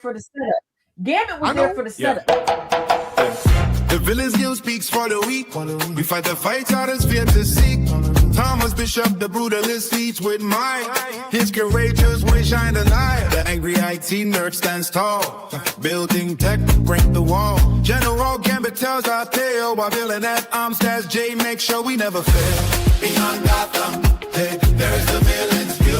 for the setup. Gambit was there for the setup. The villain's guild speaks for the weak. We fight the fights out as fear to seek. Thomas Bishop, the brutalist, leads with might. His courageous way shine the light. The angry IT nerd stands tall. Building tech, break the wall. General Gambit tells our tale. While villain at arms stands J, make sure we never fail. Beyond Gotham, hey, there is the villain's view.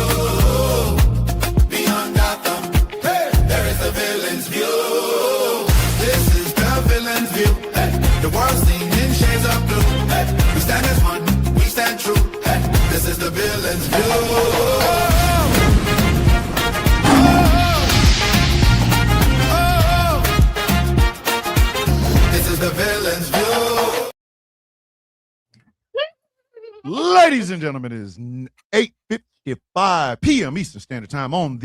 Beyond Gotham, hey, there is the villain's view. This is the villain's view. Hey, the world's seen in shades of blue. Hey, we stand as one, we stand true. Hey, this is the villain's view. The villain's view. Ladies and gentlemen, it is 8:55 p.m. Eastern Standard Time on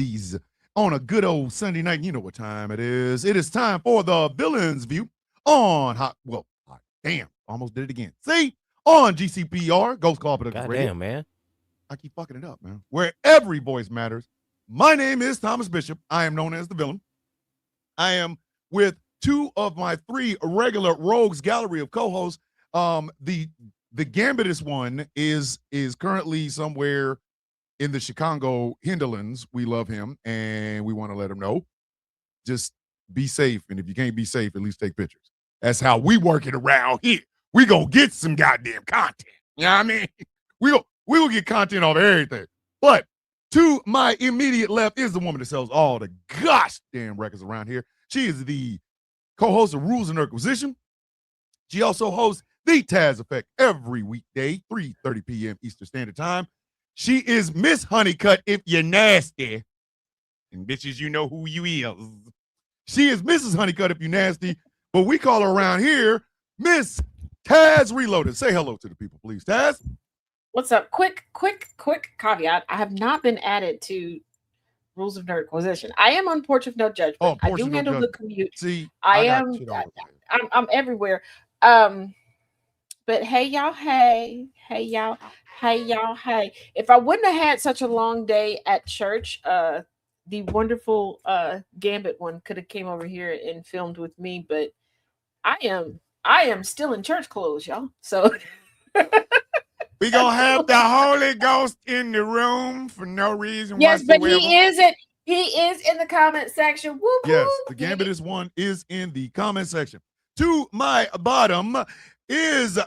a good old Sunday night. You know what time it is. It is time for the Villain's View on damn, almost did it again. See, on GCPR, Ghost Carpenter Radio. Damn, man. I keep fucking it up, man. Where every voice matters. My name is Thomas Bishop. I am known as the Villain. I am with two of my three regular Rogues Gallery of co-hosts. The Gambitist one is currently somewhere in the Chicago hinterlands. We love him, and we want to let him know. Just be safe, and if you can't be safe, at least take pictures. That's how we work it around here. We gonna get some goddamn content. You know what I mean? We will get content off everything. But to my immediate left is the woman that sells all the gosh damn records around here. She is the co-host of Rules and Acquisition. She also hosts The Taz Effect every weekday, 3:30 p.m. Eastern Standard Time. She is Miss Honeycutt if you're nasty. And bitches, you know who you is. She is Mrs. Honeycutt if you're nasty, but we call her around here Miss Taz Reloaded. Say hello to the people, please, Taz. What's up? Quick caveat. I have not been added to Rules of Nerd Acquisition. I am on Porch of No Judgment. I do handle the commute. See, I'm everywhere. But hey y'all, hey y'all. If I wouldn't have had such a long day at church, the wonderful Gambit one could have came over here and filmed with me. But I am still in church clothes, y'all. So we gonna have the Holy Ghost in the room for no reason. Yes, whatsoever. but he is in the comment section. Woo, yes, woo. the Gambitist one is in the comment section. To my bottom is.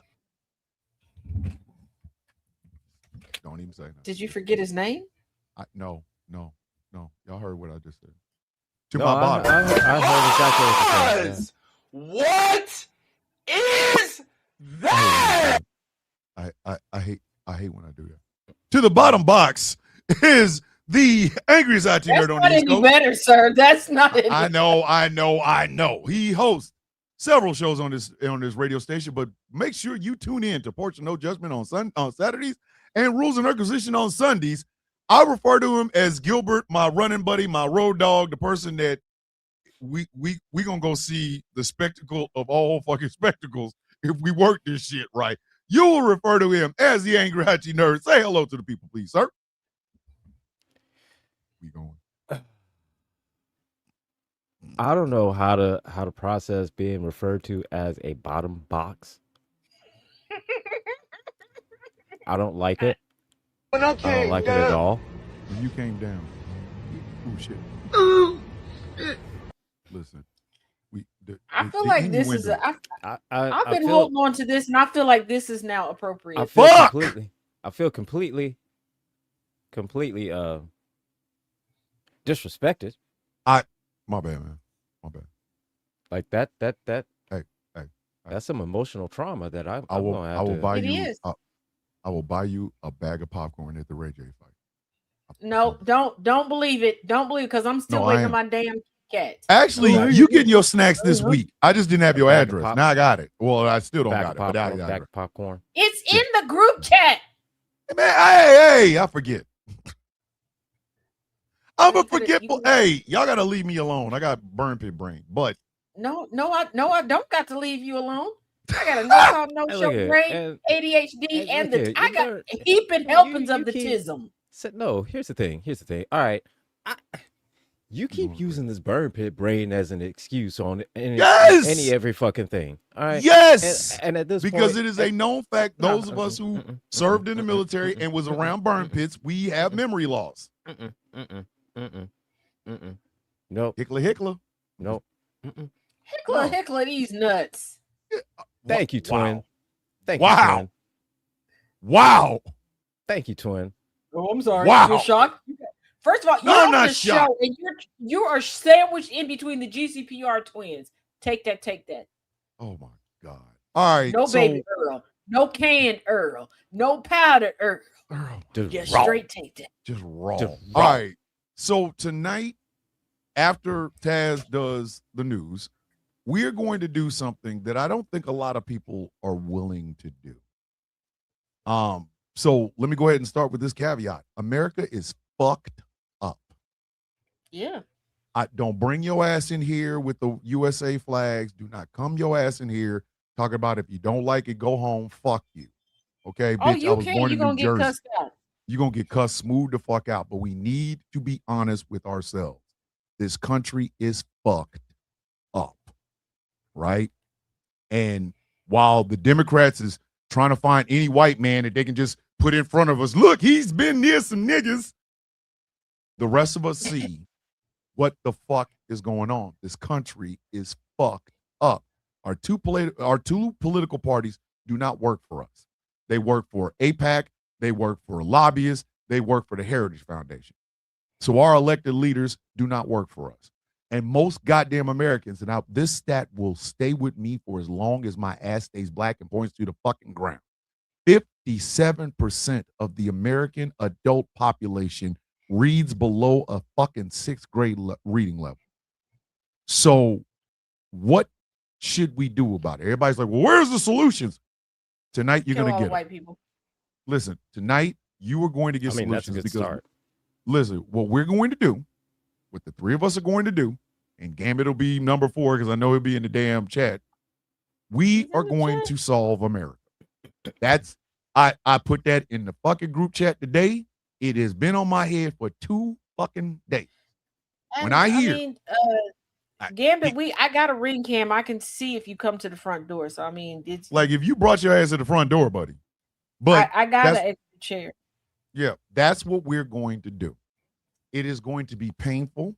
Don't even say that. Did you forget his name? No. Y'all heard what I just said. To No, my bottom. I heard exactly what you said. What is that? I hate when I do that. To the bottom box is the angriest IT nerd on the East Coast. Better, sir. That's not it. I know. He hosts several shows on this radio station, but make sure you tune in to Porch of No Judgment on Saturdays and Rules and Acquisition on Sundays. I refer to him as Gilbert, my running buddy, my road dog, the person that we gonna go see the spectacle of all fucking spectacles if we work this shit right. You will refer to him as the angry IT nerd. Say hello to the people, please, sir. We going. I don't know how to process being referred to as a bottom box. I don't like it. I don't like it at all. When you came down. Oh shit. Listen. I feel like this is I've been holding on to this, and I feel like this is now appropriate. I feel completely disrespected. My bad, man. My bad. Like that. Hey. That's some emotional trauma that I will buy you a bag of popcorn at the Ray J fight. No, don't believe it. Don't believe it, because I'm still waiting on my damn cat. Actually, you getting your snacks this week. I just didn't have your address. Now I got it. Well, I still don't got it. But I got bag of popcorn. It's in the group chat. Man, hey, I forget. I'm a forgetful. Hey, y'all gotta leave me alone. I got burn pit brain. But no, I don't got to leave you alone. I got a no-show brain, ADHD, and I got heaping helpings of the tism. No, here's the thing. All right. You keep using this burn pit brain as an excuse on Yes! every fucking thing. All right. Yes, And at this because point, it is a known fact. No, Those of us who mm-mm, served in the mm-mm, military mm-mm, and was mm-mm, around burn mm-mm, pits, we have memory loss. mm-mm, mm-mm, mm-mm, mm-mm. Nope. Hickler. Nope. Mm-mm. Heckler these nuts. Thank you, twin. Wow. Thank Wow. you, twin. Wow. Thank you, twin. Oh, I'm sorry. Wow. You're shocked. First of all, No, you're I'm on not the shocked. show and you are sandwiched in between the GCPR twins. Take that. Oh my God. All right. No so, baby Earl. No canned Earl. No powdered Earl. Just Just raw. straight take that. Just raw. Just All raw. right. So tonight, after Taz does the news, we're going to do something that I don't think a lot of people are willing to do. So let me go ahead and start with this caveat. America is fucked up. Yeah. Don't bring your ass in here with the USA flags. Do not come your ass in here talking about if you don't like it, go home. Fuck you. Okay, Oh, bitch. I you was can. born You're in New gonna get Jersey. cussed out. You're going to get cussed smooth the fuck out. But we need to be honest with ourselves. This country is fucked up, right? And while the Democrats is trying to find any white man that they can just put in front of us, look, he's been near some niggas, the rest of us see what the fuck is going on. This country is fucked up. Our two political parties do not work for us. They work for AIPAC. They work for lobbyists. They work for the Heritage Foundation. So our elected leaders do not work for us. And most goddamn Americans, and this stat will stay with me for as long as my ass stays black and points to the fucking ground. 57% of the American adult population reads below a fucking sixth grade reading level. So what should we do about it? Everybody's like, well, where's the solutions? Tonight, you're going to get white people. Listen, tonight, you are going to get I mean, that's solutions a good because, start. listen, what we're going to do, what the three of us are going to do, and Gambit will be number 4 because I know he'll be in the damn chat. We are going to solve America. That's, I put that in the fucking group chat today. It has been on my head for 2 fucking days. When I hear, Gambit, I got a ring cam. I can see if you come to the front door. So I mean, it's like if you brought your ass to the front door, buddy. But I got an extra chair. Yeah, that's what we're going to do. It is going to be painful.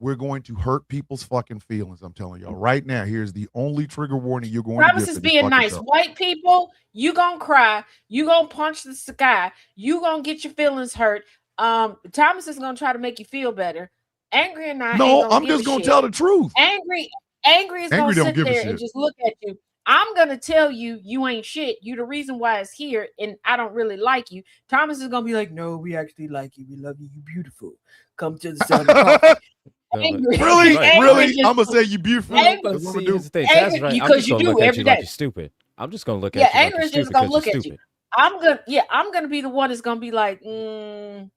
We're going to hurt people's fucking feelings. I'm telling y'all right now. Here's the only trigger warning you're going Promise to get. is being nice. Up. White people, you gonna cry. You gonna punch the sky. You gonna get your feelings hurt. Thomas is gonna try to make you feel better. Angry and I. No, I'm just gonna tell the truth. Angry is gonna sit there and just look at you. I'm gonna tell you you ain't shit. You the reason why it's here, and I don't really like you. Thomas is gonna be like, no, we actually like you. We love you. You beautiful. Come to the sound of coffee. Really? I'm gonna say you beautiful. That's right. Because you do every day. Like you're stupid. I'm just gonna look at you. Yeah, Angry is just gonna look at you. I'm gonna be the one that's gonna be like, your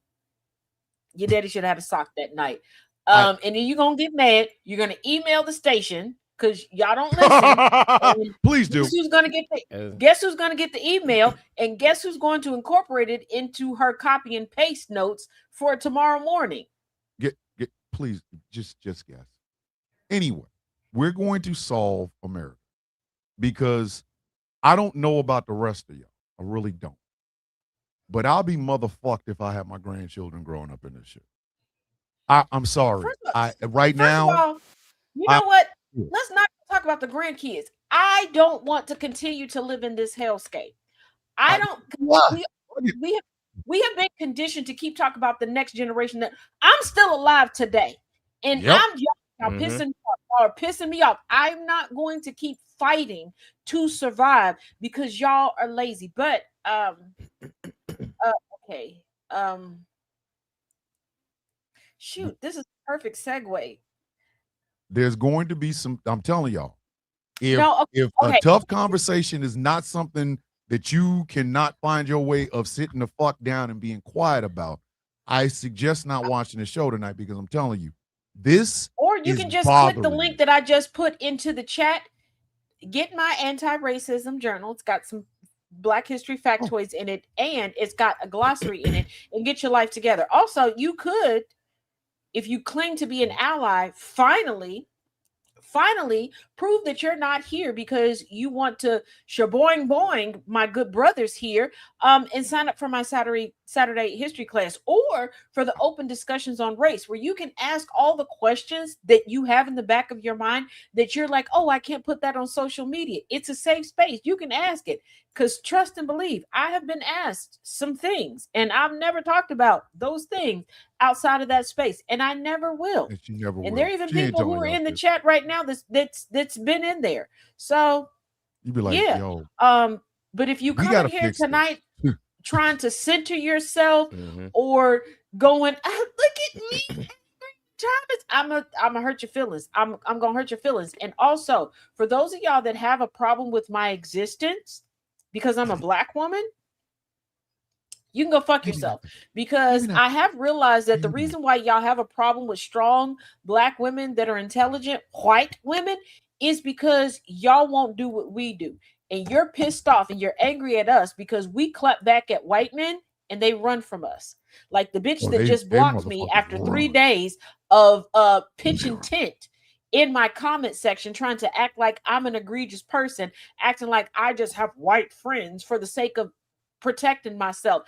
daddy should have had a sock that night. And then you're gonna get mad. You're gonna email the station because y'all don't listen. Please do. Guess who's gonna get the email, and guess who's going to incorporate it into her copy and paste notes for tomorrow morning? Please just guess. Anyway, we're going to solve America because I don't know about the rest of y'all. I really don't. But I'll be motherfucked if I have my grandchildren growing up in this shit. I'm sorry. Right now, you know what? Let's not talk about the grandkids. I don't want to continue to live in this hellscape. I don't. We have been conditioned to keep talking about the next generation. That I'm still alive today, and y'all pissing me off. I'm not going to keep fighting to survive because y'all are lazy. But okay. Shoot, this is a perfect segue. There's going to be some. I'm telling y'all, if a tough conversation is not something that you cannot find your way of sitting the fuck down and being quiet about, I suggest not watching the show tonight because I'm telling you, this. Or you can just click the link that I just put into the chat. Get my anti-racism journal. It's got some Black history factoids in it, and it's got a glossary in it, and get your life together. Also, you could if you claim to be an ally, finally prove that you're not here because you want to shaboing boing my good brothers here, and sign up for my Saturday history class, or for the open discussions on race, where you can ask all the questions that you have in the back of your mind that you're like, oh, I can't put that on social media. It's a safe space. You can ask it, because trust and believe, I have been asked some things and I've never talked about those things outside of that space, and I never will. And she never will. And there are even She ain't people who telling are y'all in the this. chat right now that's been in there. So You be like, yeah. yo, but if you we come gotta in here fix this. tonight trying to center yourself Mhm. or going, look at me, Thomas, I'm gonna hurt your feelings. I'm gonna hurt your feelings. And also, for those of y'all that have a problem with my existence because I'm a black woman, you can go fuck Maybe yourself, not. because Maybe not. I have realized that the Maybe not. reason why y'all have a problem with strong black women that are intelligent white women is because y'all won't do what we do. And you're pissed off and you're angry at us because we clap back at white men and they run from us. Like the bitch Oh, that they just blocked me motherfuckers after 3 run. days of pitch and tent in my comment section, trying to act like I'm an egregious person, acting like I just have white friends for the sake of protecting myself.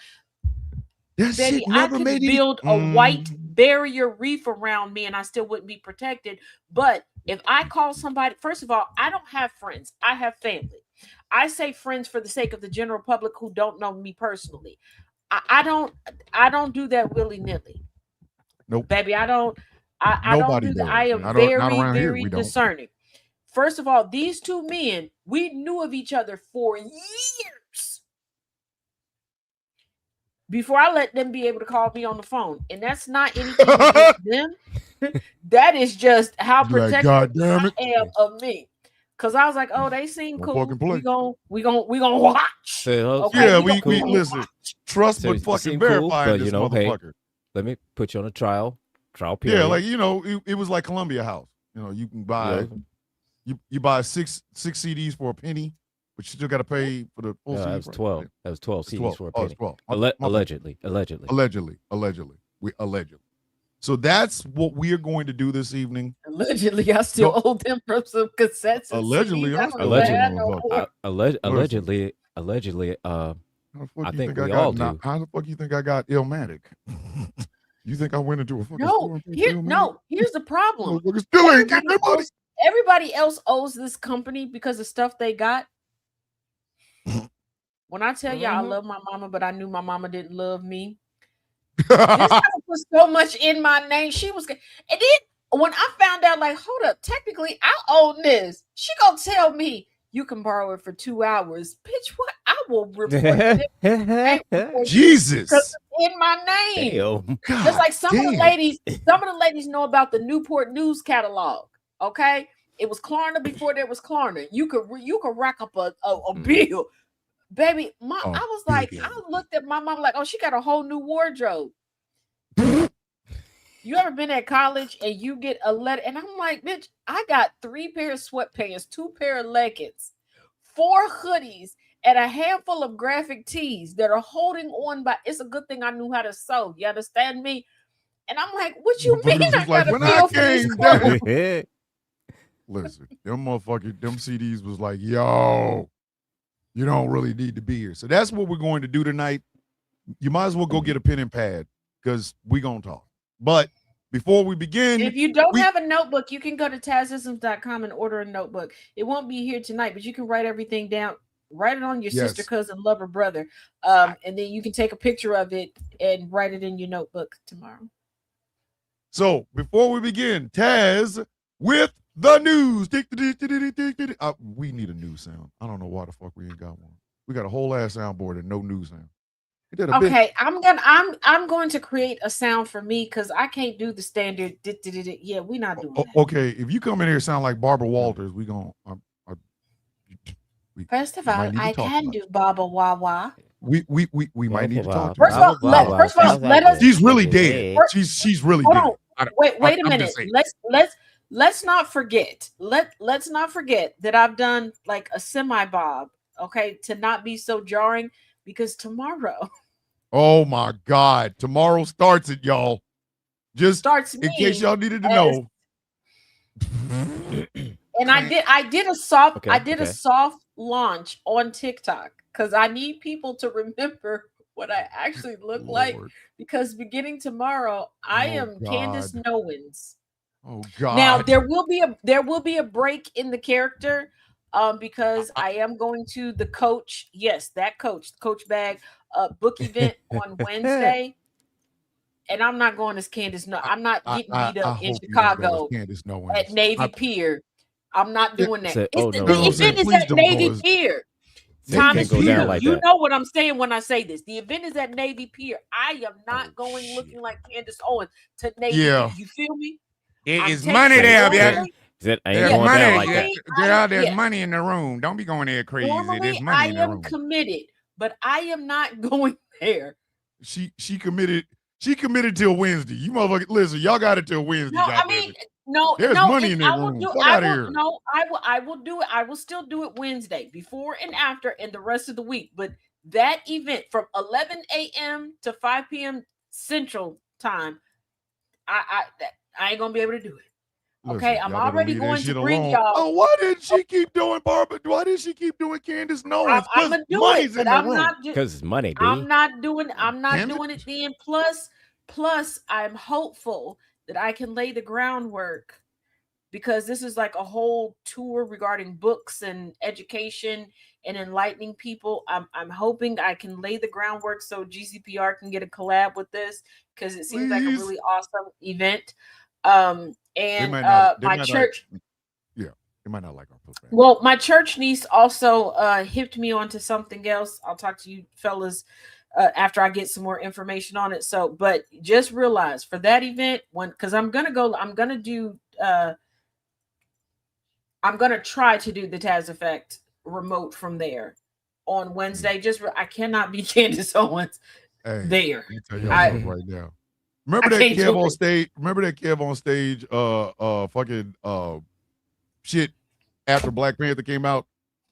That Baby, shit I never could made any. build a white barrier reef around me and I still wouldn't be protected. But if I call somebody, first of all, I don't have friends, I have family. I say friends for the sake of the general public who don't know me personally. I don't do that willy-nilly. Nope. Baby, I don't do Nobody that. does. I am Not very, around here, very we don't. discerning. First of all, these two men, we knew of each other for years before I let them be able to call me on the phone. And that's not anything against them. That is just how You like, protective God damn it. I am of me. Cause I was like, oh, they seem Don't cool. fucking play. We gonna watch. Say, oh, Okay, Yeah, we we gonna listen. watch. Trust So but you fucking seem cool, verifying but, this you know, hey, motherfucker. let me put you on a trial period. Yeah, like, you know, it was like Columbia House. You know, you can buy you buy six CDs for a penny, but you still got to pay for the full No, CD. that was 12. That was 12 It's CDs 12. for a Oh, it's penny. 12. My bad. Allegedly. Allegedly. So that's what we are going to do this evening. Allegedly, I still owe them from some cassettes. And Allegedly, CDs. I I'm don't still know owing that them, no motherfucker. more. Allegedly, How the fuck I you think I we got all now, do. How the fuck you think I got Illmatic? You think I went into a fucking No, store and paid for Illmatic? here's the problem. Motherfucker still ain't getting their money. Everybody else owes this company because of stuff they got. When I tell y'all I love my mama, but I knew my mama didn't love me. This guy put so much in my name. She was, and then when I found out, like, hold up, technically I own this. She gonna tell me you can borrow it for 2 hours, bitch. What? I will report it. Jesus, Because it's in my name. Damn. God, Just like some of the damn. ladies, know about the Newport News catalog. Okay, it was Klarna before there was Klarna. You could rack up a bill, baby. I was like, baby. I looked at my mom like, oh, she got a whole new wardrobe. You ever been at college and you get a letter? And I'm like, bitch, I got 3 pairs of sweatpants, 2 pair of leggings, 4 hoodies, and a handful of graphic tees that are holding on by. It's a good thing I knew how to sew. You understand me? And I'm like, what you mean? Motherfuckers I was like, got when a I bill for these came clothes? down. Listen, them CDs was like, yo, you don't really need to be here. So that's what we're going to do tonight. You might as well go get a pen and pad because we're going to talk. But before we begin, If you don't have a notebook, you can go to tazisms.com and order a notebook. It won't be here tonight, but you can write everything down. Write it on your sister, cousin, lover, brother. And then you can take a picture of it and write it in your notebook tomorrow. So before we begin, Taz with the news. We need a news sound. I don't know why the fuck we ain't got one. We got a whole ass soundboard and no news sound. Okay, I'm going to create a sound for me because I can't do the standard. Yeah, we're not doing that. Okay, if you come in here and sound like Barbara Walters, we gonna. First of all, I can do Baba Wawa. We might need to talk to her. First of all, let us. She's really dead. She's really dead. Wait a minute. Let's not forget. Let's not forget that I've done like a semi bob. Okay, to not be so jarring because tomorrow. Oh my God! Tomorrow starts it, y'all. Just starts in case me y'all needed to as- know. And I did a soft Okay, I did a okay. soft launch on TikTok because I need people to remember what I actually look like, Lord. because beginning tomorrow I Oh, am Candace God. Nowens. Oh God. Now there will be a break in the character because I am going to the coach, yes, that coach bag book event on Wednesday. And I'm not going as Candace. No, I'm not getting beat I up in hope you don't go as Chicago Candace Owens. at Navy Pier. I'm not Yeah. doing that. Say, It's oh, the, no, the no, event no. is Please at don't go Navy as- Pier. It can't Thomas go down Peter, like you that. know what I'm saying when I say this. The event is at Navy Pier. I am not Oh, going shit. looking like Candace Owens to Navy Yeah. Pier. You feel me? It I'm is taking money it there, Say, bitch. normally- That ain't There's going money, down like normally, that. girl. There's yeah. money in the room. Don't be going there crazy. Normally, There's money I in the am room. committed, but I am not going there. She committed. She committed till Wednesday. You motherfucker, listen, y'all got it till Wednesday. No, I goddamn mean, it. no, There's no. money it- in I that will room. do. Fuck I outta will. here. No, I will do it. I will still do it Wednesday, before and after, and the rest of the week. But that event from 11 a.m. to 5 p.m. Central Time, I ain't gonna be able to do it. Okay, Listen, I'm y'all better already leave that going to shit bring alone. y'all. Oh, why didn't she keep doing Barbara? Why did she keep doing Candace Nowens? I'm gonna do it, money's in but the I'm room. not. Because it's money, B. I'm not doing. I'm not Damn it. doing it then. Plus, I'm hopeful that I can lay the groundwork, because this is like a whole tour regarding books and education and enlightening people. I'm hoping I can lay the groundwork so GCPR can get a collab with this, because it seems like a Please. really awesome event. They And might not. They my might church. Not, they might not like our program. Well, my church niece also hipped me onto something else. I'll talk to you fellas after I get some more information on it. So, but just realize for that event, because I'm gonna try to do the Taz Effect remote from there on Wednesday. I cannot be Candace Owens Hey, there. let me tell y'all I- something right now. Remember I that can't Kev do on it. stage? Remember that Kev on stage? Fucking shit. After Black Panther came out,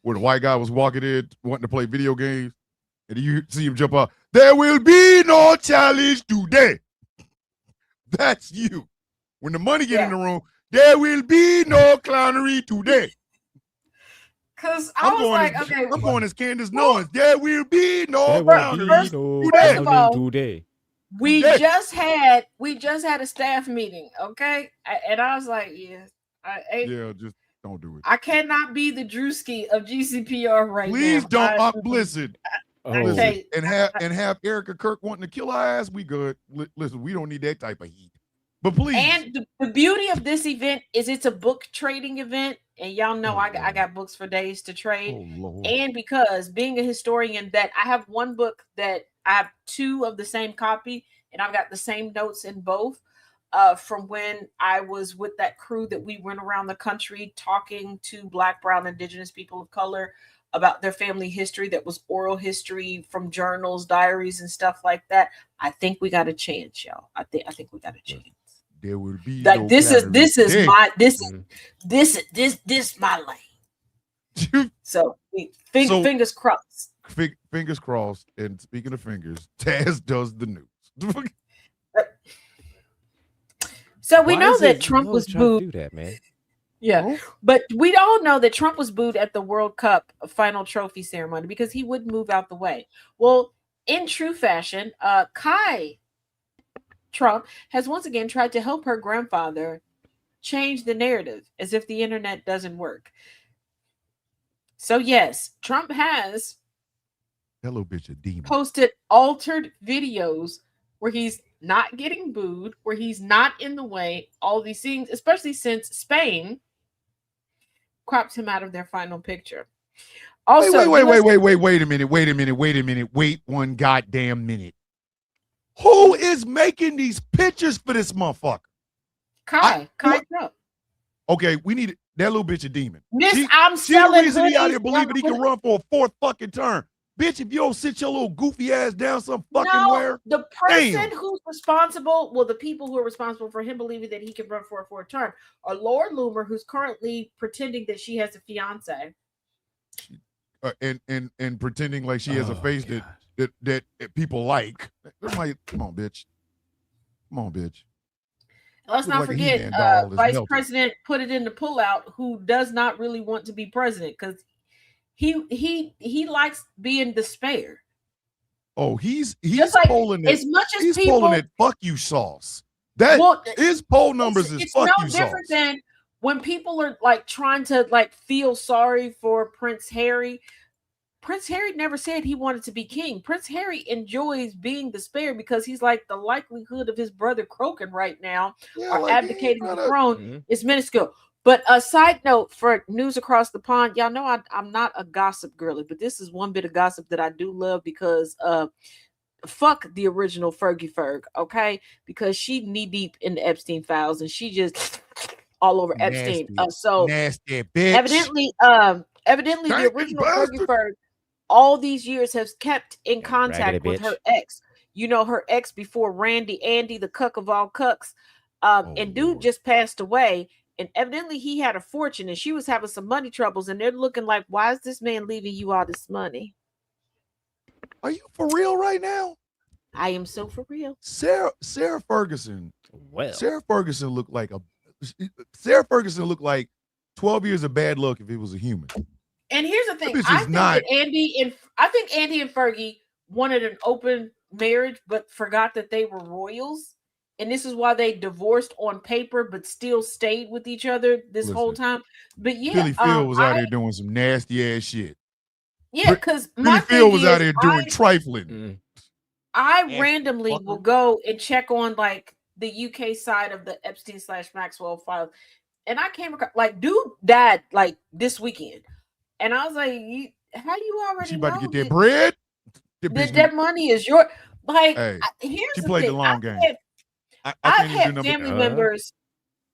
where the white guy was walking in wanting to play video games, and you see him jump out. There will be no challenge today. That's you. When the money get in the room, there will be no clownery today. Because I was like, okay, I'm going as Candace Nowens. There will be no There will clownery first- be no first of all, clowning today. we Today. just had a staff meeting, okay, and I was like, yeah, Yeah, just don't do it. I cannot be the Drewski of GCPR right Please now. don't. Listen, Oh, Okay. and have Erica Kirk wanting to kill our ass. We good. Listen, we don't need that type of heat. But please, And the beauty of this event is it's a book trading event, and y'all know Oh, I Lord. got books for days to trade. oh Lord, And because being a historian, that I have one book that I have two of the same copy, and I've got the same notes in both. From when I was with that crew that we went around the country talking to Black, Brown, Indigenous people of color about their family history, that was oral history from journals, diaries, and stuff like that. I think we got a chance, y'all. I think we got a chance. there will be Like no this is clownery my Mhm. this my lane. today. So, So- fingers crossed. Fingers crossed. And speaking of fingers, Taz does the news. So we Why know is that it Trump you was always try to booed. do that, man. Yeah, but we all know that Trump was booed at the World Cup final trophy ceremony because he wouldn't move out the way. Well, in true fashion, Kai Trump has once again tried to help her grandfather change the narrative as if the internet doesn't work. So yes, Trump has That little bitch a demon. posted altered videos where he's not getting booed, where he's not in the way, all these things, especially since Spain cropped him out of their final picture. Also, Wait US a minute. Wait one goddamn minute. Who is making these pictures for this motherfucker? Kai Trump. Okay, we need that little bitch a demon. I'm She the selling reason he out here hoodies. believing he can run for a fourth fucking term. Bitch, if you don't sit your little goofy ass down some fucking where. The person Damn. who's responsible, well, the people who are responsible for him believing that he can run for a fourth term are Laura Loomer, who's currently pretending that she has a fiance. And pretending like she has a Oh, face God. that people like. Come on, bitch. Come on, bitch. Let's Look not like a forget, He-Man doll that's Vice melted. President put it in the pullout, who does not really want to be president because he likes being the spare. Oh, he's Just like polling as it. much as He's people, polling it. Fuck you sauce. That well, his poll numbers is it's fuck no you different sauce. than when people are like trying to like feel sorry for Prince Harry. Prince Harry never said he wanted to be king. Prince Harry enjoys being the spare because he's like the likelihood of his brother croaking right now Yeah, or like, he ain't abdicating the tryna- throne Mhm. is minuscule. But a side note for news across the pond, y'all know I'm not a gossip girly, but this is one bit of gossip that I do love because fuck the original Fergie Ferg, okay? Because she knee deep in the Epstein files and she just all over Epstein. Nasty, So nasty bitch. evidently the Stinking original Fergie bastard. Ferg all these years has kept in Yeah, contact raggedy with her bitch. ex. You know, her ex before Randy, Andy, the cuck of all cucks. And dude Lord. just passed away. And evidently he had a fortune and she was having some money troubles. And they're looking like, why is this man leaving you all this money? Are you for real right now? I am so for real. Sarah Ferguson. Well, Sarah Ferguson looked like 12 years of bad luck if it was a human. And here's the thing: bitch I is think not- that I think Andy and Fergie wanted an open marriage, but forgot that they were royals, and this is why they divorced on paper, but still stayed with each other this whole Listen, time. But yeah, Philly Phil was out here doing some nasty ass shit. yeah, because Philly Phil was out here doing trifling. mm, I Ass randomly fucker. will go and check on like the UK side of the Epstein/Maxwell files, and I came across like dude died like this weekend, and I was like, how you already She about know to get that that- bread. That bitch that money is your like. Hey, Here's she the played the thing. long game. I I've can't even do had nothing. family members.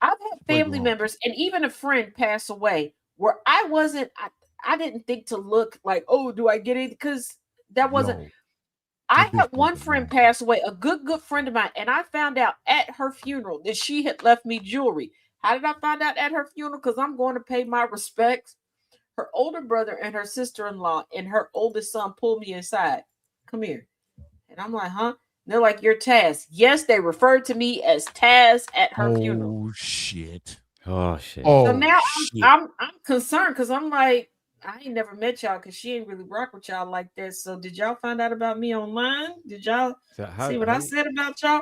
I've had played family long. members, and even a friend pass away where I wasn't. I didn't think to look like, oh, do I get it? Because that wasn't. Yo, I that bitch had played one the friend long game. pass away, a good friend of mine, and I found out at her funeral that she had left me jewelry. How did I find out at her funeral? Because I'm going to pay my respects. Her older brother and her sister-in-law and her oldest son pulled me aside. Come here. And I'm like, huh? And they're like, you're Taz. Yes, they referred to me as Taz at her funeral. Oh shit. oh shit. So now shit. I'm concerned because I'm like, I ain't never met y'all because she ain't really rock with y'all like this. So did y'all find out about me online? Did y'all So see what I said about y'all?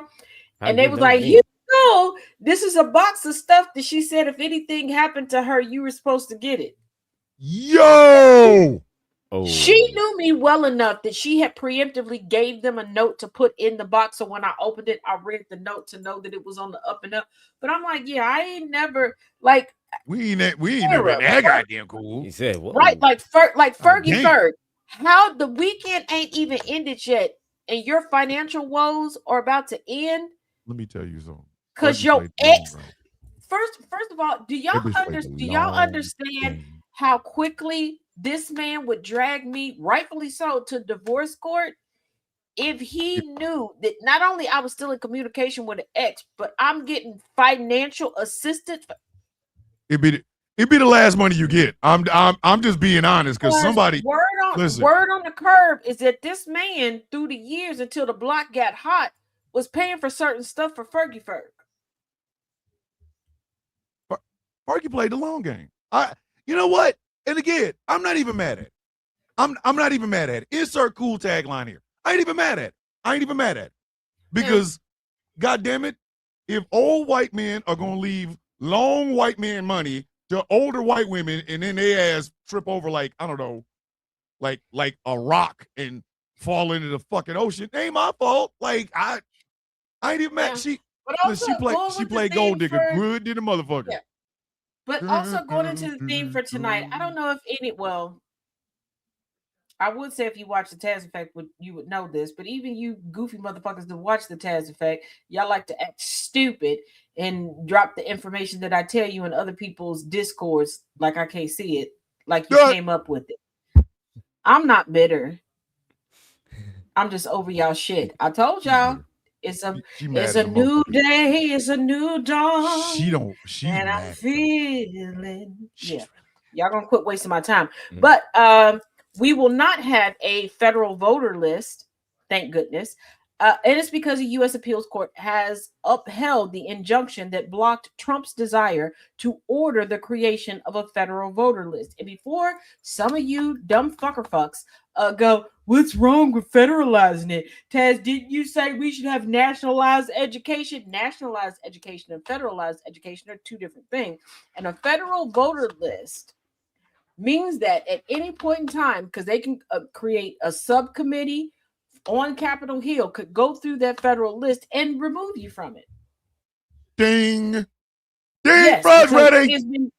how And you they was know like, me? you know, this is a box of stuff that she said if anything happened to her, you were supposed to get it. Yo. Oh, She knew me well enough that she had preemptively gave them a note to put in the box. So when I opened it, I read the note to know that it was on the up and up. But I'm like, yeah, I ain't never like We ain't never Sarah, that goddamn cool. He said, "Whoa." right, like Fergie damn. Ferg. How the weekend ain't even ended yet, and your financial woes are about to end Let me tell you something. because Fergie your played the long ex. game. First of all, do That y'all bitch played the do y'all long understand game. how quickly this man would drag me, rightfully so, to divorce court if he knew that not only I was still in communication with an ex, but I'm getting financial assistance. It'd be the last money you get. I'm just being honest because somebody listen. Word on the curb is that this man, through the years until the block got hot, was paying for certain stuff for Fergie Ferg. Fergie played the long game. You know what? And again, I'm not even mad at it. I'm not even mad at it. Insert cool tagline here. I ain't even mad at it. Because, God damn it, if old white men are gonna leave long white men money to older white women and then they ass trip over like, I don't know, like a rock and fall into the fucking ocean, it ain't my fault. Like I ain't even mad. Yeah. But also, She played gold digger good than a motherfucker. Yeah. But also going into the theme for tonight, I don't know if I would say if you watch the Taz Effect, you would know this, but even you goofy motherfuckers that watch the Taz Effect, y'all like to act stupid and drop the information that I tell you in other people's discourse like I can't see it, like you came up with it. I'm not bitter. I'm just over y'all shit. I told y'all it's a new day, it's a new dawn. She's and mad. I'm feeling y'all gonna quit wasting my time. Mhm. But we will not have a federal voter list, thank goodness. And it's because the U.S. Appeals Court has upheld the injunction that blocked Trump's desire to order the creation of a federal voter list. And before some of you dumb fucks go, what's wrong with federalizing it? Taz, didn't you say we should have nationalized education? Nationalized education and federalized education are two different things. And a federal voter list means that at any point in time, because they can create a subcommittee on Capitol Hill, could go through that federal list and remove you from it. Ding. Ding, Yes, Fred's because ready.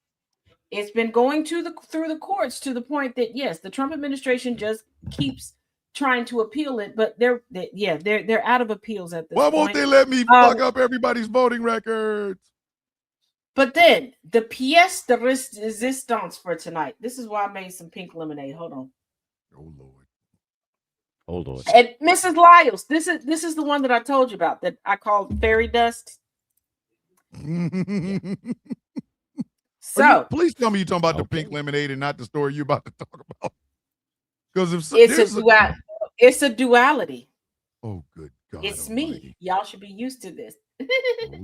it's been going through the courts to the point that yes, the Trump administration just keeps trying to appeal it, but they're out of appeals at this Why point. won't they let me fuck up everybody's voting records? But then the pièce de résistance for tonight. This is why I made some pink lemonade. Hold on. Oh Lord. Oh Lord. And Mrs. Lyles, this is the one that I told you about that I called fairy dust. So please tell me you're talking about the pink lemonade and not the story you're about to talk about. Because if so, it's a duality. Oh, good God. It's almighty. me. Y'all should be used to this. Oh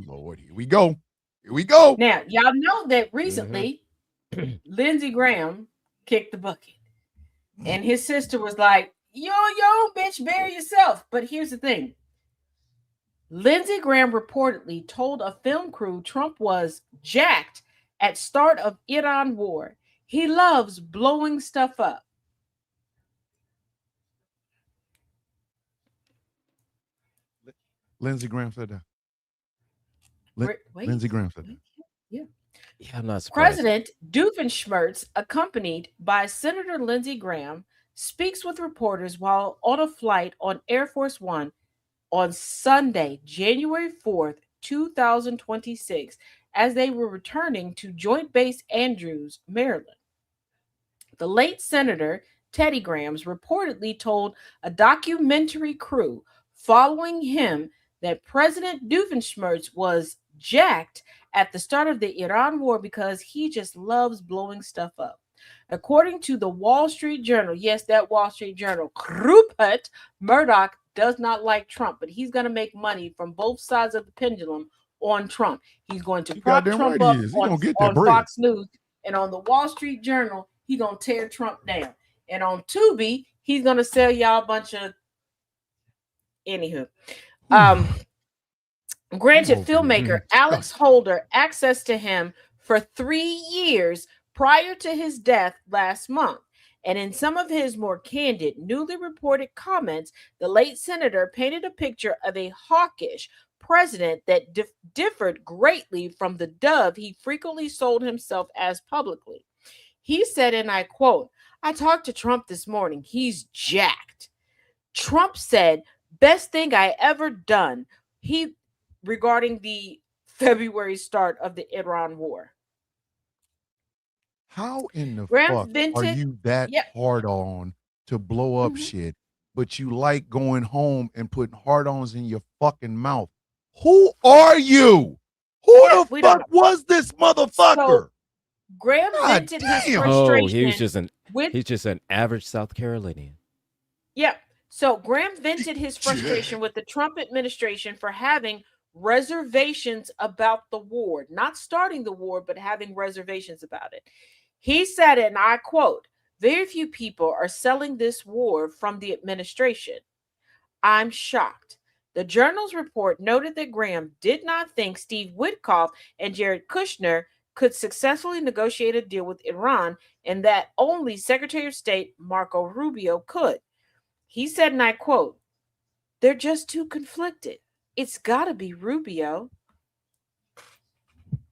Lord, here we go. Here we go. Now, y'all know that recently Lindsey Graham kicked the bucket. And his sister was like, yo, bitch, bury yourself. But here's the thing. Lindsey Graham reportedly told a film crew Trump was jacked at start of Iran war. He loves blowing stuff up. Lindsey Graham said that. Lindsey Graham said that. Yeah, I'm not surprised. President Doofenshmirtz, accompanied by Senator Lindsey Graham, speaks with reporters while on a flight on Air Force One on Sunday, January 4th, 2026, as they were returning to Joint Base Andrews, Maryland. The late Senator Teddy Grahams reportedly told a documentary crew following him that President Doofenshmirtz was jacked at the start of the Iran war because he just loves blowing stuff up. According to the Wall Street Journal, yes, that Wall Street Journal, Rupert Murdoch does not like Trump, but he's going to make money from both sides of the pendulum on Trump. He's going to prop Trump up on Fox News, and on the Wall Street Journal, he's going to tear Trump down. And on Tubi, he's going to sell y'all a bunch of... Anywho. Granted filmmaker Alex Holder access to him for 3 years prior to his death last month. And in some of his more candid, newly reported comments, the late senator painted a picture of a hawkish president that differed greatly from the dove he frequently sold himself as publicly. He said, and I quote, "I talked to Trump this morning. He's jacked." Trump said, "Best thing I ever done." Regarding the February start of the Iran war. How in the fuck are you that hard on to blow up shit, but you like going home and putting hard-ons in your fucking mouth? Who are you? Who the fuck was this motherfucker? So, Graham vented his frustration. He's just an average South Carolinian. Yeah. So Graham vented his frustration with the Trump administration for having reservations about the war, not starting the war, but having reservations about it. He said, and I quote, "Very few people are selling this war from the administration. I'm shocked." The Journal's report noted that Graham did not think Steve Witkoff and Jared Kushner could successfully negotiate a deal with Iran, and that only Secretary of State Marco Rubio could. He said, and I quote, "They're just too conflicted. It's got to be Rubio."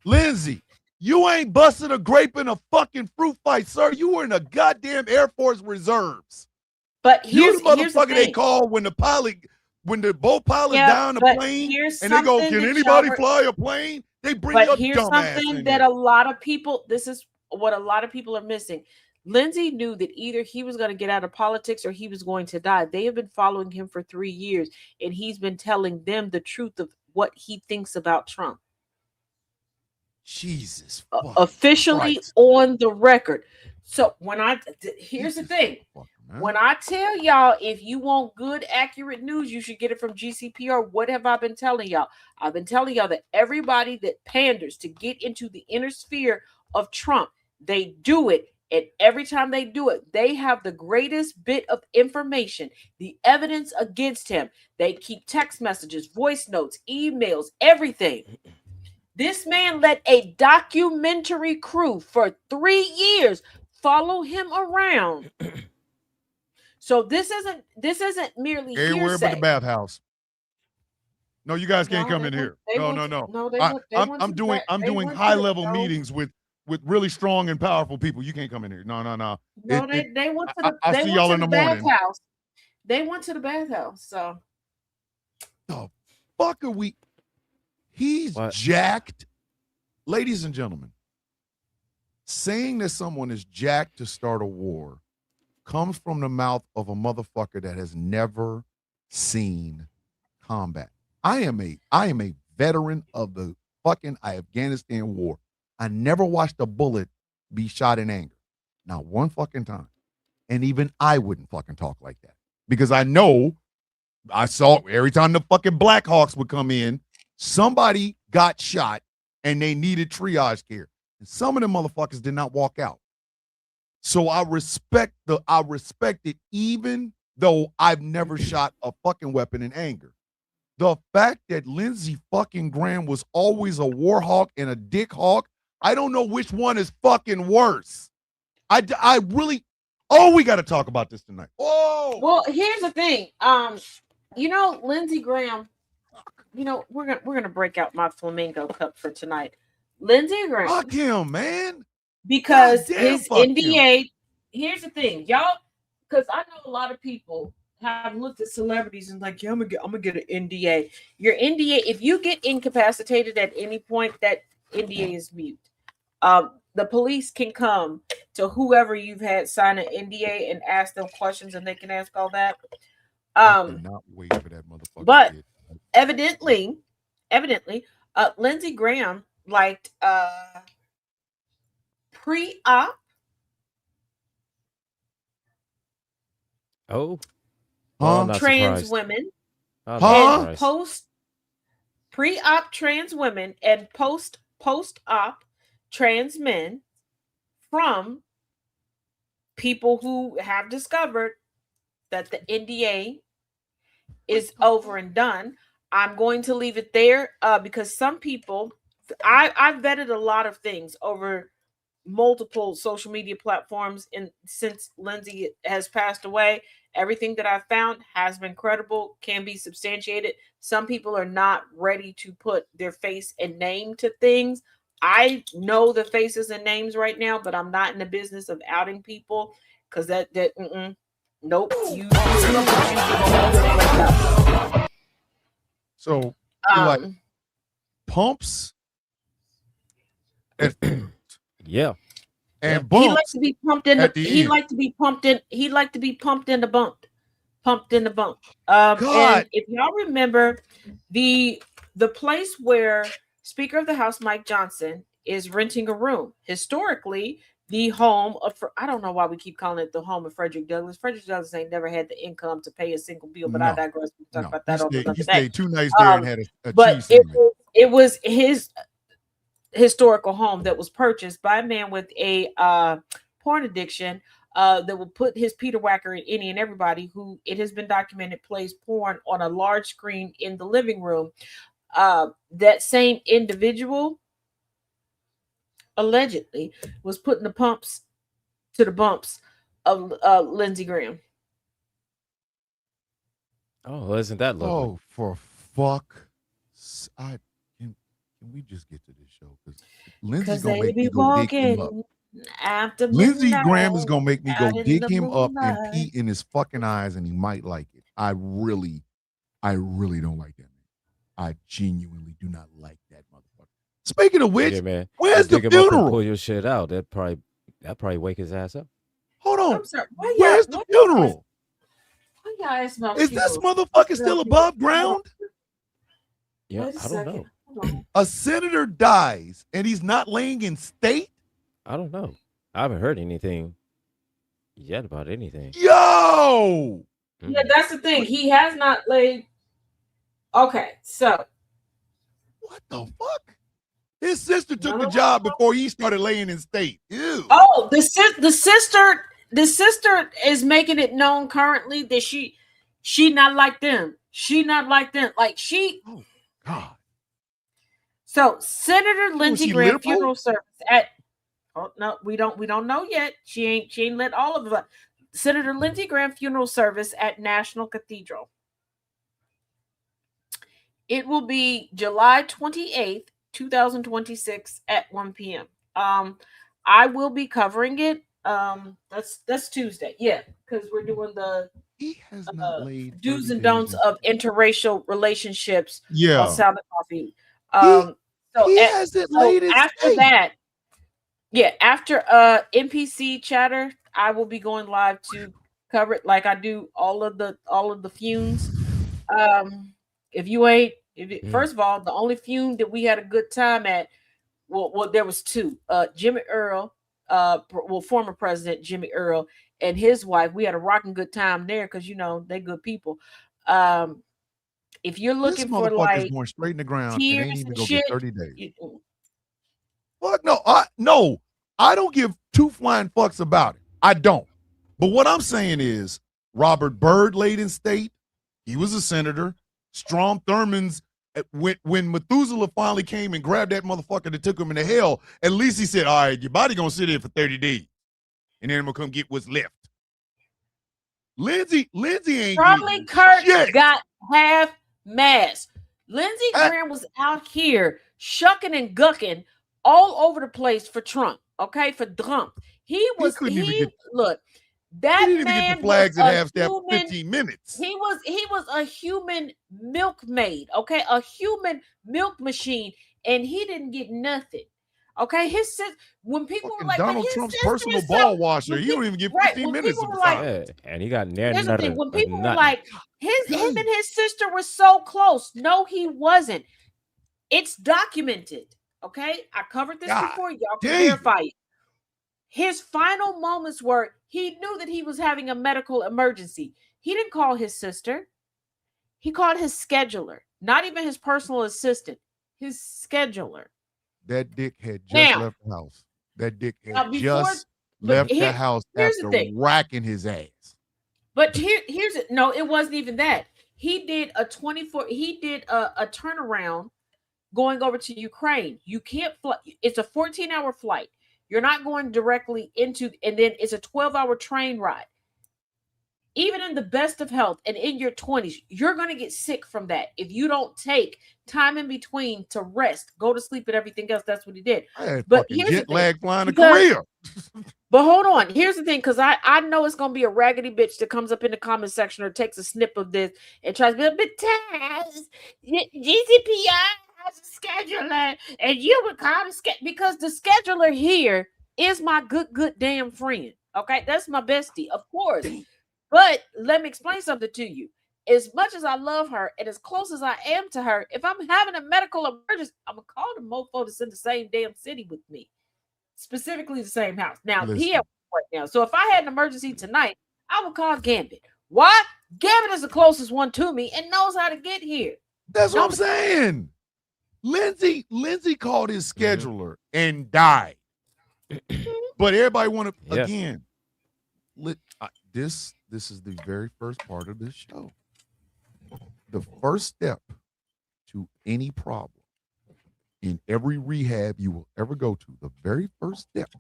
Lindsey, you ain't busted a grape in a fucking fruit fight, sir. You were in the goddamn Air Force Reserves. But here's the motherfucker they call when the boat pilot down the plane and they go, "Can anybody fly a plane?" They bring your here's dumb ass something in that there. a lot of people, this is what a lot of people are missing. Lindsey knew that either he was going to get out of politics or he was going to die. They have been following him for 3 years, and he's been telling them the truth of what he thinks about Trump. Jesus. Officially on the record. So here's the thing. man. When I tell y'all, if you want good, accurate news, you should get it from GCPR. What have I been telling y'all? I've been telling y'all that everybody that panders to get into the inner sphere of Trump, they do it. And every time they do it, they have the greatest bit of information, the evidence against him. They keep text messages, voice notes, emails, everything. This man let a documentary crew for 3 years follow him around. So this isn't merely Everywhere hearsay. but the bathhouse. No, you guys can't No, come they in went- here. they No, went no, to- no. no, they I, went- they I'm, went I'm to doing the- I'm they doing went to high the- level no. meetings with really strong and powerful people. You can't come in here. No, no, no. No, It- they went to I- the I'll they see went y'all to in the the morning. bathhouse. They went to the bathhouse. So The fuck are we? He's What? jacked. Ladies and gentlemen, saying that someone is jacked to start a war comes from the mouth of a motherfucker that has never seen combat. I am a veteran of the fucking Afghanistan war. I never watched a bullet be shot in anger. Not one fucking time. And even I wouldn't fucking talk like that. Because I know I saw every time the fucking Blackhawks would come in, somebody got shot and they needed triage care. And some of them motherfuckers did not walk out. So I respect it even though I've never shot a fucking weapon in anger. The fact that Lindsey fucking Graham was always a war hawk and a dick hawk, I don't know which one is fucking worse. I really, we got to talk about this tonight. well, here's the thing. Lindsey Graham, we're gonna break out my flamingo cup for tonight. Lindsey Graham, Fuck him, man. because God damn, his fuck him. NDA. Here's the thing, y'all, because I know a lot of people have looked at celebrities and like, yeah, I'm gonna get an NDA. Your NDA, if you get incapacitated at any point, that NDA is mute. The police can come to whoever you've had sign an NDA and ask them questions, and they can ask all that. I cannot wait for that motherfucker. but- kid. Evidently, Lindsey Graham liked pre-op. Oh, Huh? I'm not Trans surprised. women I'm Huh? not and surprised. post pre-op trans women and post-op trans men from people who have discovered that the NDA is over and done. I'm going to leave it there because some people, I've vetted a lot of things over multiple social media platforms, and since Lindsey has passed away, everything that I've found has been credible, can be substantiated. Some people are not ready to put their face and name to things. I know the faces and names right now, but I'm not in the business of outing people because nope. So you like pumps and Yeah. and He bumps likes to be pumped in at the. the He end. liked to be pumped in. He liked to be pumped in the bump. God. And if y'all remember, the place where Speaker of the House Mike Johnson is renting a room, historically the home of. I don't know why we keep calling it the home of Frederick Douglass. Frederick Douglass ain't never had the income to pay a single bill, but I No. digress. We can talk No, about that on he another day. stayed 2 nights there and had a But cheese sandwich. it was his historical home that was purchased by a man with a porn addiction that will put his Peter Wacker in any and everybody who, it has been documented, plays porn on a large screen in the living room. That same individual allegedly was putting the pumps to the bumps of Lindsey Graham. Oh, isn't that lovely? Oh, for fuck! Can we just get to this show? Because Lindsay's Because gonna they make me be go dig him up. walking after Lindsey midnight, Graham is gonna make me go out in dig the him up and moonlight. pee in his fucking eyes, and he might like it. I really don't like that man. I genuinely do not like that motherfucker. Speaking of which, Yeah, man. where's You the dig him up and funeral? pull your shit out. That probably wake his ass up. Hold on. I'm sorry. Why Where's the funeral? Why y'all ask about Is this funerals? motherfucker still above ground? Yeah, Wait a I don't second. know. Hold on. A senator dies and he's not laying in state? I don't know. I haven't heard anything yet about anything. Yo, Yeah, that's the thing. He has not laid. Okay, so what the fuck? His sister took No. the job before he started laying in state. Ew. oh, the sister is making it known currently that she not like them. She not like them. Like she. Oh God. So Senator Lindsey she Graham liberal? funeral service at. Oh no, we don't know yet. She ain't let all of it. Senator Lindsey Graham funeral service at National Cathedral. It will be July 28th, 2026 at 1 p.m. I will be covering it. That's Tuesday. Yeah, because we're doing the He has not laid do's 30 and don'ts days of interracial relationships Yeah. on Sound of Coffee. He hasn't laid in after state. that, yeah, after NPC chatter, I will be going live to cover it like I do all of the funes. If you ain't, first of all, the only fune that we had a good time at, well, there was two. Jimmy Earl, former President Jimmy Earl and his wife. We had a rocking good time there because they good people. If you're looking This for motherfucker's like going straight in the ground and tears ain't even and gonna shit, get 30 days. Fuck no, I don't give two flying fucks about it. I don't. But what I'm saying is Robert Byrd laid in state. He was a senator. Strom Thurmond's when Methuselah finally came and grabbed that motherfucker that took him into hell, at least he said, all right, your body gonna sit here for 30 days. And then I'm gonna come get what's left. Lindsey ain't probably Kurt shit. got half mass. Lindsey Graham was out here shucking and gucking all over the place for Trump. Okay, for Trump. He look. That he didn't man even get the flags was at a half step human, 15 minutes. He was a human milkmaid, okay, a human milk machine, and he didn't get nothing. Okay, his sister. When people were like, Donald Trump's personal ball washer, he don't even get 15 minutes of the time. Yeah, and he got near Here's the thing: when people were nothing. like, him and his sister were so close. No, he wasn't. It's documented. Okay, I covered this before. Y'all can verify it. His final moments were he knew that he was having a medical emergency. He didn't call his sister. He called his scheduler, not even his personal assistant, his scheduler. That dick had just left the house. That dick had just left the house after racking his ass. But here's it. No, it wasn't even that. He did a turnaround going over to Ukraine. You can't fly. It's a 14-hour flight. You're not going directly into, and then it's a 12-hour train ride. Even in the best of health and in your 20s, you're going to get sick from that if you don't take time in between to rest, go to sleep, and everything else. That's what he did. But here's jet lag flying to Korea. But hold on. Here's the thing, because I know it's going to be a raggedy bitch that comes up in the comment section or takes a snip of this and tries to be a bit Taz. GCPI has a scheduler, and you would call the scheduler because the scheduler here is my good damn friend. Okay, that's my bestie, of course. But let me explain something to you. As much as I love her and as close as I am to her, if I'm having a medical emergency, I'm gonna call the mofo that's in the same damn city with me, specifically the same house. Now he at work now, so if I had an emergency tonight, I would call Gambit. Why? Gambit is the closest one to me and knows how to get here. That's what I'm saying. Lindsey called his scheduler and died. But everybody wanted again. This is the very first part of this show. The first step to any problem in every rehab you will ever go to, the very first step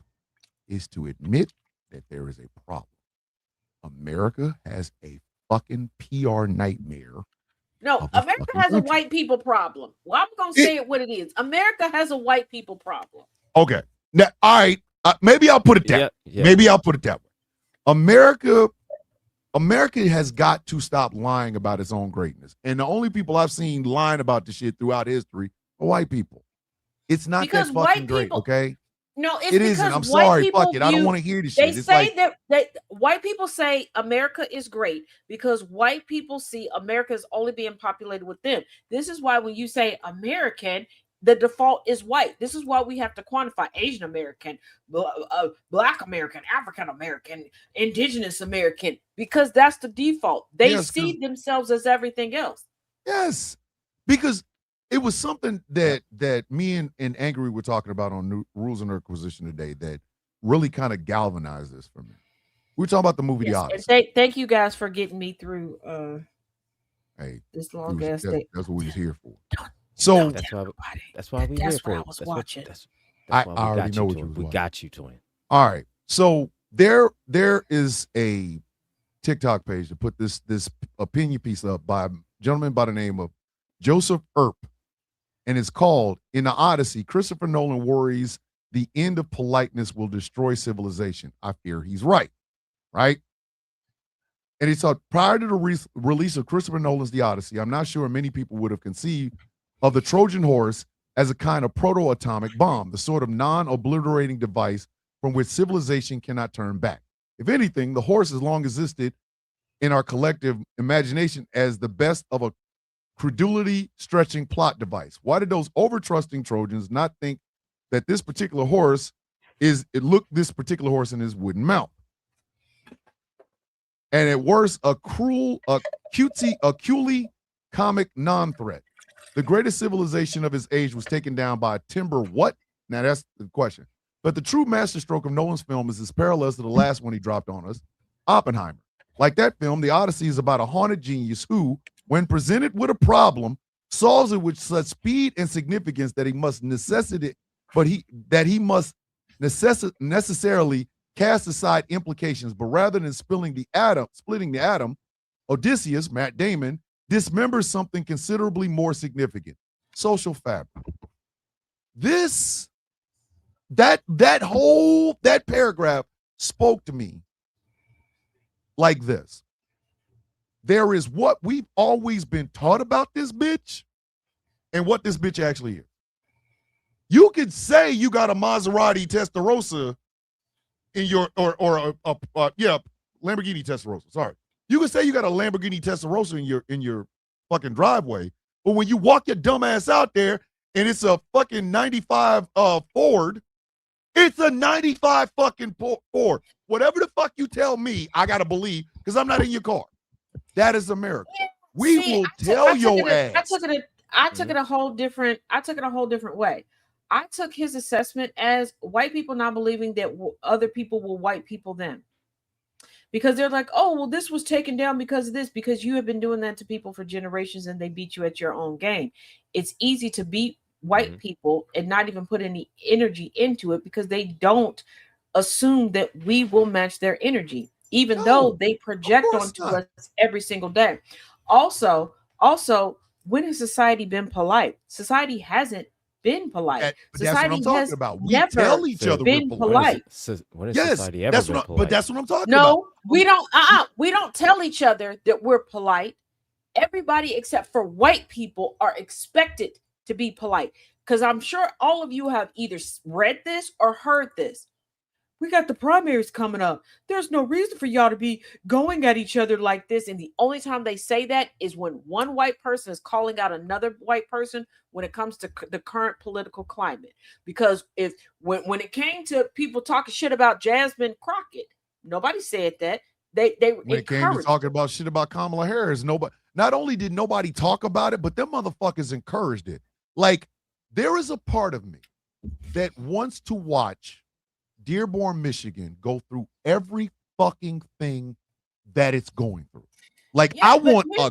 is to admit that there is a problem. America has a fucking PR nightmare. No, America has a white people problem. Well, I'm going to say it what it is. America has a white people problem. Okay. Now, all right. Maybe I'll put it that way. Maybe I'll put it that way. America has got to stop lying about its own greatness. And the only people I've seen lying about this shit throughout history are white people. It's not because that fucking great, okay? No, it's it isn't. I'm sorry. Fuck it. I don't want to hear this shit. They say that white people say America is great because white people see America as only being populated with them. This is why when you say American, the default is white. This is why we have to quantify Asian American, Black American, African American, Indigenous American, because that's the default. They see themselves as everything else. Yes, because it was something that me and Angry were talking about on Rules and Requisition today that really kind of galvanized this for me. We were talking about the movie The Odyssey. Thank you guys for getting me through this long ass day. That's what we was here for. So that's why we here for. I was watching. I already know what you we got you, Twin. All right. So there is a TikTok page that put this opinion piece up by a gentleman by the name of Joseph Earp, and it's called "In the Odyssey, Christopher Nolan worries the end of politeness will destroy civilization. I fear he's right." Right? And he said, prior to the release of Christopher Nolan's The Odyssey, I'm not sure many people would have conceived of the Trojan horse as a kind of proto-atomic bomb, the sort of non-obliterating device from which civilization cannot turn back. If anything, the horse has long existed in our collective imagination as the best of a credulity-stretching plot device. Why did those over-trusting Trojans not think that this particular horse this particular horse in his wooden mouth? And at worst, a cutesy comic non-threat. The greatest civilization of his age was taken down by a timber what? Now that's the question. But the true masterstroke of Nolan's film is his parallels to the last one he dropped on us, Oppenheimer. Like that film, The Odyssey is about a haunted genius who, when presented with a problem, solves it with such speed and significance that he must necessarily cast aside implications, but rather than splitting the atom, Odysseus, Matt Damon, dismembers something considerably more significant: social fabric. That paragraph spoke to me like this. There is what we've always been taught about this bitch and what this bitch actually is. You could say you got a Maserati Testarossa in your Lamborghini Testarossa. Sorry. You could say you got a Lamborghini Testarossa in your fucking driveway, but when you walk your dumb ass out there and it's a fucking 95 Ford, it's a 95 fucking Ford. Whatever the fuck you tell me, I gotta believe because I'm not in your car. That is America. I took it a whole different way. I took his assessment as white people not believing that other people will white people them. Because they're like, oh, well, this was taken down because of this, because you have been doing that to people for generations and they beat you at your own game. It's easy to beat white people and not even put any energy into it because they don't assume that we will match their energy, even though they project onto us every single day. Also, when has society been polite? Society hasn't been polite. Society has about. We tell each other been polite. When has society ever been polite? But that's what I'm talking about. No, we don't. We don't tell each other that we're polite. Everybody except for white people are expected to be polite. Because I'm sure all of you have either read this or heard this. We got the primaries coming up. There's no reason for y'all to be going at each other like this. And the only time they say that is when one white person is calling out another white person when it comes to the current political climate. Because when it came to people talking shit about Jasmine Crockett, nobody said that. They when it came to talking about shit about Kamala Harris, not only did nobody talk about it, but them motherfuckers encouraged it. Like, there is a part of me that wants to watch Dearborn, Michigan go through every fucking thing that it's going through. Like, I want a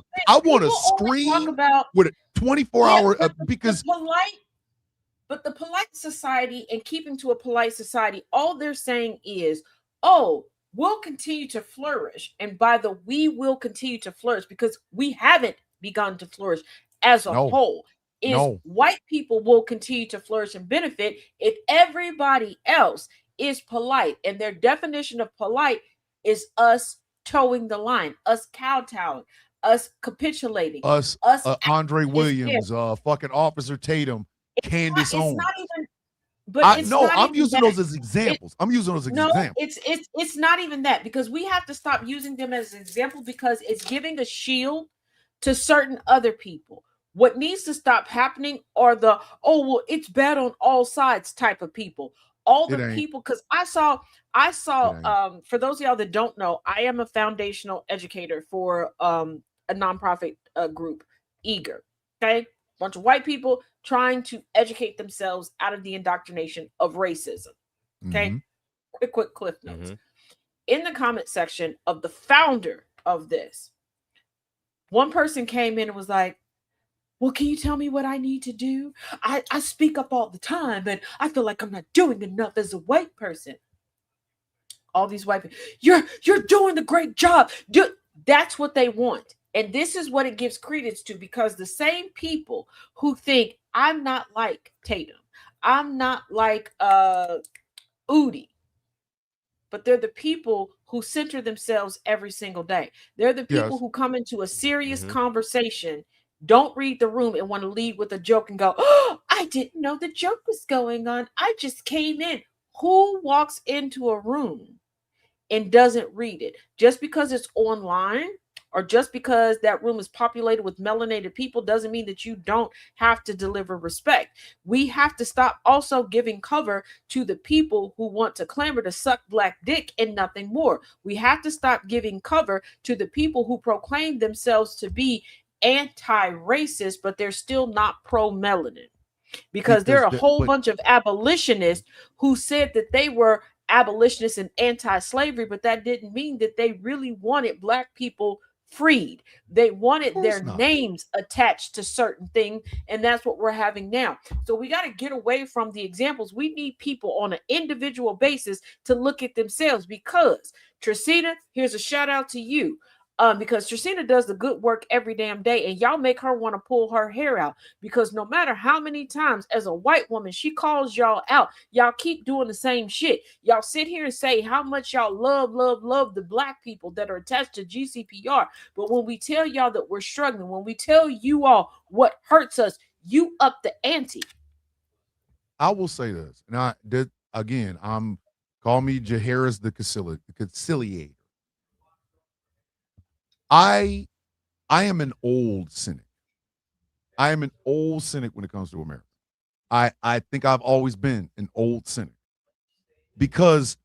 screen with a 24-hour because the polite society and keeping to a polite society, all they're saying is, oh, we'll continue to flourish. And by the we will continue to flourish because we haven't begun to flourish as a whole. White people will continue to flourish and benefit if everybody else is polite. And their definition of polite is us towing the line, us kowtowing, us capitulating, us Andre Williams, fucking Officer Tatum, Candace Owens. I'm using those as examples. No, it's not even that, because we have to stop using them as an example because it's giving a shield to certain other people. What needs to stop happening are the, oh, well, it's bad on all sides type of people. All It the ain't. people, because I saw, It ain't. for those of y'all that don't know, I am a foundational educator for a nonprofit group, Eager. Okay. Bunch of white people trying to educate themselves out of the indoctrination of racism. Okay. Mhm. Quick cliff notes. Mm-hmm. In the comment section of the founder of this, one person came in and was like, well, can you tell me what I need to do? I speak up all the time, and I feel like I'm not doing enough as a white person. All these white people, you're doing a great job. That's what they want. And this is what it gives credence to, because the same people who think I'm not like Tatum, I'm not like Udi, but they're the people who center themselves every single day. They're the people Yes. who come into a serious Mhm. conversation, don't read the room, and want to lead with a joke and go, oh, I didn't know the joke was going on. I just came in. Who walks into a room and doesn't read it? Just because it's online or just because that room is populated with melanated people doesn't mean that you don't have to deliver respect. We have to stop also giving cover to the people who want to clamor to suck black dick and nothing more. We have to stop giving cover to the people who proclaim themselves to be anti-racist, but they're still not pro-melanin. Because there are a whole bunch of abolitionists who said that they were abolitionists and anti-slavery, but that didn't mean that they really wanted black people freed. They wanted their names attached to certain things, and that's what we're having now. So we got to get away from the examples. We need people on an individual basis to look at themselves, because Tracina, here's a shout out to you. Because Tracina does the good work every damn day, and y'all make her want to pull her hair out, because no matter how many times as a white woman she calls y'all out, y'all keep doing the same shit. Y'all sit here and say how much y'all love the black people that are attached to GCPR, but when we tell y'all that we're struggling, when we tell you all what hurts us, you up the ante. I will say this, and call me Jaharis the conciliator. I am an old cynic. I am an old cynic when it comes to America. I think I've always been an old cynic, because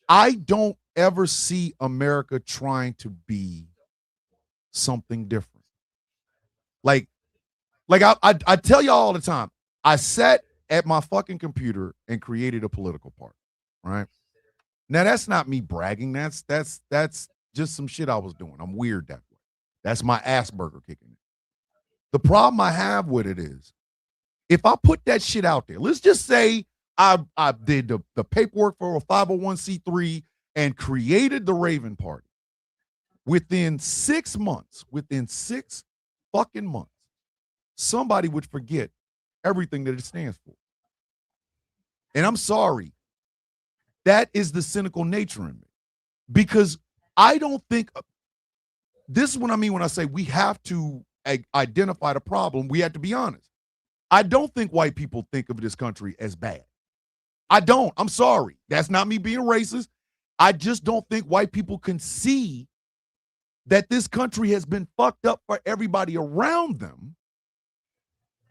I don't ever see America trying to be something different. Like I tell y'all all the time, I sat at my fucking computer and created a political party, right? Now that's not me bragging. That's just some shit I was doing. I'm weird that way. That's my Asperger kicking in. The problem I have with it is, if I put that shit out there, let's just say I did the paperwork for a 501c3 and created the Raven Party. Within 6 months, within 6 fucking months, somebody would forget everything that it stands for. And I'm sorry. That is the cynical nature in me. Because I don't think, this is what I mean when I say we have to identify the problem. We have to be honest. I don't think white people think of this country as bad. I don't. I'm sorry. That's not me being racist. I just don't think white people can see that this country has been fucked up for everybody around them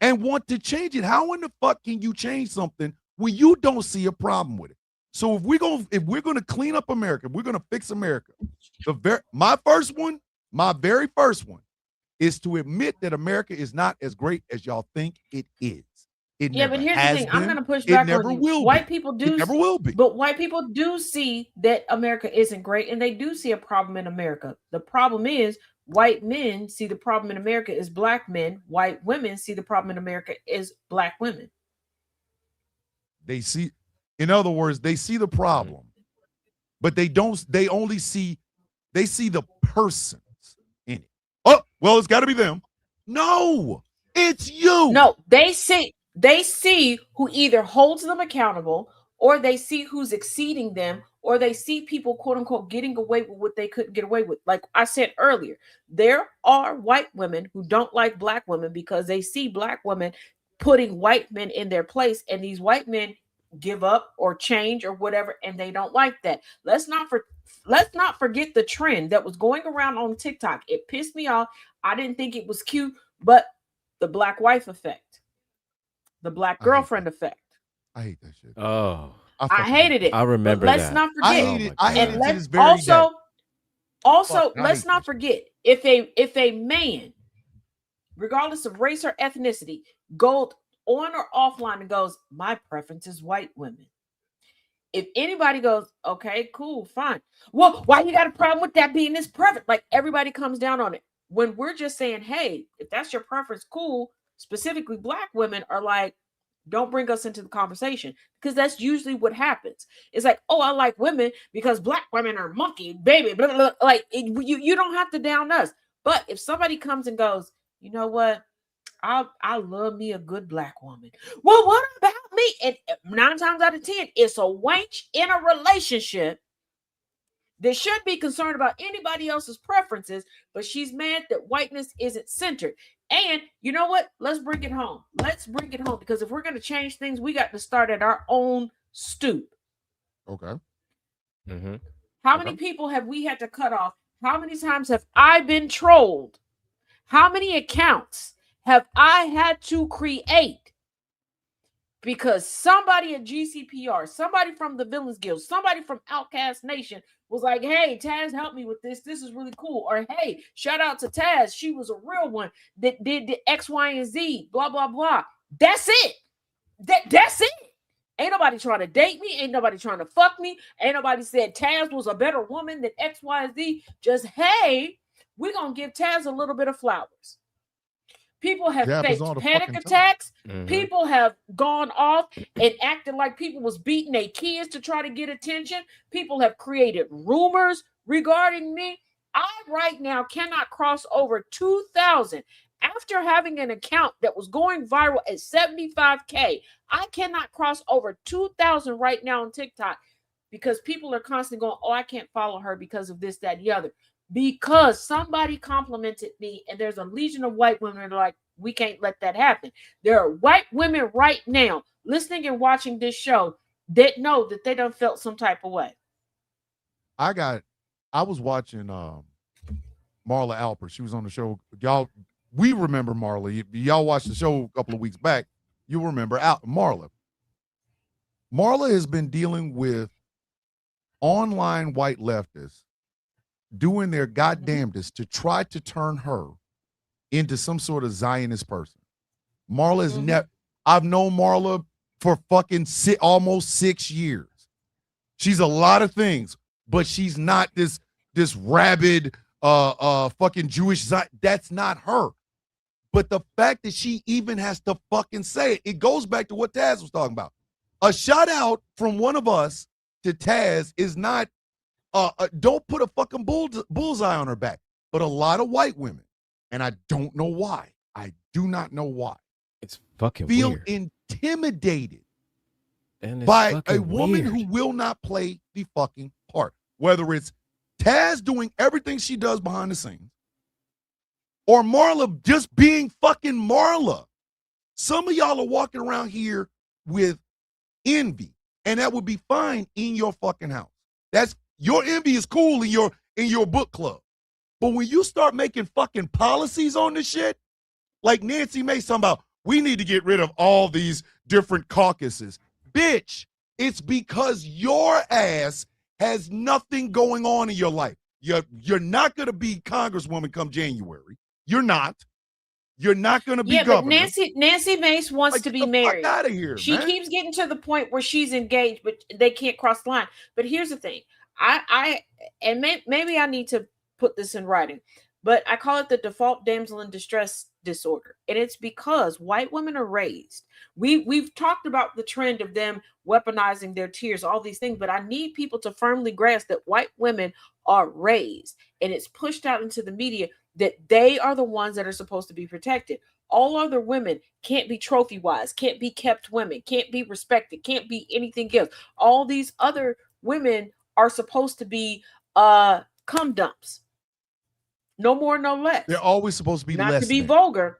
and want to change it. How in the fuck can you change something when you don't see a problem with it? So if we're gonna clean up America, we're gonna fix America, my very first one is to admit that America is not as great as y'all think it is. It Yeah, never but here's the has thing. I'm been. gonna push It back never on you. will White be. people It do, never will be. but white people do see that America isn't great, and they do see a problem in America. The problem is white men see the problem in America as black men. White women see the problem in America as black women. They see, in other words, they see the problem, but they only see the persons in it. Oh, well, it's got to be them. No, it's you. No, they see who either holds them accountable, or they see who's exceeding them, or they see people, quote unquote, getting away with what they couldn't get away with. Like I said earlier, there are white women who don't like black women because they see black women putting white men in their place, and these white men give up or change or whatever, and they don't like that. Let's not forget the trend that was going around on TikTok. It pissed me off. I didn't think it was cute, but the black wife effect, the black I hate girlfriend effect. I hate that shit. Oh, I fucking hated it. I remember but let's that. not I forget. hate Oh it. my I hate God. it And to this let's very day. also Fuck, I let's hate not that shit. forget if a man, regardless of race or ethnicity, goes on or offline and goes, my preference is white women. If anybody goes, okay, cool, fine. Well, why you got a problem with that being his preference? Like everybody comes down on it. When we're just saying, hey, if that's your preference, cool. Specifically, black women are like, don't bring us into the conversation, because that's usually what happens. It's like, oh, I like women because black women are monkey, baby, blah, blah, blah. Like you don't have to down us. But if somebody comes and goes, you know what? I love me a good black woman. Well, what about me? And 9 times out of 10, it's a wench in a relationship that should be concerned about anybody else's preferences, but she's mad that whiteness isn't centered. And you know what? Let's bring it home. Let's bring it home, because if we're going to change things, we got to start at our own stoop. Okay. Mm-hmm. How many people have we had to cut off? How many times have I been trolled? How many accounts have I had to create because somebody at GCPR, somebody from the Villains Guild, somebody from Outcast Nation was like, hey, Taz, help me with this. This is really cool. Or, hey, shout out to Taz. She was a real one that did the X, Y, and Z, blah, blah, blah. That's it. That's it. Ain't nobody trying to date me. Ain't nobody trying to fuck me. Ain't nobody said Taz was a better woman than X, Y, and Z. Just, hey, we're going to give Taz a little bit of flowers. People have Jab is faked all the panic fucking time. attacks. Mm-hmm. People have gone off and acted like people was beating their kids to try to get attention. People have created rumors regarding me. I right now cannot cross over 2,000. After having an account that was going viral at 75K, I cannot cross over 2,000 right now on TikTok because people are constantly going, oh, I can't follow her because of this, that, and the other. Because somebody complimented me, and there's a legion of white women that are like, we can't let that happen. There are white women right now listening and watching this show that know that they done felt some type of way. I was watching Marla Alpert. She was on the show. Y'all, we remember Marla. Y'all watched the show a couple of weeks back. You'll remember Marla. Marla has been dealing with online white leftists doing their goddamnedest to try to turn her into some sort of Zionist person. Marla is I've known Marla for fucking almost 6 years. She's a lot of things, but she's not this rabid fucking Jewish that's not her. But the fact that she even has to fucking say it goes back to what Taz was talking about. A shout out from one of us to Taz is not don't put a fucking bullseye on her back. But a lot of white women, and I don't know why, I do not know why, It's fucking feel weird. intimidated And it's by a fucking woman weird. who will not play the fucking part. Whether it's Taz doing everything she does behind the scenes, or Marla just being fucking Marla. Some of y'all are walking around here with envy, and that would be fine in your fucking house. That's your envy is cool in your book club. But when you start making fucking policies on this shit, like Nancy Mace talking about, we need to get rid of all these different caucuses. Bitch, it's because your ass has nothing going on in your life. You're not going to be Congresswoman come January. You're not. You're not going to be governor. But Nancy Mace wants to be married. Out of here, She man. keeps getting to the point where she's engaged, but they can't cross the line. But here's the thing. Maybe I need to put this in writing, but I call it the default damsel in distress disorder. And it's because white women are raised. We've talked about the trend of them weaponizing their tears, all these things, but I need people to firmly grasp that white women are raised, and it's pushed out into the media that they are the ones that are supposed to be protected. All other women can't be trophy wives, can't be kept women, can't be respected, can't be anything else. All these other women are supposed to be cum dumps. No more, no less. They're always supposed to be not less to be than. vulgar,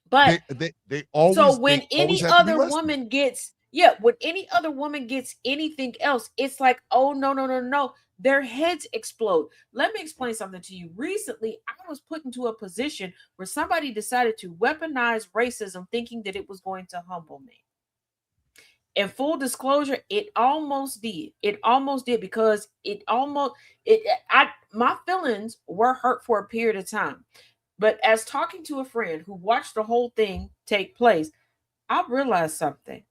but They always. so when they any always have to be other less than. woman gets Yeah, when any other woman gets anything else, it's like, oh, no, no, no, no. Their heads explode. Let me explain something to you. Recently, I was put into a position where somebody decided to weaponize racism, thinking that it was going to humble me. In full disclosure, it almost did. It almost did because my feelings were hurt for a period of time. But as talking to a friend who watched the whole thing take place, I realized something.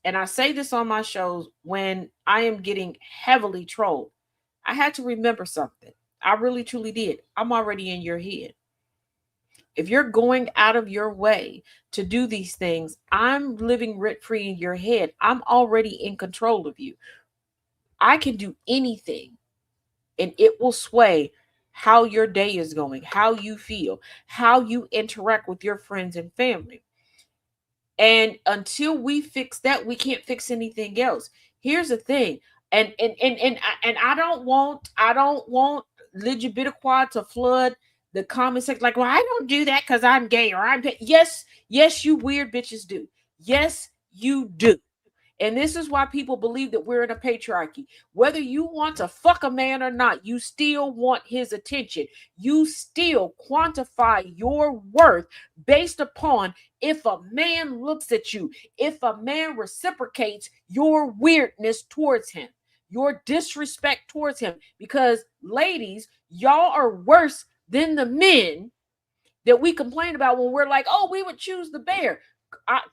And I say this on my shows when I am getting heavily trolled. I had to remember something. I really truly did. I'm already in your head. If you're going out of your way to do these things, I'm living rent free in your head. I'm already in control of you. I can do anything and it will sway how your day is going, how you feel, how you interact with your friends and family. And until we fix that, we can't fix anything else. Here's the thing. And I don't want Ligibidiquad to flood the comment section like, well, I don't do that because I'm gay or yes, you weird bitches do. Yes, you do. And this is why people believe that we're in a patriarchy. Whether you want to fuck a man or not, you still want his attention. You still quantify your worth based upon if a man looks at you, if a man reciprocates your weirdness towards him, your disrespect towards him. Because ladies, y'all are worse than the men that we complain about when we're like, oh, we would choose the bear.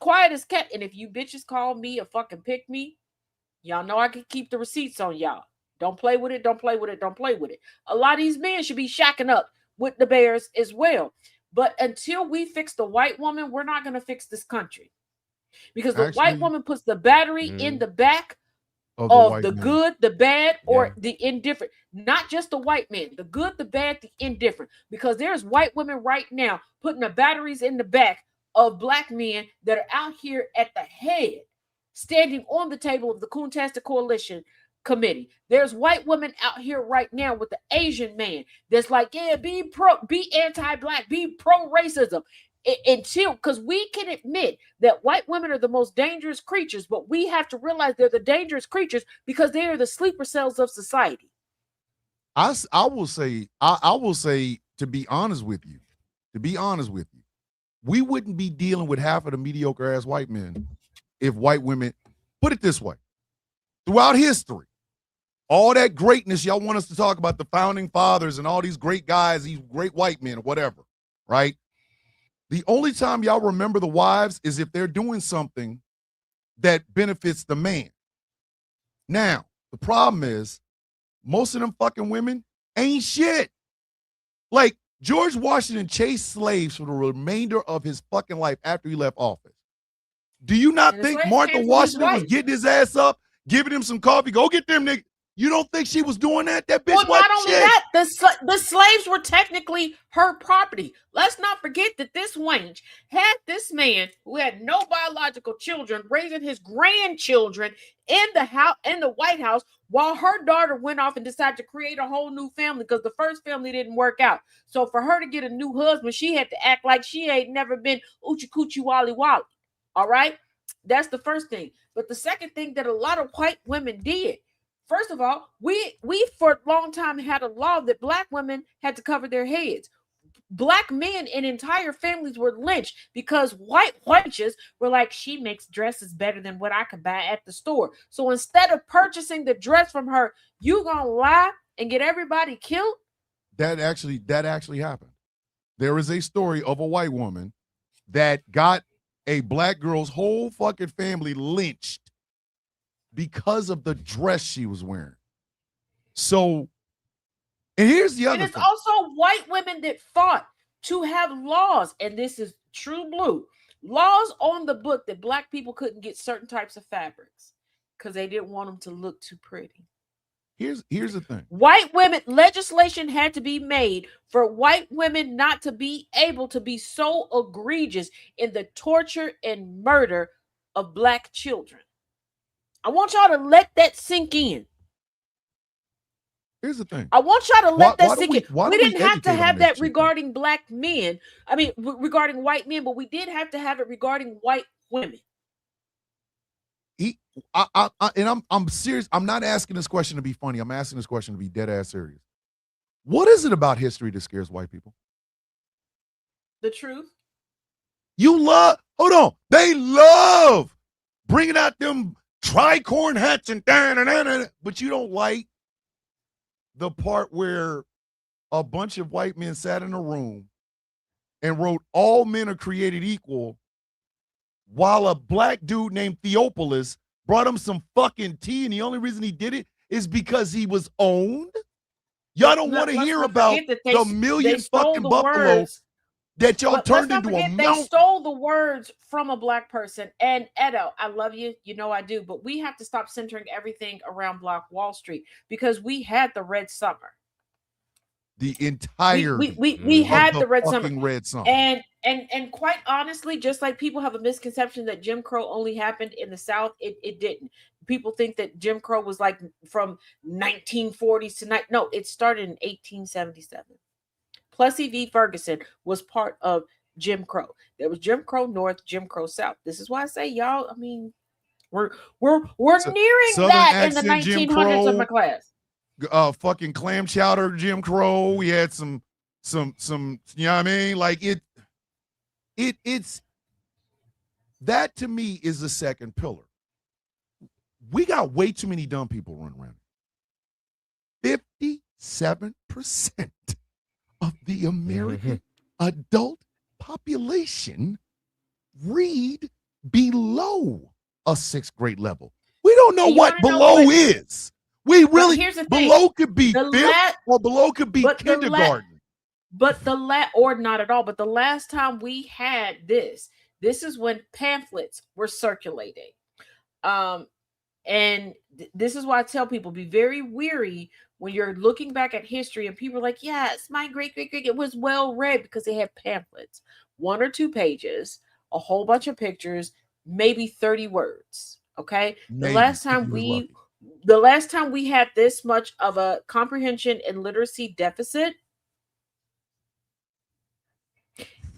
Quiet as cat. And if you bitches call me a fucking pick me, y'all know I can keep the receipts on y'all. Don't play with it. Don't play with it. Don't play with it. A lot of these men should be shacking up with the bears as well. But until we fix the white woman, we're not going to fix this country. Because the white woman puts the battery in the back of the good, the bad, or the indifferent. Not just the white man, the good, the bad, the indifferent. Because there's white women right now putting the batteries in the back of black men that are out here at the head, standing on the table of the Coontastic Coalition Committee. There's white women out here right now with the Asian man that's like, yeah, be anti-black, be pro-racism. Until, because we can admit that white women are the most dangerous creatures, but we have to realize they're the dangerous creatures because they are the sleeper cells of society. I will say, to be honest with you, we wouldn't be dealing with half of the mediocre ass white men if white women, put it this way, throughout history, all that greatness y'all want us to talk about, the founding fathers and all these great guys, these great white men or whatever, right? The only time y'all remember the wives is if they're doing something that benefits the man. Now, the problem is most of them fucking women ain't shit. Like, George Washington chased slaves for the remainder of his fucking life after he left office. Do you not think Martha Washington was getting his ass up, giving him some coffee? Go get them niggas. You don't think she was doing that? That bitch wasn't not only shit. that, the slaves were technically her property. Let's not forget that this wench had this man who had no biological children raising his grandchildren in the house, in the White House, while her daughter went off and decided to create a whole new family because the first family didn't work out. So for her to get a new husband, she had to act like she ain't never been Oochie Coochie Wally Wally. All right, that's the first thing. But the second thing that a lot of white women did. First of all, we for a long time had a law that black women had to cover their heads. Black men and entire families were lynched because white wenches were like, she makes dresses better than what I could buy at the store. So instead of purchasing the dress from her, you gonna lie and get everybody killed? That actually happened. There is a story of a white woman that got a black girl's whole fucking family lynched because of the dress she was wearing. So, and here's the other thing. And it's also white women that fought to have laws, and this is true blue, laws on the book that black people couldn't get certain types of fabrics because they didn't want them to look too pretty. Here's the thing. White women, legislation had to be made for white women not to be able to be so egregious in the torture and murder of black children. I want y'all to let that sink in. Here's the thing. I want y'all to let that sink in. We didn't have to have that shit, regarding black men. I mean, regarding white men, but we did have to have it regarding white women. I'm serious. I'm not asking this question to be funny. I'm asking this question to be dead ass serious. What is it about history that scares white people? The truth. Hold on. They love bringing out them tricorn hats and but you don't like the part where a bunch of white men sat in a room and wrote all men are created equal while a black dude named Theophilus brought him some fucking tea, and the only reason he did it is because he was owned. Y'all don't want to hear about the million fucking buffaloes that y'all turned into a mountain. They stole the words from a black person. And Edo, I love you. You know I do. But we have to stop centering everything around Black Wall Street because we had the Red Summer. The entire we had the Red Summer. And quite honestly, just like people have a misconception that Jim Crow only happened in the South, it didn't. People think that Jim Crow was like from 1940s to no, it started in 1877. Plessy v. Ferguson was part of Jim Crow. There was Jim Crow North, Jim Crow South. This is why I say, y'all, I mean, we're nearing Southern that in the accent, 1900s of my class. Fucking clam chowder Jim Crow. We had some, you know what I mean? Like it's that to me is the second pillar. We got way too many dumb people running around. 57% of the American adult population read below a 6th grade level. We don't know what below is. We really below could be 5th or below could be kindergarten. Or not at all. But the last time we had this is when pamphlets were circulating. And this is why I tell people, be very weary when you're looking back at history and people are like, yes, my great it was well read, because they had pamphlets, 1 or 2 pages, a whole bunch of pictures, maybe 30 words. Okay. The last time we had this much of a comprehension and literacy deficit,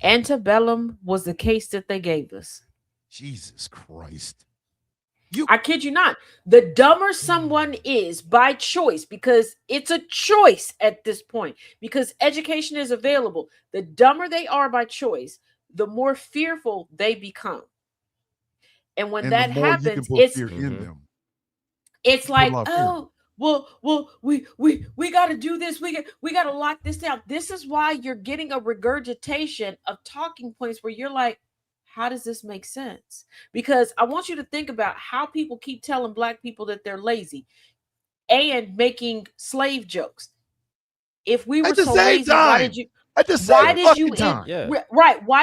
antebellum was the case that they gave us. Jesus Christ. I kid you not. The dumber someone is by choice, because it's a choice at this point, because education is available. The dumber they are by choice, the more fearful they become. And when that happens, it's like, oh, well, we got to do this. We got to lock this down. This is why you're getting a regurgitation of talking points where you're like, how does this make sense? Because I want you to think about how people keep telling black people that they're lazy and making slave jokes. If we were so lazy, why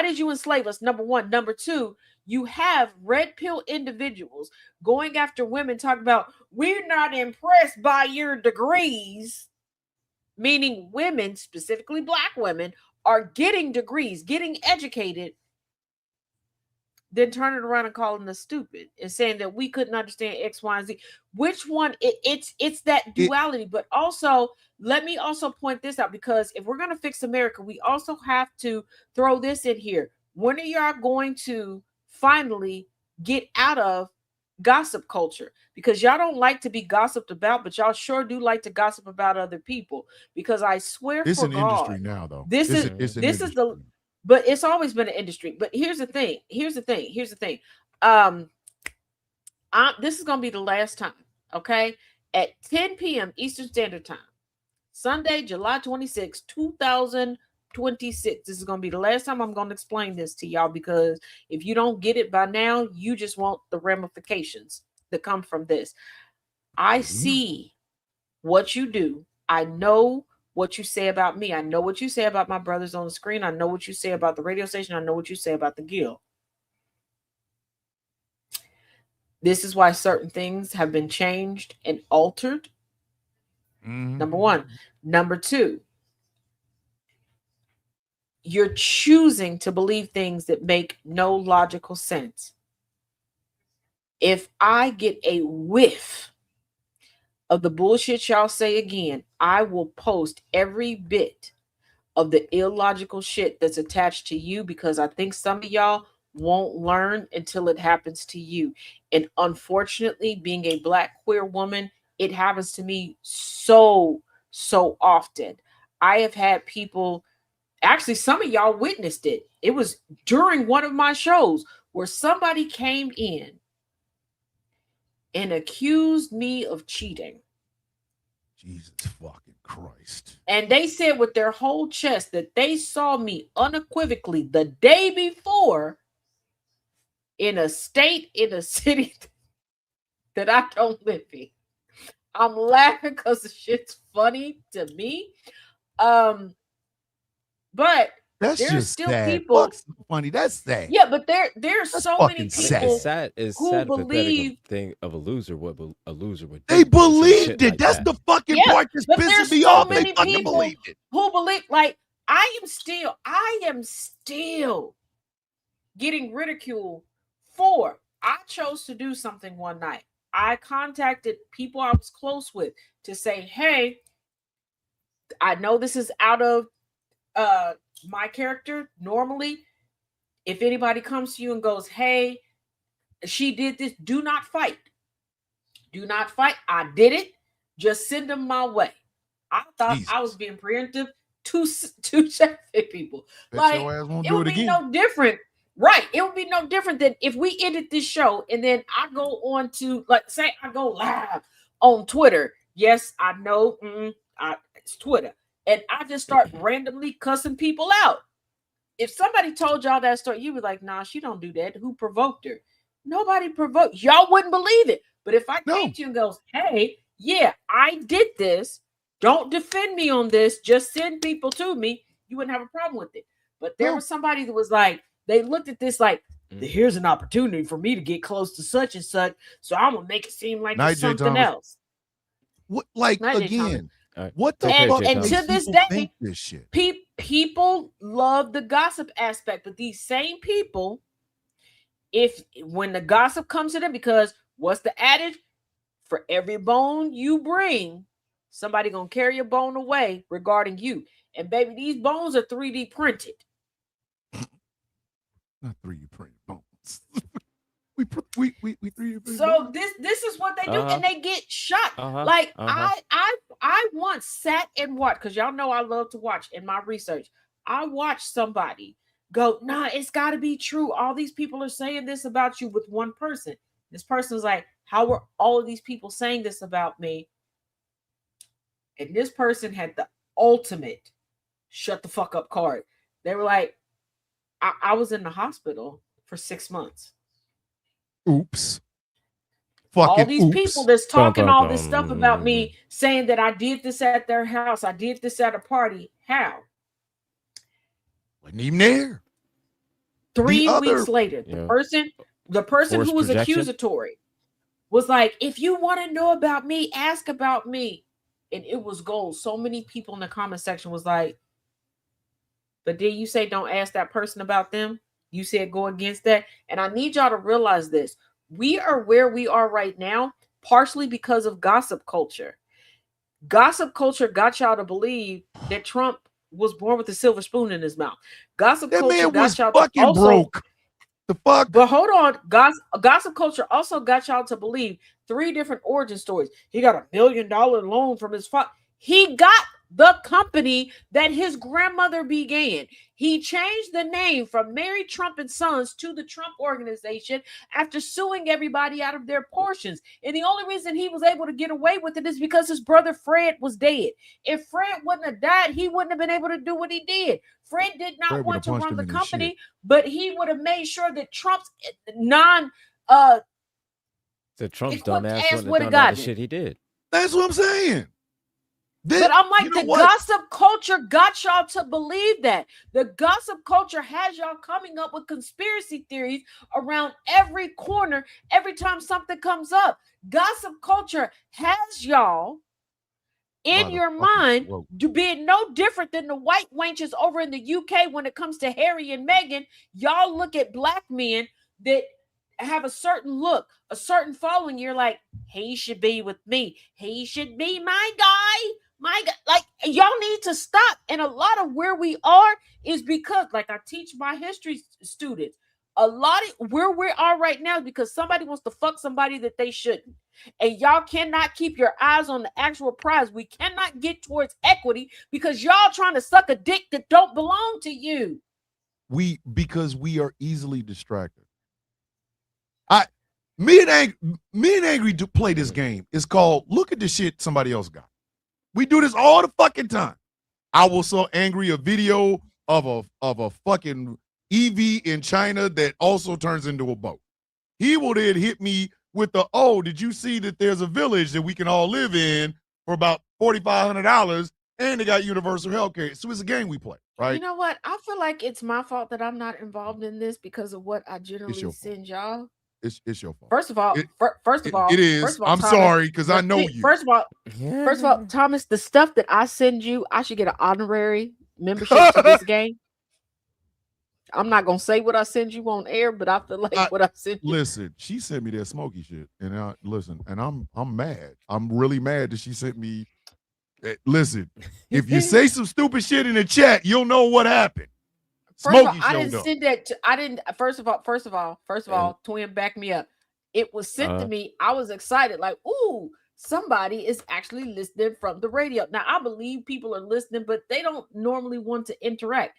did you enslave us? Number one. Number two, you have red pill individuals going after women, talking about, we're not impressed by your degrees, meaning women, specifically black women, are getting degrees, getting educated, then turning around and calling us stupid and saying that we couldn't understand X, Y, and Z. Which one? It's that duality. But also, let me also point this out, because if we're going to fix America, we also have to throw this in here. When are y'all going to finally get out of gossip culture? Because y'all don't like to be gossiped about, but y'all sure do like to gossip about other people. Because I swear it's an industry now, though. This is but it's always been an industry. But here's the thing. This is going to be the last time, okay? At 10 p.m. Eastern Standard Time, Sunday, July 26, 2026. This is going to be the last time I'm going to explain this to y'all, because if you don't get it by now, you just want the ramifications that come from this. I see what you do. I know what you say about me. I know what you say about my brothers on the screen. I know what you say about the radio station. I know what you say about the Guild. This is why certain things have been changed and altered. Number one. Number two, you're choosing to believe things that make no logical sense. If I get a whiff of the bullshit y'all say again, I will post every bit of the illogical shit that's attached to you, because I think some of y'all won't learn until it happens to you. And unfortunately, being a Black queer woman, it happens to me so often. I have had people, actually, some of y'all witnessed it. It was during one of my shows where somebody came in and accused me of cheating. Jesus fucking Christ. And they said with their whole chest that they saw me unequivocally the day before in a state, in a city that I don't live in. I'm laughing because the shit's funny to me. But That's there's just still sad. people. Fuck's so funny. That's sad. Yeah, but there's That's so fucking many sad. people. It's sad. It's who sad. believe- Pathetic thing of a loser. What a loser would. They do, to say believed shit it. like That's that. the fucking Yeah, part that's but there's pissing me so off. They many fucking people believed it. who believe, like, I am still getting ridiculed for, I chose to do something one night. I contacted people I was close with to say, hey, I know this is out of my character. Normally, if anybody comes to you and goes, hey, she did this, do not fight. Do not fight. I did it. Just send them my way. I thought I was being preemptive to traffic people. Bet Like, your ass won't it do would it be again. no different. Right. It would be no different than if we ended this show and then I go on to, like, say I go live on Twitter. Yes, I know it's Twitter. And I just start randomly cussing people out. If somebody told y'all that story, you'd be like, nah, she don't do that. Who provoked her? Nobody provoked. Y'all wouldn't believe it. But if I came to you and goes, hey, yeah, I did this. Don't defend me on this. Just send people to me. You wouldn't have a problem with it. But there was somebody that was like, they looked at this like, here's an opportunity for me to get close to such and such. So I'm going to make it seem like it's something else. What, like, Night, again, Right. what the And- fuck and makes to this people day, think this shit? People love the gossip aspect, but these same people, when the gossip comes to them, because what's the adage? For every bone you bring, somebody gonna carry a bone away regarding you. And baby, these bones are 3D printed. Not 3D printed bones. we 3D printed So bones. this is what they do, Uh-huh. and they get shot. Uh-huh. Like Uh-huh. I once sat and watched, because y'all know I love to watch in my research. I watched somebody go, nah, it's got to be true. All these people are saying this about you with one person. This person was like, how were all of these people saying this about me? And this person had the ultimate shut the fuck up card. They were like, I was in the hospital for 6 months. Oops. Fucking All these oops. people that's talking all this stuff about dum. me, saying that I did this at their house, I did this at a party. How? Wasn't even there. 3 other- weeks later, Yeah. the person Forced who was projection? accusatory was like, if you want to know about me, ask about me. And it was gold. So many people in the comment section was like, but did you say don't ask that person about them? You said go against that. And I need y'all to realize this. We are where we are right now, partially because of gossip culture. Gossip culture got y'all to believe that Trump was born with a silver spoon in his mouth. Gossip That culture man got was y'all to fucking also, broke. The fuck? but hold on, gossip culture also got y'all to believe 3 different origin stories. He got $1 million loan from his father. He got the company that his grandmother began. He changed the name from Mary Trump and Sons to the Trump Organization after suing everybody out of their portions. And the only reason he was able to get away with it is because his brother Fred was dead. If Fred wouldn't have died, he wouldn't have been able to do what he did. Fred did not Fred want would've to punched run him the in his company, shit. but he would have made sure that Trump's So Trump's equipped dumbass ass wouldn't would've have done all gotten the it. shit he did. That's what I'm saying. But I'm like, you know the what? gossip culture got y'all to believe that. The gossip culture has y'all coming up with conspiracy theories around every corner every time something comes up. Gossip culture has y'all in your Motherfucking mind woke. being no different than the white wenches over in the UK when it comes to Harry and Meghan. Y'all look at black men that have a certain look, a certain following. You're like, he should be with me. He should be my guy. My God, like, y'all need to stop. And a lot of where we are is because, like, I teach my history students, a lot of where we are right now is because somebody wants to fuck somebody that they shouldn't. And y'all cannot keep your eyes on the actual prize. We cannot get towards equity because y'all trying to suck a dick that don't belong to you. Because we are easily distracted. Me and Angry do play this game. It's called look at the shit somebody else got. We do this all the fucking time. I will show Angry a video of a fucking EV in China that also turns into a boat. He will then hit me with the, oh, did you see that there's a village that we can all live in for about $4,500 and they got universal health care. So it's a game we play, right? You know what? I feel like it's my fault that I'm not involved in this because of what I generally send y'all. It's your fault. First of all, it is. First of all, I'm Thomas, sorry because I know you. First of all, Thomas, the stuff that I send you, I should get an honorary membership to this game. I'm not gonna say what I send you on air, but I feel like what I send you. Listen, she sent me that smoky shit, and I'm mad. I'm really mad that she sent me. Listen, if you say some stupid shit in the chat, you'll know what happened. First of all, I didn't send that. I didn't. First of all, twin, back me up. It was sent to me. I was excited, like, ooh, somebody is actually listening from the radio. Now I believe people are listening, but they don't normally want to interact.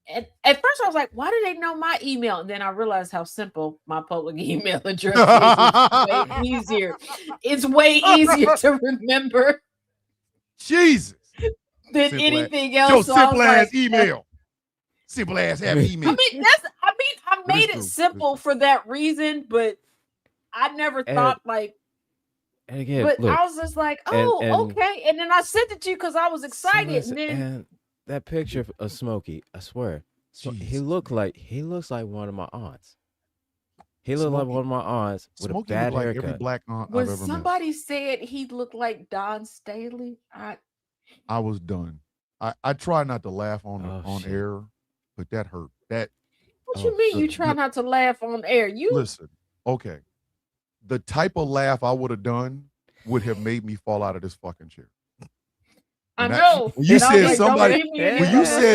And at first I was like, why do they know my email? And then I realized how simple my public email address is. It's way easier. It's way easier to remember. Jesus. Than simple anything ass. else. Your simple ass email. Simple ass have email. I made it simple for that reason, but I never thought like. And again, but look, I was just like, oh, okay. And then I sent it to you because I was excited. And that picture of Smokey, I swear, he looks like one of my aunts. He looked like one of my aunts with Smokey a bad like haircut. every black aunt when I've ever somebody said he looked like Don Staley, I was done. I try not to laugh on air, but that hurt. What you mean you try not to laugh on air? You listen, okay. The type of laugh I would have done would have made me fall out of this fucking chair. I know. When you said somebody,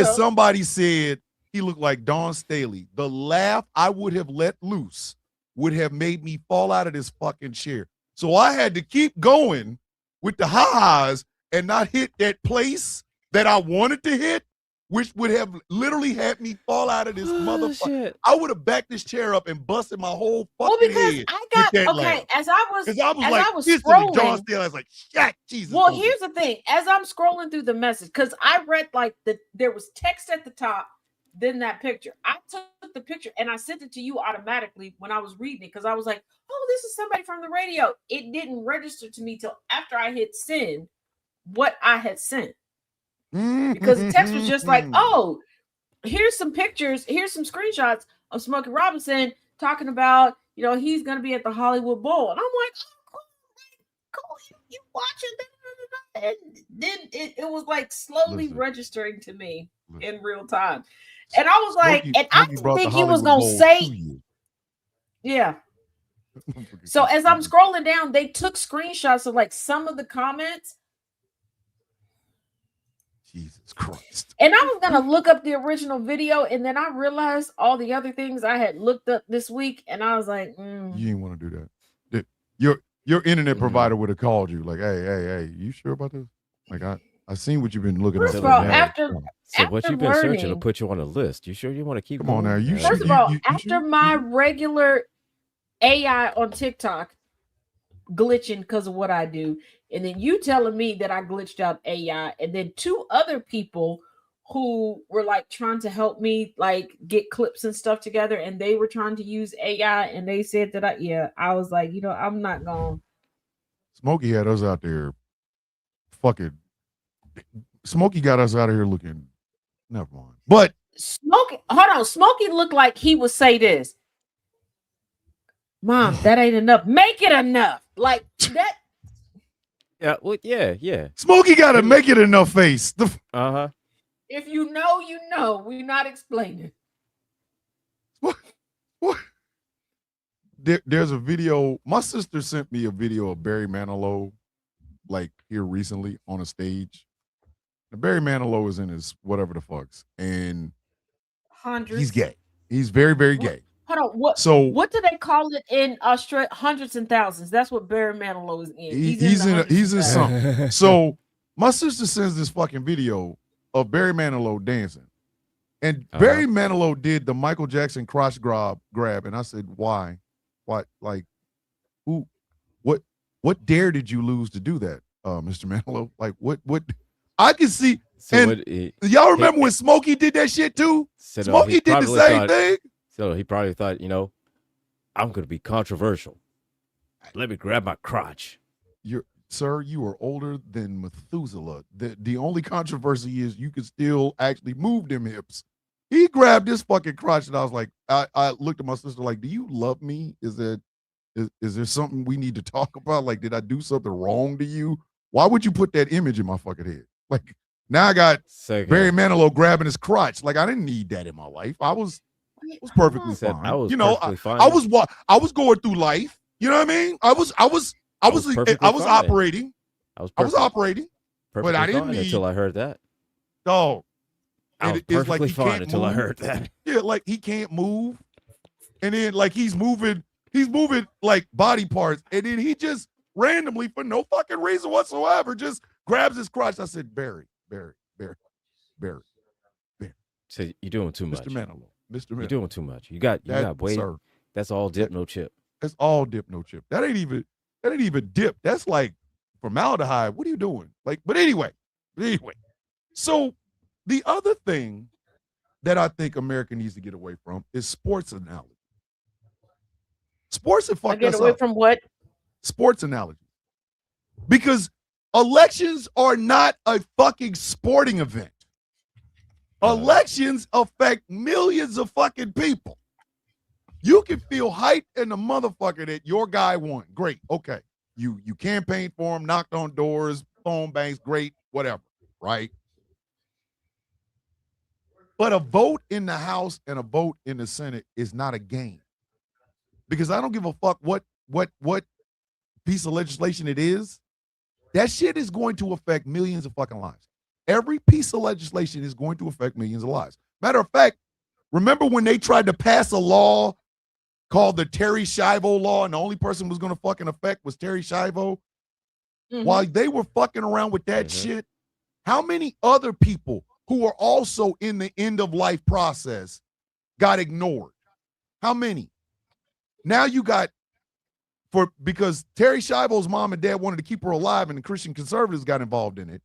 somebody said he looked like Don Staley, the laugh I would have let loose would have made me fall out of this fucking chair. So I had to keep going with the ha-has and not hit that place that I wanted to hit, which would have literally had me fall out of this motherfucker. Shit. I would have backed this chair up and busted my whole fucking head. I got with that okay. laugh. As I was instantly, scrolling, John Steele, I was like, shit, Jesus. Well, here's the thing. As I'm scrolling through the message, because I read like there was text at the top, then that picture. I took the picture and I sent it to you automatically when I was reading it because I was like, oh, this is somebody from the radio. It didn't register to me till after I hit send what I had sent. Because the text was just like, oh, here's some pictures, here's some screenshots of Smokey Robinson talking about, he's going to be at the Hollywood Bowl. And I'm like, oh, cool, you watching that? And then it was like slowly registering to me in real time. And I was like, I didn't think he was going to say, yeah. So as I'm scrolling down, they took screenshots of like some of the comments. Jesus Christ. And I was going to look up the original video, and then I realized all the other things I had looked up this week, and I was like, You didn't want to do that. Your internet provider would have called you, like, hey, you sure about this? Like, I seen what you've been looking first up. Of all, after what you've been searching to put you on a list. You sure you want to keep Come on now. First of all, after my regular AI on TikTok glitching because of what I do, and then you telling me that I glitched out AI, and then two other people who were like trying to help me like get clips and stuff together, and they were trying to use AI, and they said that I was like, I'm not going. Smokey had us out there fucking. Smokey got us out of here looking. Never mind. But Smokey looked like he would say this. Mom, that ain't enough. Make it enough. Like that. Yeah, well, yeah. Smokey got to make it enough face. Uh-huh. If you know. We're not explaining. What? There's a video. My sister sent me a video of Barry Manilow, like here recently on a stage. Now, Barry Manilow is in his whatever the fucks, and Hundreds. he's gay. He's very, very gay. Hold on. So What do they call it in Australia? Hundreds and thousands. That's what Barry Manilow is in. he's in hundreds and something. thousands. So my sister sends this fucking video of Barry Manilow dancing. And Barry Manilow did the Michael Jackson crotch grab, and I said, why? What, like, who, what dare did you lose to do that, Mr. Manilow? Like, what? I can see. So and y'all remember when Smokey did that shit too? Smokey did the same thing. So he probably thought, I'm going to be controversial. Let me grab my crotch. Sir, you are older than Methuselah. The only controversy is you can still actually move them hips. He grabbed this fucking crotch, and I was like, I looked at my sister like, do you love me? Is there something we need to talk about? Like, did I do something wrong to you? Why would you put that image in my fucking head? Like, now I got Barry Manilow grabbing his crotch. Like, I didn't need that in my life. I was perfectly fine. I was going through life. You know what I mean? I was operating. But I didn't need until I heard that. No. I was perfectly fine until I heard that. Yeah, like he can't move. And then like he's moving like body parts. And then he just randomly, for no fucking reason whatsoever, just grabs his crotch. I said, Barry. So you're doing too much. Mr. Manilow. You're doing too much. You got weight. Sir, that's all dip, no chip. That's all dip, no chip. That ain't even dip. That's like formaldehyde. What are you doing? Like, but anyway. So the other thing that I think America needs to get away from is sports analogy. Sports have fucked us up. Get away from what? Sports analogy. Because elections are not a fucking sporting event. Elections affect millions of fucking people. You can feel hype in the motherfucker that your guy won. Great. Okay. You campaigned for him, knocked on doors, phone banks, great, whatever, right? But a vote in the House and a vote in the Senate is not a game. Because I don't give a fuck what piece of legislation it is. That shit is going to affect millions of fucking lives. Every piece of legislation is going to affect millions of lives. Matter of fact, remember when they tried to pass a law called the Terry Schiavo law, and the only person who was going to fucking affect was Terry Schiavo? Mm-hmm. While they were fucking around with that shit, how many other people who are also in the end of life process got ignored? How many? Now you got, because Terry Schiavo's mom and dad wanted to keep her alive and the Christian conservatives got involved in it.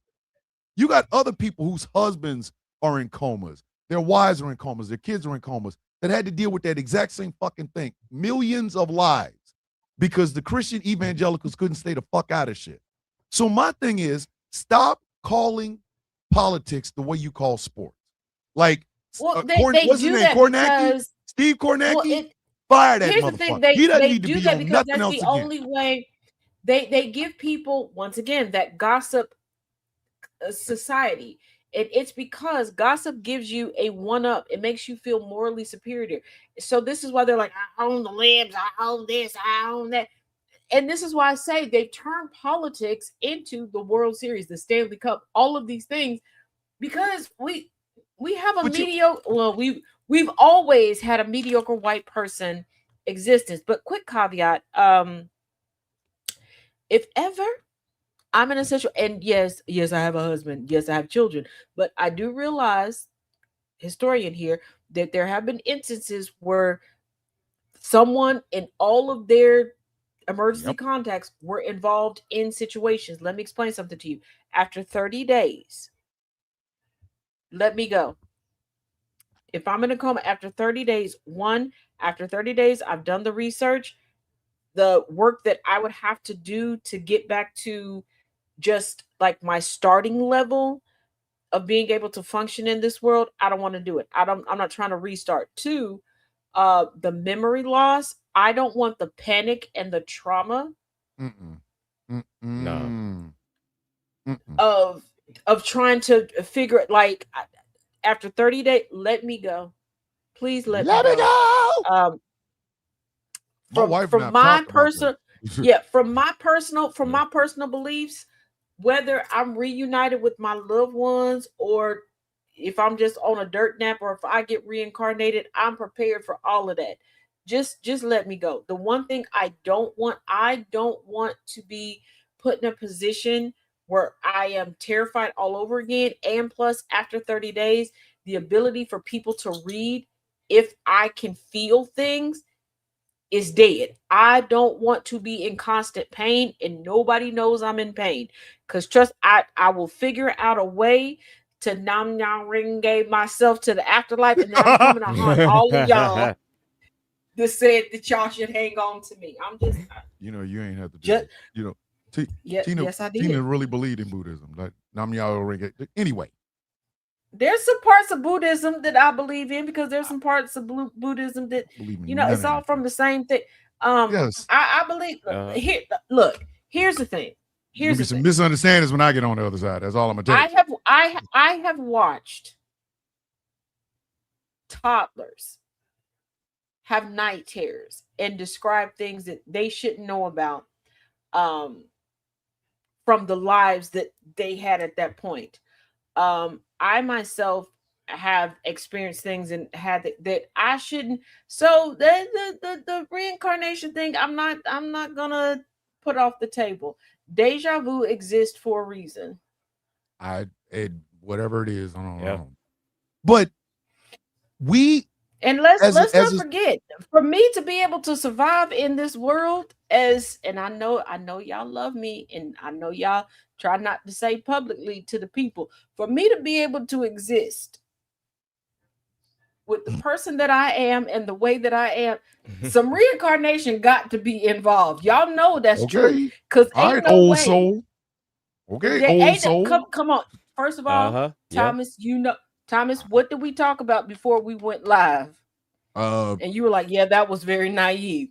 You got other people whose husbands are in comas, their wives are in comas, their kids are in comas, that had to deal with that exact same fucking thing. Millions of lives because the Christian evangelicals couldn't stay the fuck out of shit. So my thing is, stop calling politics the way you call sports. Like, they do that because Steve Kornacki, fire that motherfucker. Thing, they, he doesn't they need to do be that on because nothing that's else the again. only way they give people, once again, that gossip society. It's because gossip gives you a one-up. It makes you feel morally superior. So this is why they're like, I own the libs, I own this, I own that. And this is why I say they've turned politics into the World Series, the Stanley Cup, all of these things, because we have a mediocre. Well, we've always had a mediocre white person existence. But quick caveat: if ever I'm in a situation, and yes, I have a husband, yes, I have children, but I do realize, historian here, that there have been instances where someone in all of their emergency contacts were involved in situations. Let me explain something to you. After 30 days, let me go. If I'm in a coma after 30 days, after 30 days, I've done the research, the work that I would have to do to get back to just like my starting level of being able to function in this world. I don't want to do it. I'm not trying to restart. 2, the memory loss. I don't want the panic and the trauma of trying to figure it. Like, after 30 days, let me go. Please let me go. From my personal beliefs, whether I'm reunited with my loved ones or if I'm just on a dirt nap or if I get reincarnated, I'm prepared for all of that. just let me go. The one thing I don't want to be put in a position where I am terrified all over again. And plus, after 30 days, the ability for people to read if I can feel things is dead. I don't want to be in constant pain, and nobody knows I'm in pain. Because trust, I will figure out a way to nam nam ring myself to the afterlife, and then I'm coming to haunt all of y'all that said that y'all should hang on to me. I'm just, You know, you ain't have to do just that. You know, yes, I did. Tina really believed in Buddhism. Like nam myoho renge. Anyway, There's some parts of Buddhism that I believe in, because there's some parts of Buddhism that, believe me, you know, it's all from the same thing. Yes. I believe. Here, look. Here's the thing. There'll be some misunderstandings when I get on the other side. That's all I'm gonna tell you. I have watched toddlers have night terrors and describe things that they shouldn't know about, from the lives that they had at that point. I myself have experienced things and had that I shouldn't. So the reincarnation thing, I'm not gonna put off the table. Deja vu exists for a reason. Whatever it is, I don't know. But let's not forget, for me to be able to survive in this world, and I know y'all love me, and I know y'all try not to say publicly to the people, for me to be able to exist with the person that I am and the way that I am, some reincarnation got to be involved. Y'all know that's true. Because ain't no old way. Soul. Okay, old soul. Come on. First of all, Thomas, you know, Thomas, what did we talk about before we went live? And you were like, yeah, that was very naive.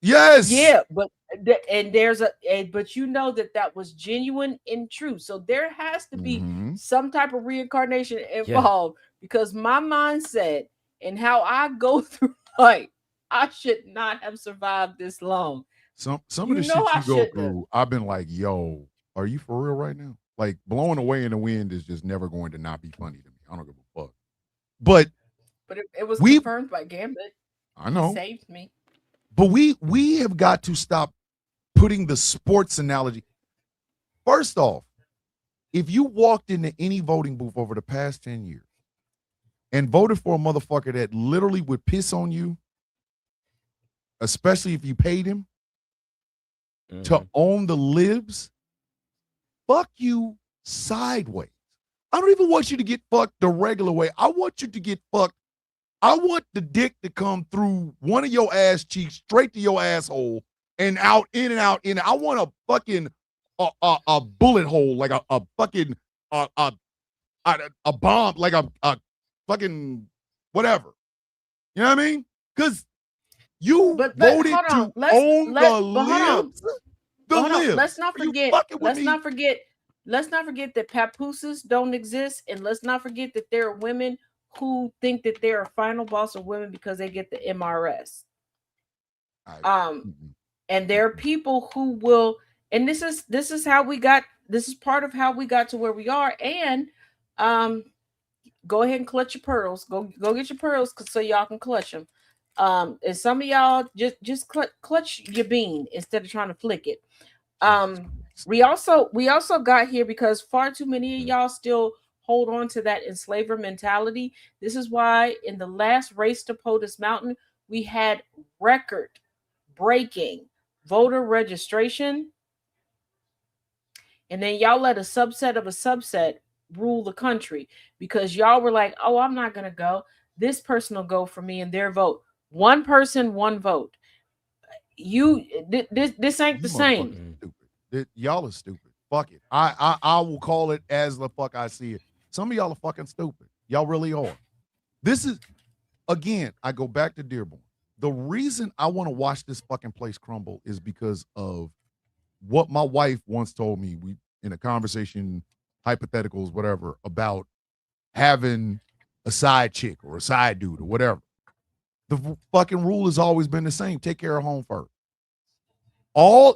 Yes. Yeah, but but you know that was genuine and true. So there has to be some type of reincarnation involved, because my mindset and how I go through life, I should not have survived this long. Some of the shit you go through, I've been like, yo, are you for real right now? Like, blowing away in the wind is just never going to not be funny to me. I don't give a fuck. But it was confirmed by Gambit. I know. He saved me. But we have got to stop putting the sports analogy. First off, if you walked into any voting booth over the past 10 years and voted for a motherfucker that literally would piss on you, especially if you paid him to own the libs, fuck you sideways. I don't even want you to get fucked the regular way. I want you to get fucked. I want the dick to come through one of your ass cheeks straight to your asshole and out, in and out, in. I want a fucking a bullet hole, like a fucking a bomb, like a fucking whatever. You know what I mean? Because you voted to own the libs. The libs. Let's not forget that papooses don't exist, and let's not forget that there are women who think that they're a final boss of women because they get the MRS. And there are people who will, and this is part of how we got to where we are. And go ahead and clutch your pearls. Go get your pearls so y'all can clutch them. And some of y'all just clutch your bean instead of trying to flick it. We also got here because far too many of y'all still hold on to that enslaver mentality. This is why in the last race to POTUS Mountain, we had record-breaking voter registration. And then y'all let a subset of a subset rule the country because y'all were like, oh, I'm not going to go. This person will go for me and their vote. One person, one vote. This ain't the same. Y'all are stupid. Fuck it. I will call it as the fuck I see it. Some of y'all are fucking stupid. Y'all really are. This is, again, I go back to Dearborn. The reason I want to watch this fucking place crumble is because of what my wife once told me. We in a conversation, hypotheticals, whatever, about having a side chick or a side dude or whatever. The fucking rule has always been the same. Take care of home first. For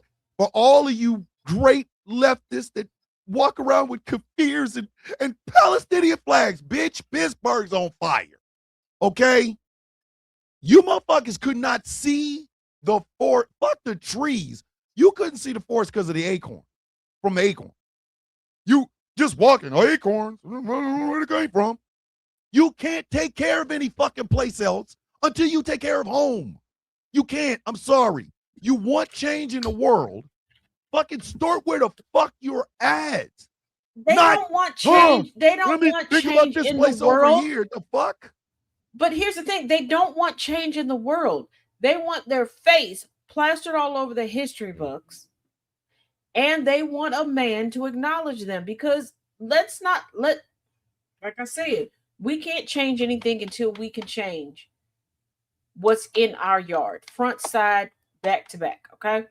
all of you great leftists that walk around with kafirs and Palestinian flags, bitch, Pittsburgh's on fire. Okay? You motherfuckers could not see the forest. Fuck the trees. You couldn't see the forest because of the acorn. From the acorn. You just walking, acorns, where it came from. You can't take care of any fucking place else until you take care of home. You can't. I'm sorry. You want change in the world, fucking start where the fuck you're at. They don't want change. They don't want think change about this in place the world. over here. The fuck? But here's the thing: they don't want change in the world. They want their face plastered all over the history books, and they want a man to acknowledge them. Because like I said, we can't change anything until we can change what's in our yard, front, side, back to back. Okay.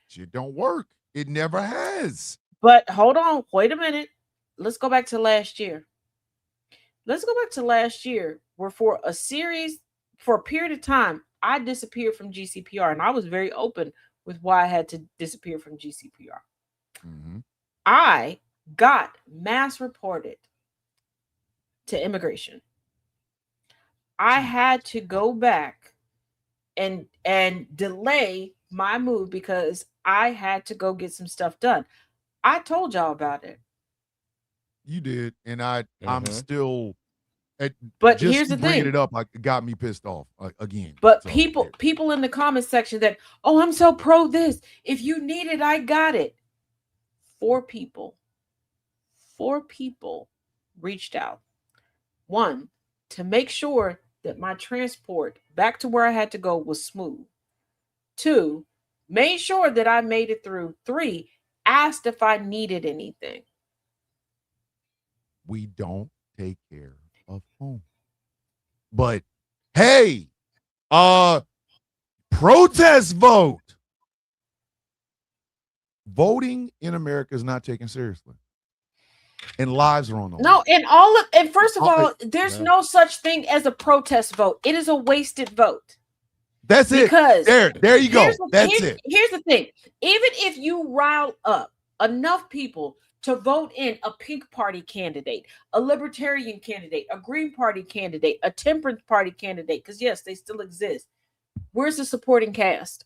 Shit don't work. It never has. But hold on, wait a minute. Let's go back to last year. Let's go back to last year, where for a period of time, I disappeared from GCPR, and I was very open with why I had to disappear from GCPR. Mm-hmm. I got mass reported to immigration. I had to go back and delay my move because I had to go get some stuff done. I told y'all about it. You did, and I'm still. But just here's the bringing thing. it up, it got me pissed off again. But So, people in the comment section that, oh, I'm so pro this. If you need it, I got it. 4 people reached out. 1, to make sure that my transport back to where I had to go was smooth. 2, made sure that I made it through. 3, asked if I needed anything. we don't take care of home. But hey, protest vote. Voting in America is not taken seriously. And lives are on the line. No, and first of all, there's no such thing as a protest vote. It is a wasted vote. That's it. Because there you go. That's it. Here's the thing. Even if you rile up enough people to vote in a pink party candidate, a libertarian candidate, a green party candidate, a temperance party candidate, because yes, they still exist. Where's the supporting cast?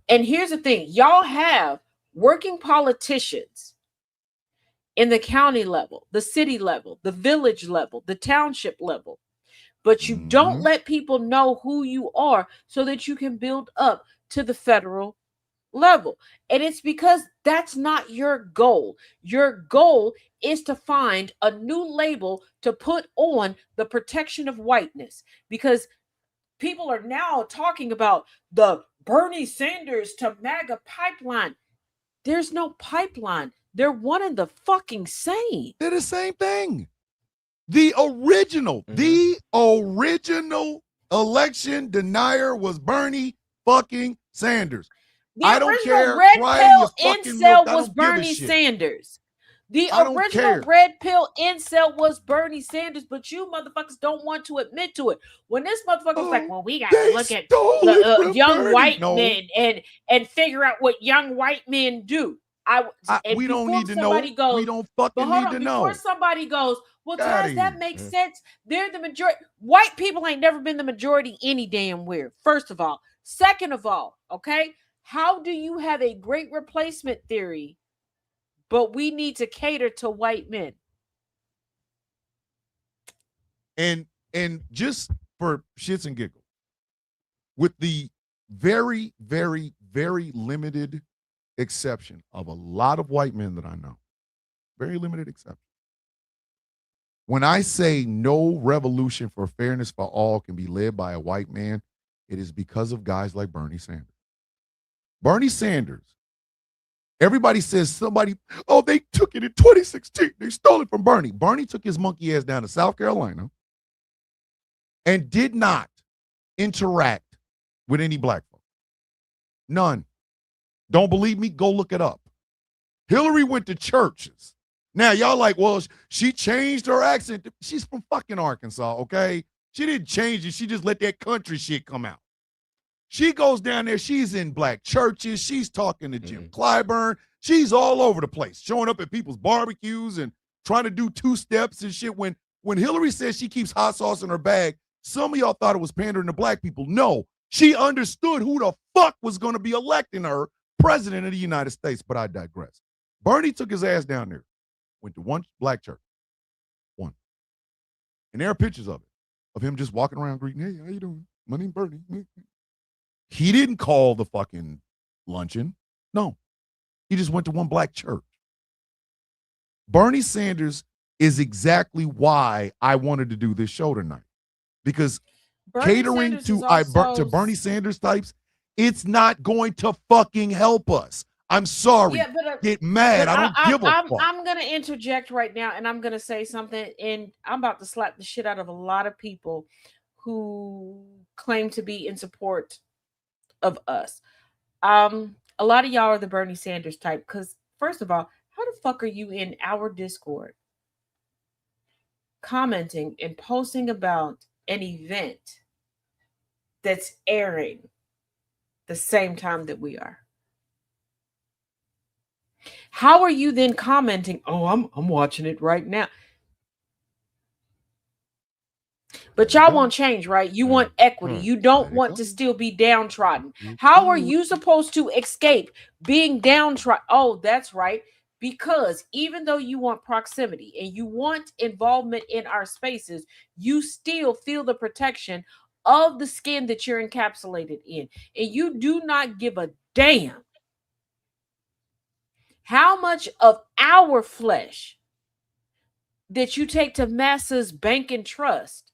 And here's the thing. Y'all have working politicians in the county level, the city level, the village level, the township level. But you don't let people know who you are so that you can build up to the federal level. And it's because that's not your goal. Your goal is to find a new label to put on the protection of whiteness, because people are now talking about the Bernie Sanders to MAGA pipeline. There's no pipeline. They're one and the fucking same. They're the same thing. The original election denier was Bernie fucking Sanders. The I don't original care. red Cry pill your fucking incel milk. I was don't give a Bernie shit. Sanders. The I don't original care. red pill incel was Bernie Sanders, but you motherfuckers don't want to admit to it. When this motherfucker was like, well, we got to They look at stole it the from young Bernie. white No. men and figure out what young white men do. We don't need to know. Somebody goes, We don't but fucking hold need on, to before know. somebody goes, well, Outta Taz, that here. makes sense. They're the majority. White people ain't never been the majority any damn where, first of all. Second of all, okay, how do you have a great replacement theory, but we need to cater to white men? And just for shits and giggles, with the very, very, very limited exception of a lot of white men that I know, very limited exception. When I say no revolution for fairness for all can be led by a white man, it is because of guys like Bernie Sanders. Bernie Sanders, everybody says they took it in 2016. They stole it from Bernie. Bernie took his monkey ass down to South Carolina and did not interact with any black folk. None. Don't believe me? Go look it up. Hillary went to churches. Now, y'all like, well, she changed her accent. She's from fucking Arkansas, okay? She didn't change it. She just let that country shit come out. She goes down there. She's in black churches. She's talking to Jim Clyburn. She's all over the place, showing up at people's barbecues and trying to do 2 steps and shit. When Hillary says she keeps hot sauce in her bag, Some of y'all thought it was pandering to black people. No, she understood who the fuck was going to be electing her president of the United States, but I digress. Bernie took his ass down there, went to one black church, one. And there are pictures of it, of him just walking around greeting, hey, how you doing? My name's Bernie. He didn't call the fucking luncheon. No, he just went to one black church. Bernie Sanders is exactly why I wanted to do this show tonight. Because catering to Bernie Sanders types, it's not going to fucking help us. I'm sorry. Yeah, but, get mad. I don't give a fuck. I'm going to interject right now, and I'm going to say something, and I'm about to slap the shit out of a lot of people who claim to be in support of us. A lot of y'all are the Bernie Sanders type, because first of all, how the fuck are you in our Discord commenting and posting about an event that's airing the same time that we are? How are you then commenting, oh, I'm watching it right now? But y'all want change, right? You want equity. You don't want to still be downtrodden. How are you supposed to escape being downtrodden? Oh, that's right. Because even though you want proximity and you want involvement in our spaces, you still feel the protection of the skin that you're encapsulated in. And you do not give a damn how much of our flesh that you take to Massa's bank and trust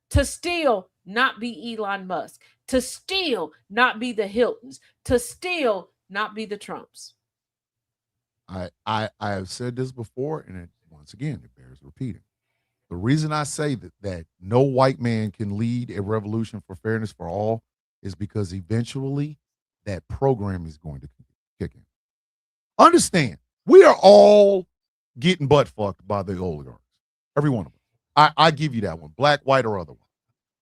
to still not be Elon Musk, to still not be the Hiltons, to still not be the Trumps. I have said this before, and once again, it bears repeating. The reason I say that no white man can lead a revolution for fairness for all is because eventually that program is going to kick in. Understand, we are all getting butt fucked by the oligarchs. Every one of them. I give you that one, black, white, or other one,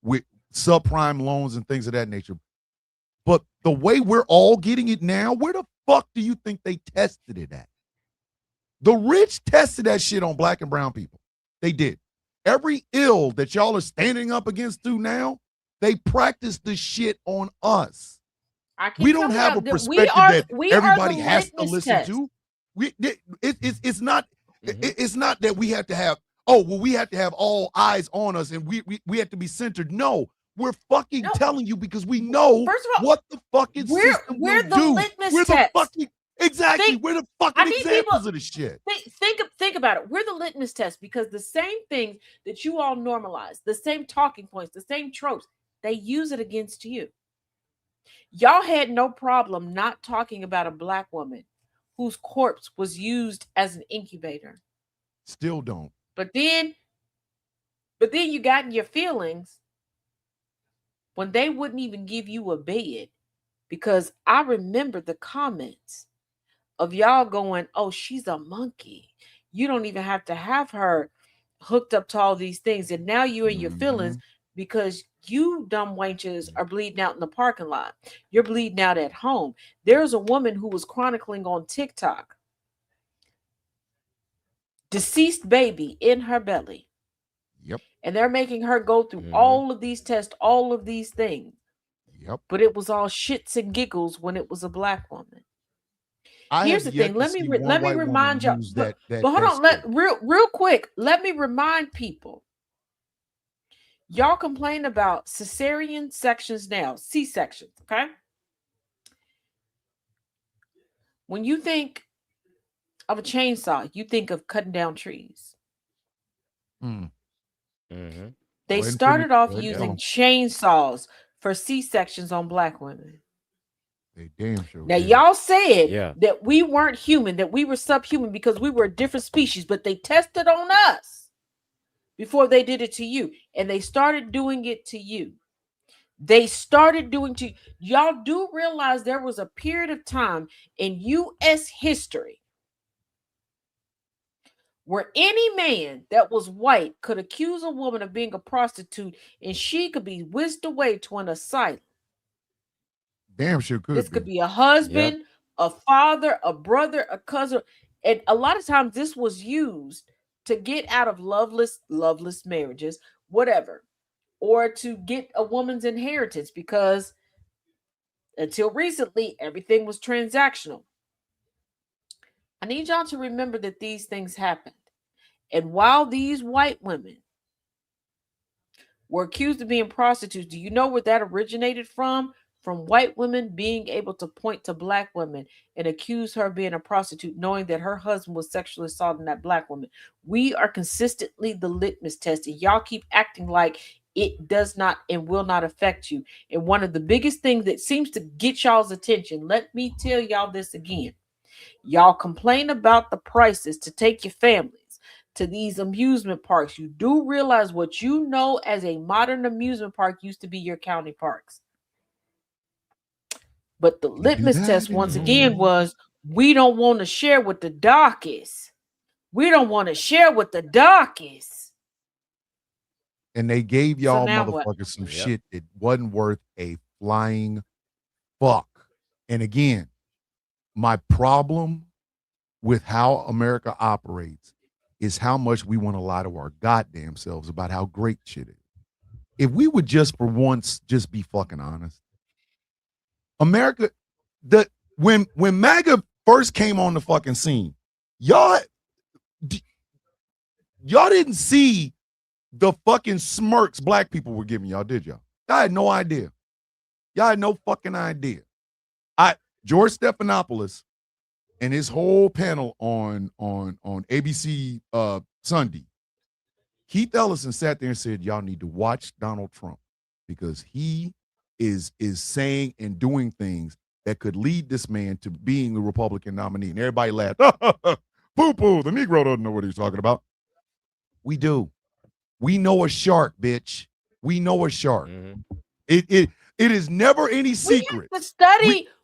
with subprime loans and things of that nature. But the way we're all getting it now, where the fuck do you think they tested it at? The rich tested that shit on black and brown people. They did. Every ill that y'all are standing up against through now, they practiced the shit on us. We don't have a perspective that everybody has to listen to. It's not that we have to have, we have to have all eyes on us and we have to be centered. No, we're fucking telling you because we know what the fucking system will do. We're the fucking exactly. We're the fucking examples of the shit. Think about it. We're the litmus test because the same things that you all normalize, the same talking points, the same tropes, they use it against you. Y'all had no problem not talking about a black woman whose corpse was used as an incubator. Still don't. But then you got in your feelings when they wouldn't even give you a bed, because I remember the comments of y'all going, oh, she's a monkey. You don't even have to have her hooked up to all these things. And now you're in your feelings because you dumb wenches are bleeding out in the parking lot. You're bleeding out at home. There's a woman who was chronicling on TikTok, deceased baby in her belly. Yep. And they're making her go through all of these tests, all of these things. Yep. But it was all shits and giggles when it was a black woman. Here's the thing. Let me remind y'all. But hold on. Real quick. Let me remind people. Y'all complain about cesarean sections now, C-sections, okay? When you think of a chainsaw, you think of cutting down trees. They started off using chainsaws for C-sections on black women. They damn sure. Now, y'all said that we weren't human, that we were subhuman because we were a different species, but they tested on us before they did it to you. And they started doing it to you. Y'all do realize there was a period of time in U.S. history where any man that was white could accuse a woman of being a prostitute and she could be whisked away to an asylum. Damn sure could. This could be a husband, a father, a brother, a cousin. And a lot of times this was used to get out of loveless marriages, whatever. or to get a woman's inheritance, because until recently, everything was transactional. I need y'all to remember that these things happened. And while these white women were accused of being prostitutes, do you know where that originated from? From white women being able to point to black women and accuse her of being a prostitute, knowing that her husband was sexually assaulting that black woman. We are consistently the litmus test, and y'all keep acting like it does not and will not affect you. And one of the biggest things that seems to get y'all's attention, let me tell y'all this again. Y'all complain about the prices to take your families to these amusement parks. You do realize what you know as a modern amusement park used to be your county parks. But the litmus test, once again, was we don't want to share with the darkies. We don't want to share with the darkies. And they gave y'all now motherfuckers what? some shit that wasn't worth a flying fuck. And again, my problem with how America operates is how much we want to lie to our goddamn selves about how great shit is. If we would just for once just be fucking honest. America, when MAGA first came on the fucking scene, y'all didn't see the fucking smirks black people were giving y'all, did y'all? Y'all had no idea. Y'all had no fucking idea. George Stephanopoulos and his whole panel on ABC Sunday, Keith Ellison sat there and said, y'all need to watch Donald Trump because he is saying and doing things that could lead this man to being the Republican nominee. And everybody laughed. Poo-poo, the Negro doesn't know what he's talking about. We do. We know a shark, bitch. We know a shark. Mm-hmm. It is never any secret.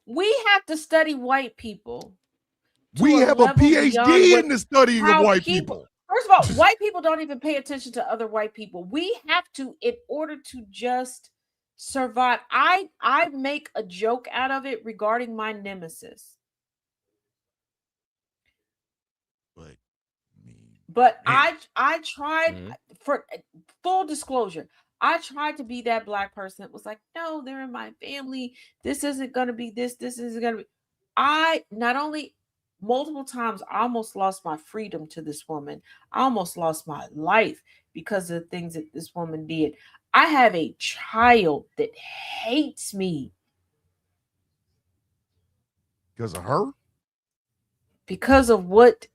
We have to study white people. We have a PhD in the studying of white people. First of all, white people don't even pay attention to other white people. We have to, in order to just survive. I make a joke out of it regarding my nemesis. But I tried, for full disclosure, I tried to be that black person that was like, no, they're in my family. This isn't going to be this. This isn't going to be. I not only multiple times I almost lost my freedom to this woman. I almost lost my life because of the things that this woman did. I have a child that hates me. Because of her? Because of what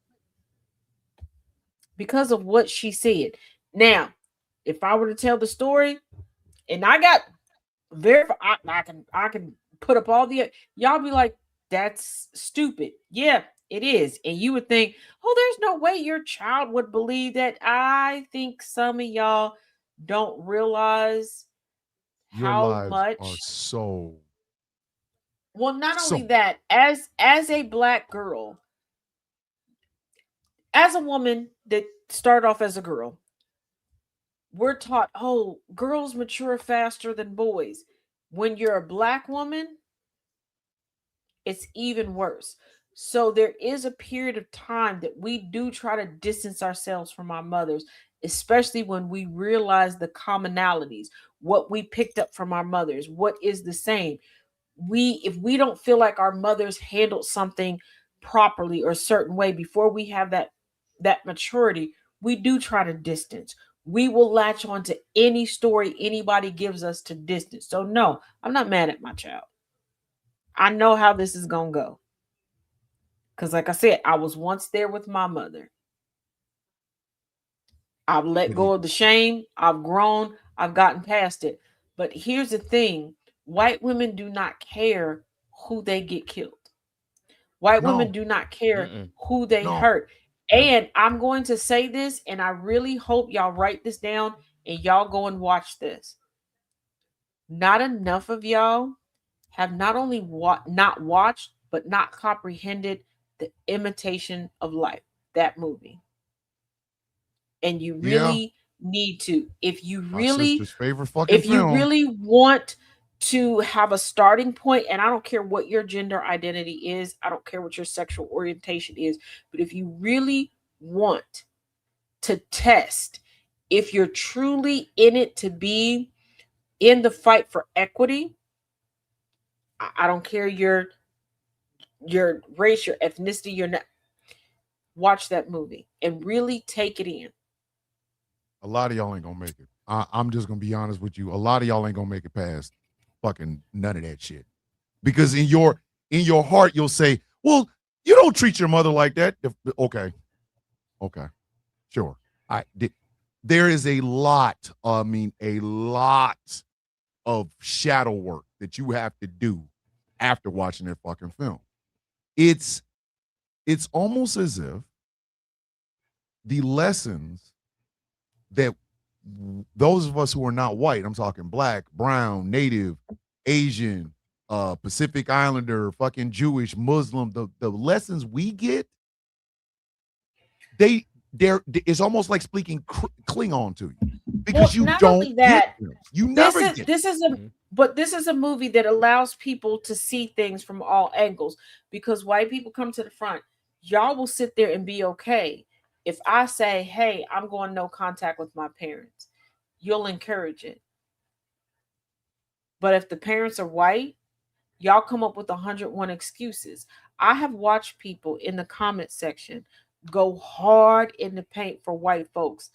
she said. Now, if I were to tell the story, and I got I can put up all the, y'all be like, that's stupid. Yeah, it is. And you would think, oh, there's no way your child would believe that. I think some of y'all don't realize how much are so. Well, not only that, as a black girl, as a woman that started off as a girl, we're taught, oh, girls mature faster than boys. When you're a black woman, it's even worse. So there is a period of time that we do try to distance ourselves from our mothers, especially when we realize the commonalities, what we picked up from our mothers, what is the same. If we don't feel like our mothers handled something properly or a certain way before we have that maturity, we do try to distance. We will latch on to any story anybody gives us to distance. So no, I'm not mad at my child. I know how this is going to go. Because like I said, I was once there with my mother. I've let go of the shame. I've grown. I've gotten past it. But here's the thing. White women do not care who they get killed. White women do not care who they hurt. And I'm going to say this, and I really hope y'all write this down and y'all go and watch this. Not enough of y'all have not only not watched, but not comprehended The Imitation of Life, that movie. And you really need to, if you really want to have a starting point, and I don't care what your gender identity is, I don't care what your sexual orientation is, but if you really want to test if you're truly in it to be in the fight for equity, I don't care your race, your ethnicity, your watch that movie and really take it in. A lot of y'all ain't gonna make it. I'm just gonna be honest with you. A lot of y'all ain't gonna make it past fucking none of that shit. Because in your heart, you'll say, well, you don't treat your mother like that. Okay. Sure. There is a lot of shadow work that you have to do after watching that fucking film. It's almost as if the lessons that those of us who are not white, I'm talking black, brown, native, Asian, Pacific Islander, fucking Jewish, Muslim, the lessons we get, it's almost like speaking Klingon to you, because you don't get them. You never get them. This is a movie that allows people to see things from all angles, because white people come to the front. Y'all will sit there and be okay if I say, hey, I'm going no contact with my parents. You'll encourage it. But if the parents are white, y'all come up with 101 excuses. I have watched people in the comment section go hard in the paint for white folks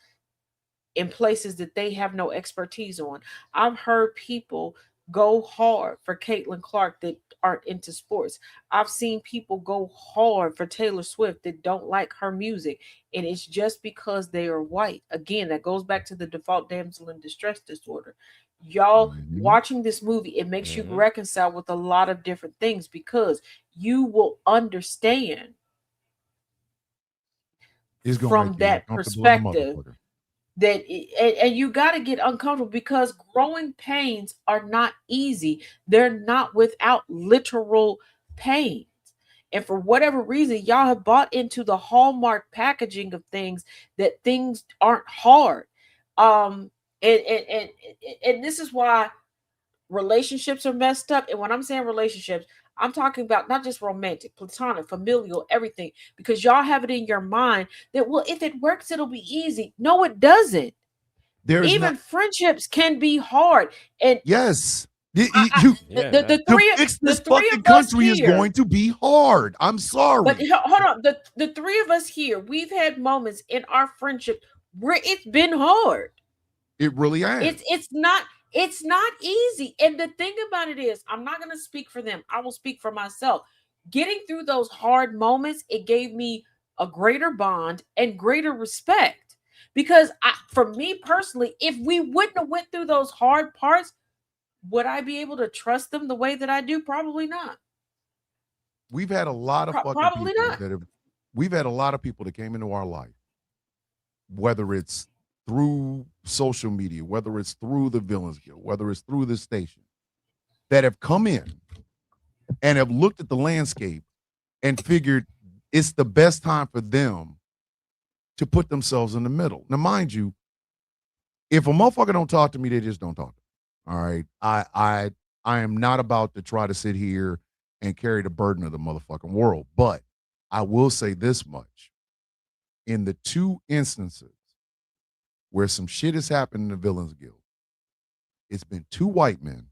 in places that they have no expertise on. I've heard people go hard for Caitlin Clark that aren't into sports. I've seen people go hard for Taylor Swift that don't like her music, and it's just because they are white. Again, that goes back to the default damsel in distress disorder. Y'all watching this movie, it makes you reconcile with a lot of different things, because you will understand from that perspective that and you got to get uncomfortable, because growing pains are not easy. They're not without literal pains. And for whatever reason, y'all have bought into the Hallmark packaging of things, that things aren't hard. And this is why relationships are messed up. And when I'm saying relationships, I'm talking about not just romantic, platonic, familial, everything, because y'all have it in your mind that, well, if it works, it'll be easy. No, it doesn't. Even friendships can be hard. And yes, the three of us country is going to be hard. I'm sorry, but hold on. The three of us here, we've had moments in our friendship where it's been hard. It really is. It's not easy. And the thing about it is, I'm not going to speak for them. I will speak for myself. Getting through those hard moments, it gave me a greater bond and greater respect. Because for me personally, if we wouldn't have went through those hard parts, would I be able to trust them the way that I do? Probably not. We've had a lot of we've had a lot of people that came into our life, whether it's through social media, whether it's through the Villains Guild, whether it's through the station, that have come in and have looked at the landscape and figured it's the best time for them to put themselves in the middle. Now, mind you, if a motherfucker don't talk to me, they just don't talk to me. All right. I am not about to try to sit here and carry the burden of the motherfucking world. But I will say this much. In the two instances where some shit has happened in the Villains Guild, it's been two white men,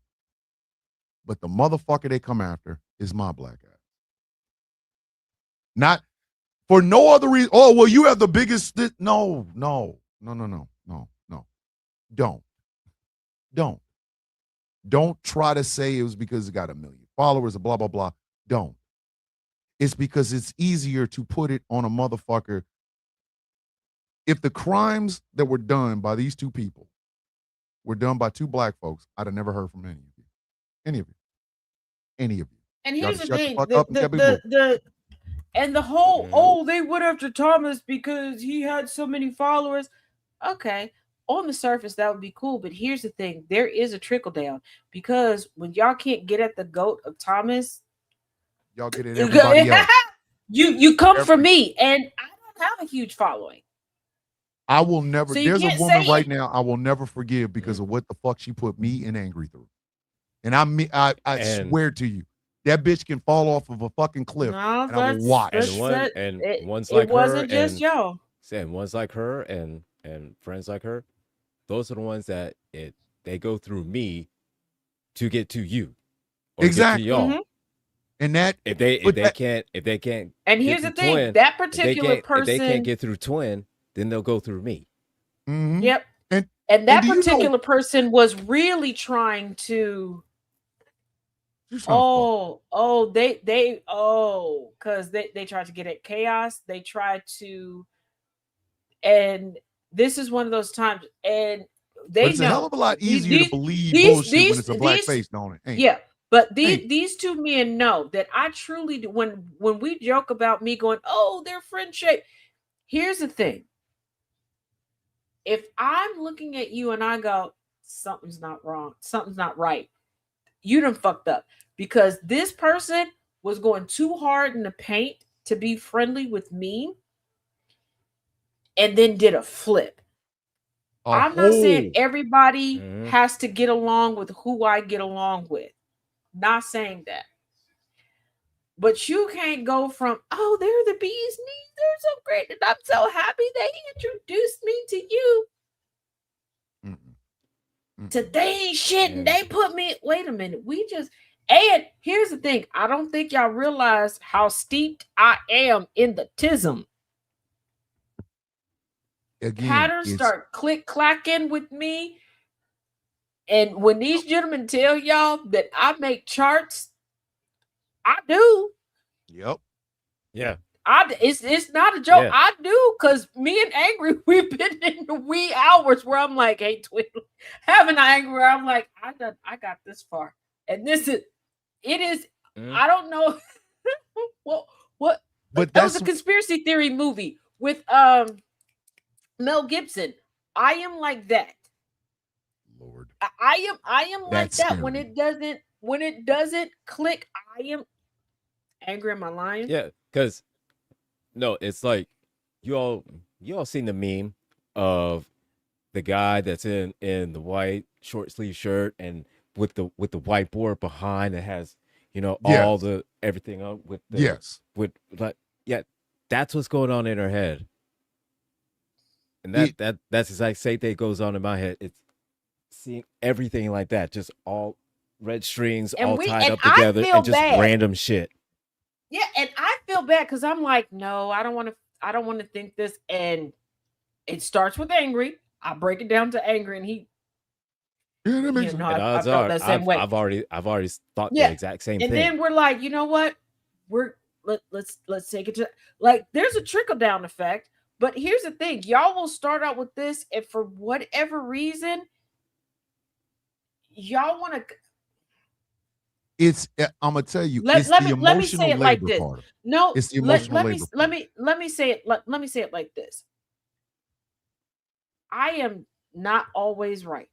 but the motherfucker they come after is my black ass. Not for no other reason. Oh, well, you have the biggest. No. Don't try to say it was because it got 1 million followers or blah, blah, blah. Don't. It's because it's easier to put it on a motherfucker. If the crimes that were done by these two people were done by two black folks, I'd have never heard from any of you. Any of you. And here's the thing. The whole, they went after Thomas because he had so many followers. Okay. On the surface, that would be cool. But here's the thing. There is a trickle down, because when y'all can't get at the GOAT of Thomas, y'all get at everybody else. You come for me, and I don't have a huge following. I will never. So there's a woman right now I will never forgive because of what the fuck she put me and Angry through. And I swear to you, that bitch can fall off of a fucking cliff, and I will watch. Ones like her, wasn't just y'all. And ones like her and friends like her, those are the ones that it they go through me to get to you. Or Exactly. Get to y'all. Mhm. And that If they can't And get here's the through thing, Twin, that if they particular can't if they can't person, get through Twin, then they'll go through me. mhm. yep. And And that do you know particular person was really trying to you're trying to fuck. because they tried to get at chaos. They tried to, and this is one of those times, and But they it's a hell know of a lot these easier to these believe bullshit when it's a black these face, don't it? Ain't it? yeah. But Ain't these two men know that I truly do. When we joke about me going, oh, they're friendship. Here's the thing. If I'm looking at you and I go, something's not wrong, something's not right, you done fucked up. Because this person was going too hard in the paint to be friendly with me and then did a flip. I'm not saying everybody Mhm. has to get along with who I get along with. Not saying that. But you can't go from, oh, they're the bee's knees. They're so great. And I'm so happy they introduced me to you. Mm-mm. To they ain't shit and Yeah. they put me. Wait a minute. And here's the thing. I don't think y'all realize how steeped I am in the tism. Again, Patterns it's start click clacking with me. And when these gentlemen tell y'all that I make charts, I do. yep. Yeah. It's not a joke. Yeah. I do, because me and Angry, we've been in the wee hours where I'm like, hey, twin, having Angry where I'm like, I got this far. And it is, Mhm. I don't know what But that was that's a conspiracy theory movie with Mel Gibson. I am like that. Lord. I am like That's that scary. when it doesn't click. I am angry. Am I lying? Yeah, because no, it's like you all seen the meme of the guy that's in the white short sleeve shirt and with the whiteboard behind that has all Yes. the everything on with the Yes. with like yeah, that's what's going on in her head. And It- that's exactly same thing goes on in my head. It's seeing everything like that, just all red strings And all we- tied and up I together feel and just bad. random shit. Yeah, and I feel bad because I'm like, no, I don't want to think this. And it starts with angry. I break it down to angry, and he, Yeah, that makes you sense. know, And I odds felt are, that same way. I've already thought Yeah. the exact same And thing. then we're like, you know what? Let's take it to, like, there's a trickle down effect. But here's the thing, y'all will start out with this, and for whatever reason, y'all want to. It's I'm gonna tell you, Let it's me the say emotional it like labor this. part. No, It's the let emotional me labor let part. me let me say it. Let me say it like this. I am not always right.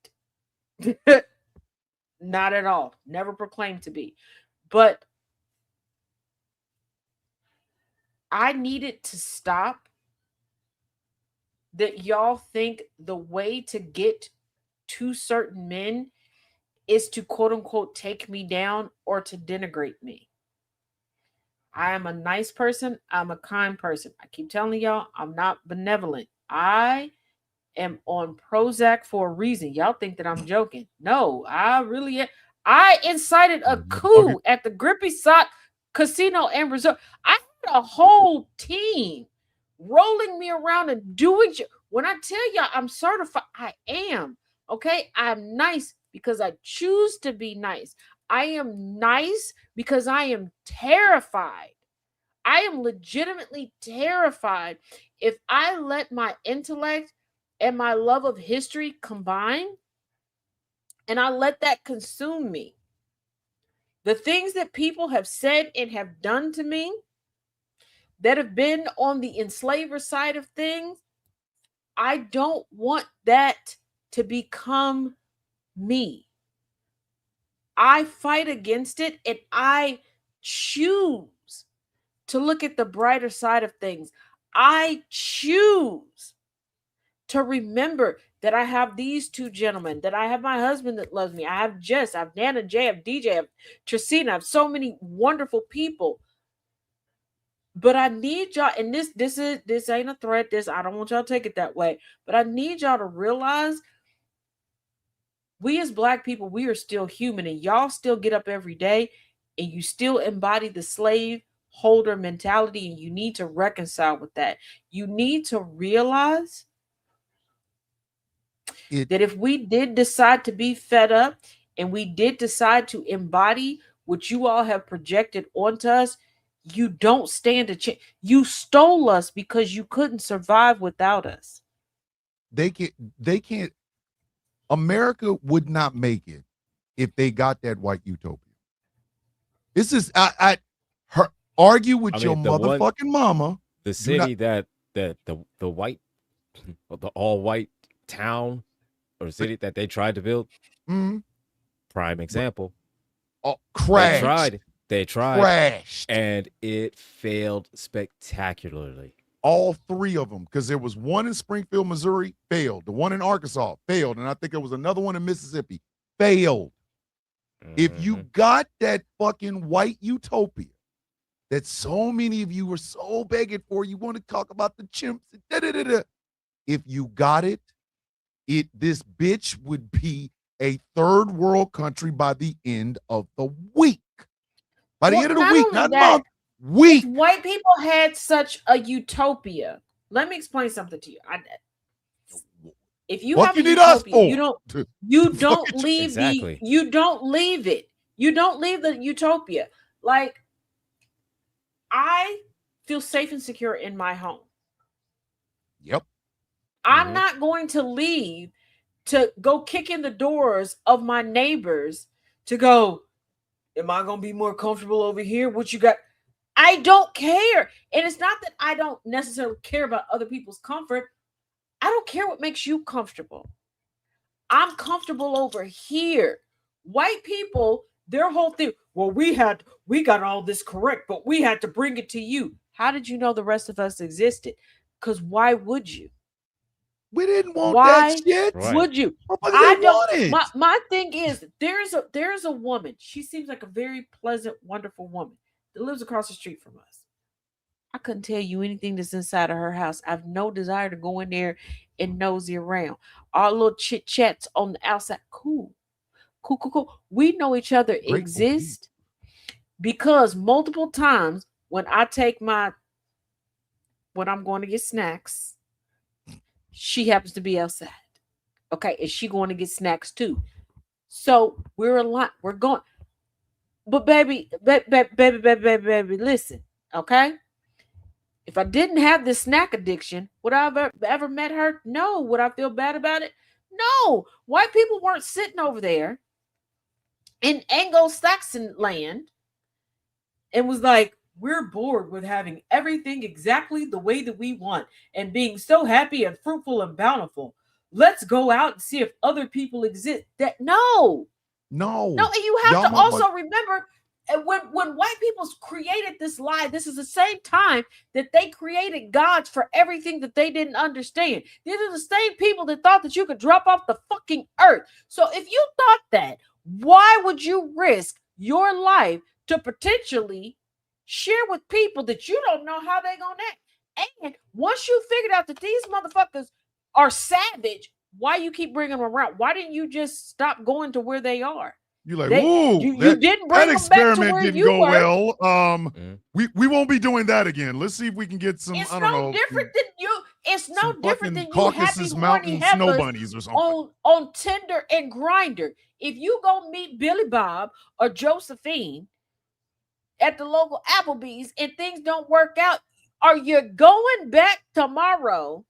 Not at all. Never proclaimed to be. But I needed to stop that y'all think the way to get to certain men is to quote unquote take me down or to denigrate me. I am a nice person. I'm a kind person. I keep telling y'all, I'm not benevolent. I am on Prozac for a reason. Y'all think that I'm joking. No, I really am. I incited a coup at the Grippy Sock Casino and Resort. I had a whole team rolling me around and doing shit. When I tell y'all I'm certified, I am. Okay, I'm nice because I choose to be nice. I am nice because I am terrified. I am legitimately terrified if I let my intellect and my love of history combine and I let that consume me. The things that people have said and have done to me that have been on the enslaver side of things, I don't want that to become me. I fight against it and I choose to look at the brighter side of things. I choose to remember that I have these two gentlemen, that I have my husband that loves me. I have Jess, I have Nana J, I have DJ, I have Tracina, I have so many wonderful people. But I need y'all, and this ain't a threat. I don't want y'all to take it that way. But I need y'all to realize we as Black people, we are still human, and y'all still get up every day and you still embody the slave holder mentality, and you need to reconcile with that. You need to realize that if we did decide to be fed up and we did decide to embody what you all have projected onto us, you don't stand a chance. You stole us because you couldn't survive without us. They can't. America would not make it if they got that white utopia. This is argue with your motherfucking mama. The city that the white, the all white town or city that they tried to build. Prime example. Crashed. They tried. Crashed. And it failed spectacularly. All three of them, because there was one in Springfield, Missouri, failed. The one in Arkansas failed, and I think there was another one in Mississippi, failed. If you got that fucking white utopia that so many of you were so begging for, you want to talk about the chimps, if you got it, this bitch would be a third world country by the end of the week. By the end of the week, not month, week. If white people had such a utopia, let me explain something to you. If you what have you a need utopia, us for? you don't leave exactly. you don't leave it. You don't leave the utopia. Like, I feel safe and secure in my home. Yep. I'm not going to leave to go kick in the doors of my neighbors to go, am I going to be more comfortable over here? What you got? I don't care. And it's not that I don't necessarily care about other people's comfort. I don't care what makes you comfortable. I'm comfortable over here. White people, their whole thing, well, we got all this correct, but we had to bring it to you. How did you know the rest of us existed? Because why would you? We didn't want that shit. Why would you? I don't. My thing is, there's a woman. She seems like a very pleasant, wonderful woman that lives across the street from us. I couldn't tell you anything that's inside of her house. I have no desire to go in there and nosy around. Our little chit chats on the outside, cool. We know each other exist because multiple times when I take when I'm going to get snacks, she happens to be outside. Okay, is she going to get snacks too? So we're a lot. We're going. But baby, listen, okay? If I didn't have this snack addiction, would I have ever met her? No. Would I feel bad about it? No. White people weren't sitting over there in Anglo-Saxon land and was like, we're bored with having everything exactly the way that we want and being so happy and fruitful and bountiful. Let's go out and see if other people exist. No. And you have to also remember, when white people created this lie, this is the same time that they created gods for everything that they didn't understand. These are the same people that thought that you could drop off the fucking earth. So if you thought that, why would you risk your life to potentially share with people that you don't know how they're gonna act? And once you figured out that these motherfuckers are savage, why you keep bringing them around? Why didn't you just stop going to where they are? You're like, whoa, you didn't bring that them back to experiment where didn't you go were. well. We won't be doing that again. Let's see if we can get some. It's I don't know. Different than you. It's no different than you Caucasus happy Mountain horny snow heifers bunnies or something on Tinder and Grindr. If you go meet Billy Bob or Josephine at the local Applebee's and things don't work out, are you going back tomorrow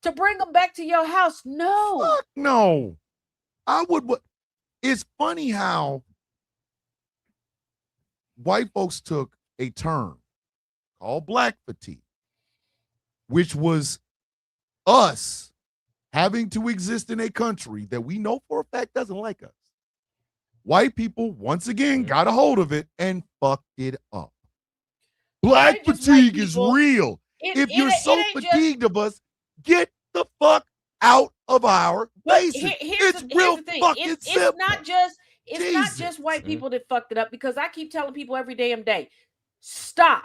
to bring them back to your house? No. Fuck no. I would. It's funny how white folks took a term called black fatigue, which was us having to exist in a country that we know for a fact doesn't like us. White people, once again, got a hold of it and fucked it up. Black fatigue is real. If you're so fatigued of us, get the fuck out of our faces. It's real fucking simple. It's not just white people that fucked it up, because I keep telling people every damn day, stop.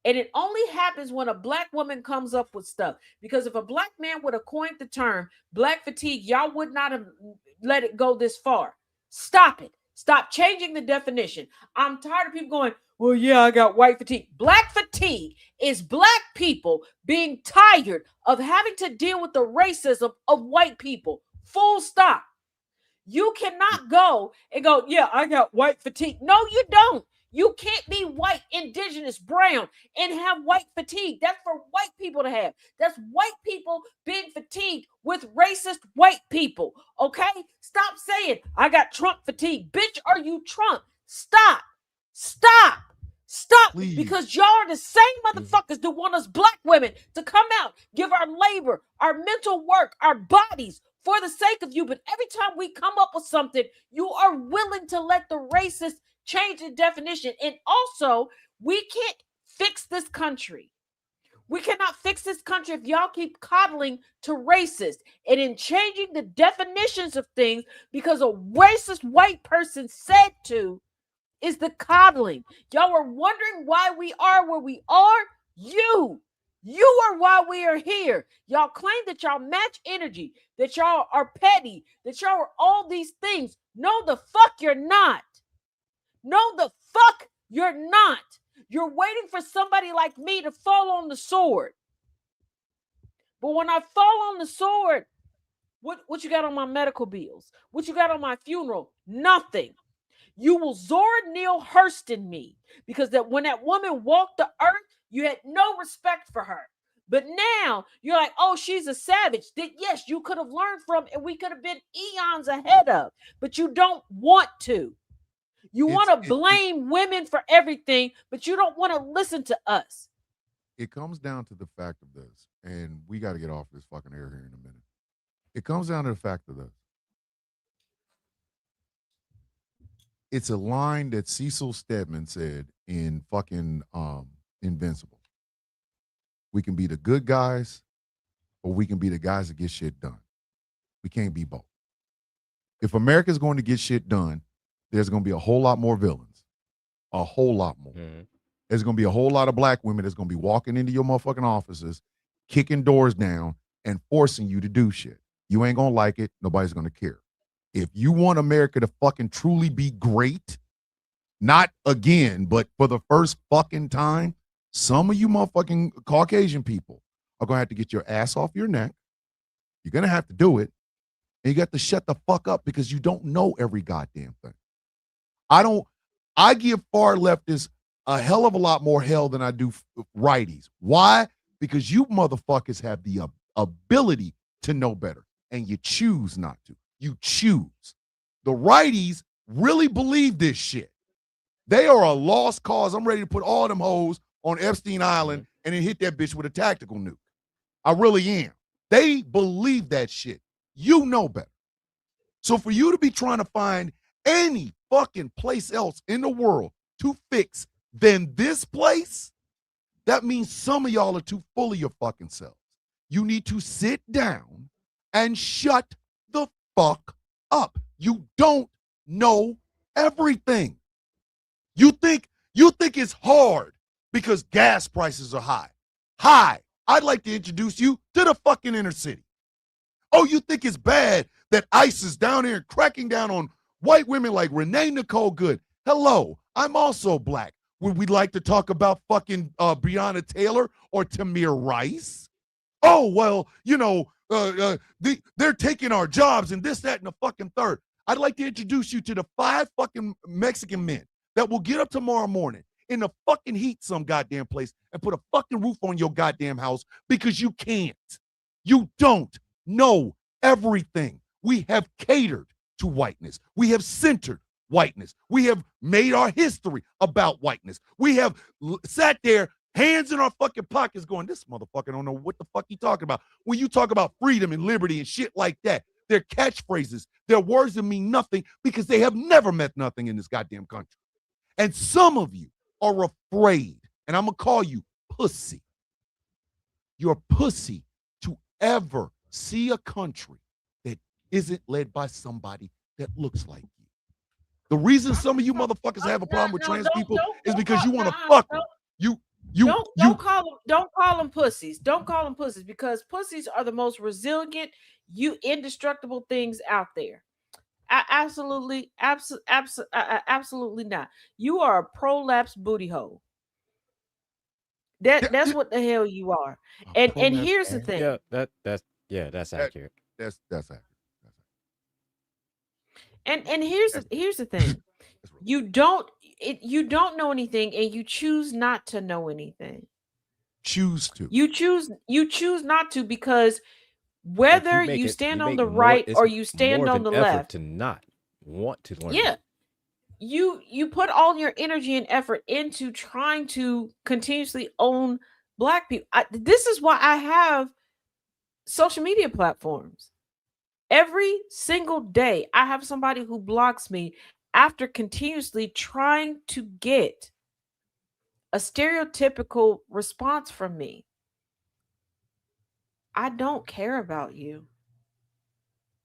And it only happens when a black woman comes up with stuff. Because if a black man would have coined the term black fatigue, y'all would not have let it go this far. Stop it. Stop changing the definition. I'm tired of people going, well, yeah, I got white fatigue. Black fatigue is black people being tired of having to deal with the racism of white people. Full stop. You cannot go and go, yeah, I got white fatigue. No, you don't. You can't be white, indigenous, brown, and have white fatigue. That's for white people to have. That's white people being fatigued with racist white people. Okay? Stop saying, I got Trump fatigue. Bitch, are you Trump? Stop. Stop. Stop. Please. Because y'all are the same motherfuckers that want us black women to come out, give our labor, our mental work, our bodies for the sake of you. But every time we come up with something, you are willing to let the racist change the definition. And also, we can't fix this country. We cannot fix this country if y'all keep coddling to racist and in changing the definitions of things because a racist white person said to is the coddling. Y'all are wondering why we are where we are. You are why we are here. Y'all claim that y'all match energy, that y'all are petty, that y'all are all these things. No, the fuck you're not. No, the fuck you're not. You're waiting for somebody like me to fall on the sword. But when I fall on the sword, what you got on my medical bills? What you got on my funeral? Nothing. You will Zora Neale Hurston me because that when that woman walked the earth, you had no respect for her. But now you're like, oh, she's a savage. That yes, you could have learned from, and we could have been eons ahead of, but you don't want to. You want to blame women for everything, but you don't want to listen to us. It comes down to the fact of this, and we got to get off this fucking air here in a minute. It comes down to the fact of this. It's a line that Cecil Stedman said in fucking Invincible. We can be the good guys, or we can be the guys that get shit done. We can't be both. If America's going to get shit done, there's going to be a whole lot more villains. A whole lot more. Mm-hmm. There's going to be a whole lot of black women that's going to be walking into your motherfucking offices, kicking doors down, and forcing you to do shit. You ain't going to like it. Nobody's going to care. If you want America to fucking truly be great, not again, but for the first fucking time, some of you motherfucking Caucasian people are going to have to get your ass off your neck. You're going to have to do it. And you got to shut the fuck up because you don't know every goddamn thing. I give far leftists a hell of a lot more hell than I do righties. Why? Because you motherfuckers have the ability to know better, and you choose not to. You choose. The righties really believe this shit. They are a lost cause. I'm ready to put all them hoes on Epstein Island and then hit that bitch with a tactical nuke. I really am. They believe that shit. You know better. So for you to be trying to find any fucking place else in the world to fix than this place, that means some of y'all are too full of your fucking selves. You need to sit down and shut the fuck up. You don't know everything. You think it's hard because gas prices are high. Hi, I'd like to introduce you to the fucking inner city. Oh, you think it's bad that ICE is down here cracking down on white women like Renee Nicole Good? Hello, I'm also black. Would we like to talk about fucking Breonna Taylor or Tamir Rice? Oh, well, you know, they're taking our jobs and this, that, and the fucking third. I'd like to introduce you to the 5 fucking Mexican men that will get up tomorrow morning in the fucking heat some goddamn place and put a fucking roof on your goddamn house because you can't. You don't know everything. We have catered to whiteness. We have centered whiteness. We have made our history about whiteness. We have sat there, hands in our fucking pockets going, this motherfucker don't know what the fuck he talking about. When you talk about freedom and liberty and shit like that, they're catchphrases. They're words that mean nothing because they have never meant nothing in this goddamn country. And some of you are afraid, and I'm going to call you pussy. You're pussy to ever see a country that isn't led by somebody that looks like you. The reason some of you motherfuckers have a problem with trans people is because you want to fuck them. Don't call them pussies. Don't call them pussies, because pussies are the most resilient, indestructible things out there. Absolutely not. You are a prolapse booty hole. That's what the hell you are. And here's the thing. Yeah, that's accurate. That's accurate. And here's the thing. You don't know anything, and you choose not to know anything. Choose to. You choose not to, because whether you stand on the right or you stand on the left, to not want to learn. Yeah. You put all your energy and effort into trying to continuously own Black people. This is why I have social media platforms. Every single day, I have somebody who blocks me after continuously trying to get a stereotypical response from me. I don't care about you.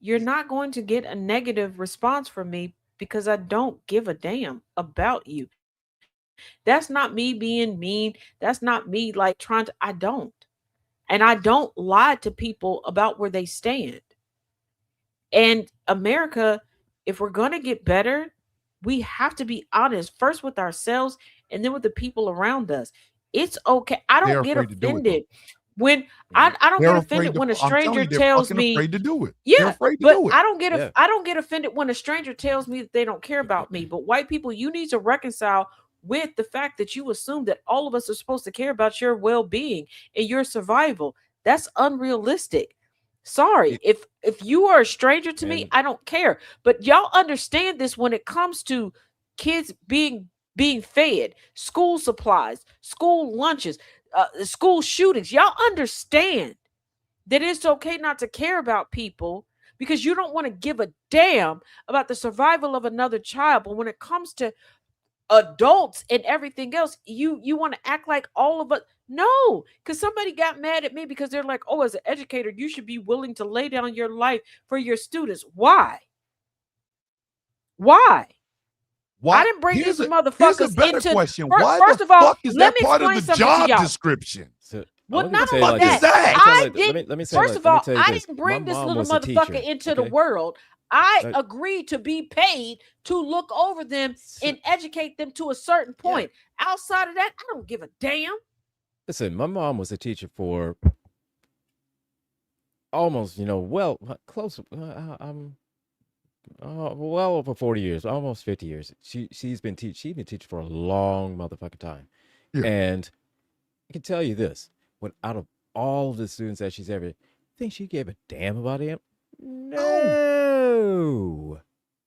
You're not going to get a negative response from me, because I don't give a damn about you. That's not me being mean. That's not me like trying to, I don't. And I don't lie to people about where they stand. And America, if we're going to get better, we have to be honest first with ourselves and then with the people around us. It's okay. I don't get offended when I don't get offended when a stranger tells me afraid to do it. Yeah, but I don't get offended when a stranger tells me that they don't care about me. But white people, you need to reconcile with the fact that you assume that all of us are supposed to care about your well-being and your survival. That's unrealistic. Sorry, if you are a stranger to me, I don't care. But y'all understand this when it comes to kids being fed, school supplies, school lunches, school shootings. Y'all understand that it's okay not to care about people because you don't want to give a damn about the survival of another child. But when it comes to adults and everything else, you want to act like all of us. No, because somebody got mad at me because they're like, oh, as an educator, you should be willing to lay down your life for your students. Why? I didn't bring these motherfuckers into question. First of all, is that part of the job description? Well, not only that, first of all, I didn't bring this little motherfucker into the world. I agreed to be paid to look over them and educate them to a certain point. Outside of that, I don't give a damn. Listen, my mom was a teacher for almost, close, well over 40 years, almost 50 years. She's been teaching for a long motherfucking time. Yeah. And I can tell you this, when out of all of the students that she's ever, think she gave a damn about him? No.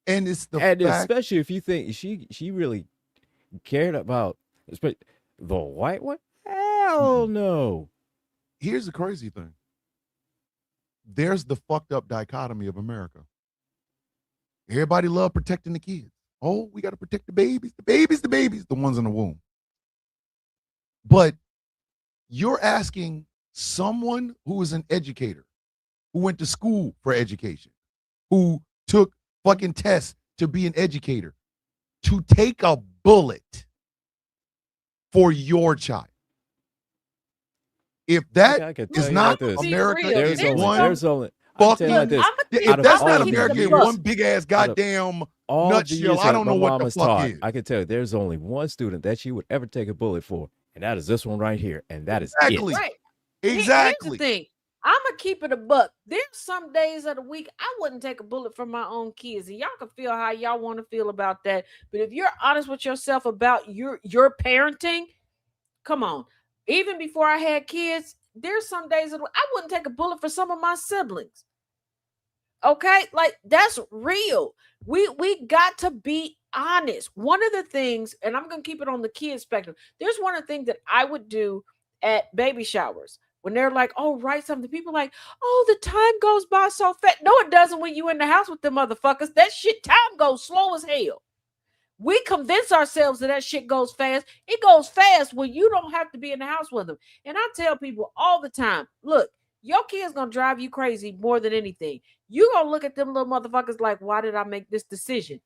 And it's especially if you think she really cared about the white one. Hell no. Here's the crazy thing. There's the fucked up dichotomy of America. Everybody love protecting the kids. Oh, we got to protect the babies, the ones in the womb. But you're asking someone who is an educator, who went to school for education, who took fucking tests to be an educator, to take a bullet for your child. If that is not America, there's only fucking. If that's not America, one big ass goddamn nutshell, I don't know what the fuck is. I can tell you, there's only one student that she would ever take a bullet for, and that is this one right here, and that is it. Right. Exactly. Here's the thing. I'm gonna keep it a buck. There's some days of the week I wouldn't take a bullet for my own kids, and y'all can feel how y'all want to feel about that. But if you're honest with yourself about your parenting, come on. Even before I had kids, there's some days that I wouldn't take a bullet for some of my siblings. Okay, like that's real. We got to be honest. One of the things, and I'm gonna keep it on the kid spectrum. There's one of the things that I would do at baby showers. When they're like, oh, write something. People are like, oh, the time goes by so fast. No, it doesn't when you in the house with them motherfuckers. That shit, time goes slow as hell. We convince ourselves that shit goes fast. It goes fast when you don't have to be in the house with them. And I tell people all the time, look, your kid's going to drive you crazy more than anything. You're going to look at them little motherfuckers like, why did I make this decision?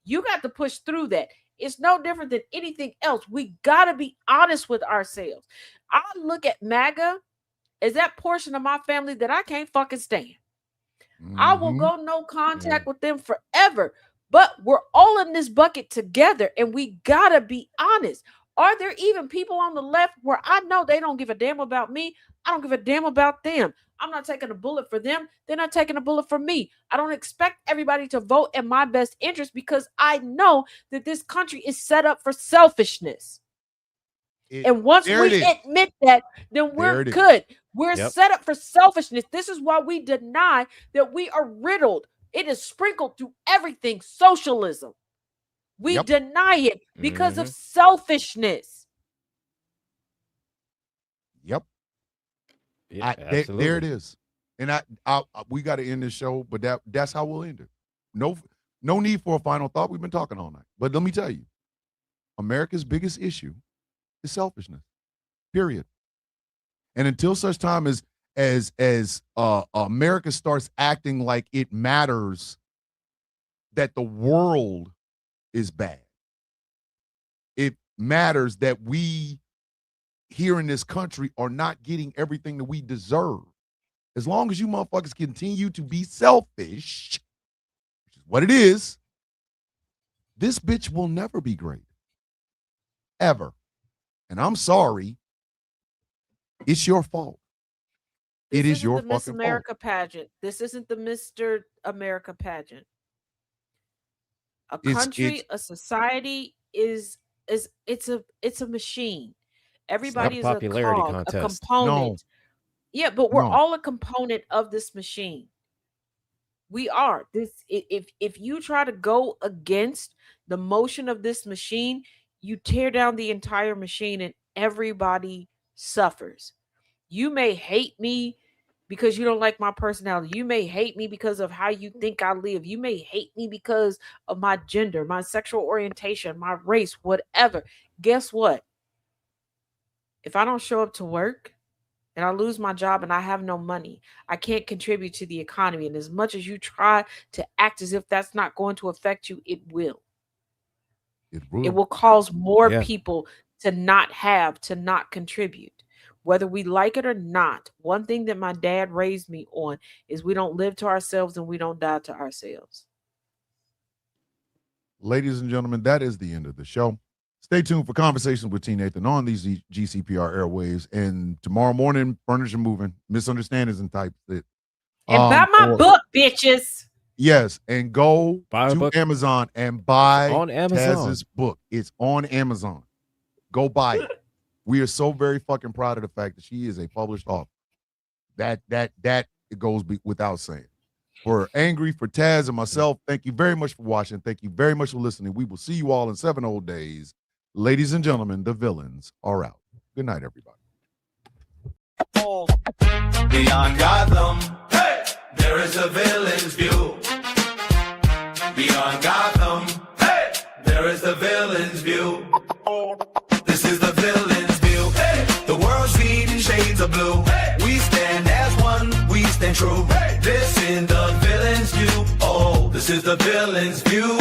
You got to push through that. It's no different than anything else. We got to be honest with ourselves. I look at MAGA as that portion of my family that I can't fucking stand. I will Mhm. go no contact with them forever. But we're all in this bucket together, and we got to be honest. Are there even people on the left where I know they don't give a damn about me? I don't give a damn about them. I'm not taking a bullet for them. They're not taking a bullet for me. I don't expect everybody to vote in my best interest because I know that this country is set up for selfishness. And once there we it is. admit that, then There we're it is. good. We're Yep. set up for selfishness. This is why we deny that we are riddled. It is sprinkled through everything. Socialism. We Yep. deny it because of Mhm. selfishness. Yep. Yeah, There it absolutely. is. And we got to end this show, but that's how we'll end it. No need for a final thought. We've been talking all night. But let me tell you, America's biggest issue is selfishness. Period. And until such time as America starts acting like it matters that the world is bad, it matters that we here in this country are not getting everything that we deserve. As long as you motherfuckers continue to be selfish, which is what it is, this bitch will never be great. Ever. And I'm sorry. It's your fault. It This is your isn't the Miss fucking America pageant. This isn't the Mr. America pageant. A It's- country, it's- a society is it's a machine. Everybody is a popularity cog, a contest. component. Yeah, but we're No. all a component of this machine. We are. If you try to go against the motion of this machine, you tear down the entire machine and everybody suffers. You may hate me because you don't like my personality. You may hate me because of how you think I live. You may hate me because of my gender, my sexual orientation, my race, whatever. Guess what? If I don't show up to work and I lose my job and I have no money, I can't contribute to the economy. And as much as you try to act as if that's not going to affect you, it will. It It will cause more Yeah. people to not contribute. Whether we like it or not, one thing that my dad raised me on is we don't live to ourselves and we don't die to ourselves. Ladies and gentlemen, that is the end of the show. Stay tuned for conversations with T. Nathan on these GCPR airwaves. And tomorrow morning, Furniture Moving, Misunderstandings and Types. And buy my book, bitches. Yes, and go Buy a to book Amazon and buy on Amazon. Taz's book. It's on Amazon. Go buy it. We are so very fucking proud of the fact that she is a published author. That it goes without saying. For Angry, for Taz, and myself, thank you very much for watching. Thank you very much for listening. We will see you all in 7 old days. Ladies and gentlemen, the villains are out. Good night, everybody. Beyond Gotham, hey, there is a villain's view. Beyond Gotham, hey, there is the villain's view. This is the villain's view. Hey, the world's reading shades of blue. Hey, we stand as one, we stand true. Hey, this is the villain's view. Oh, this is the villain's view.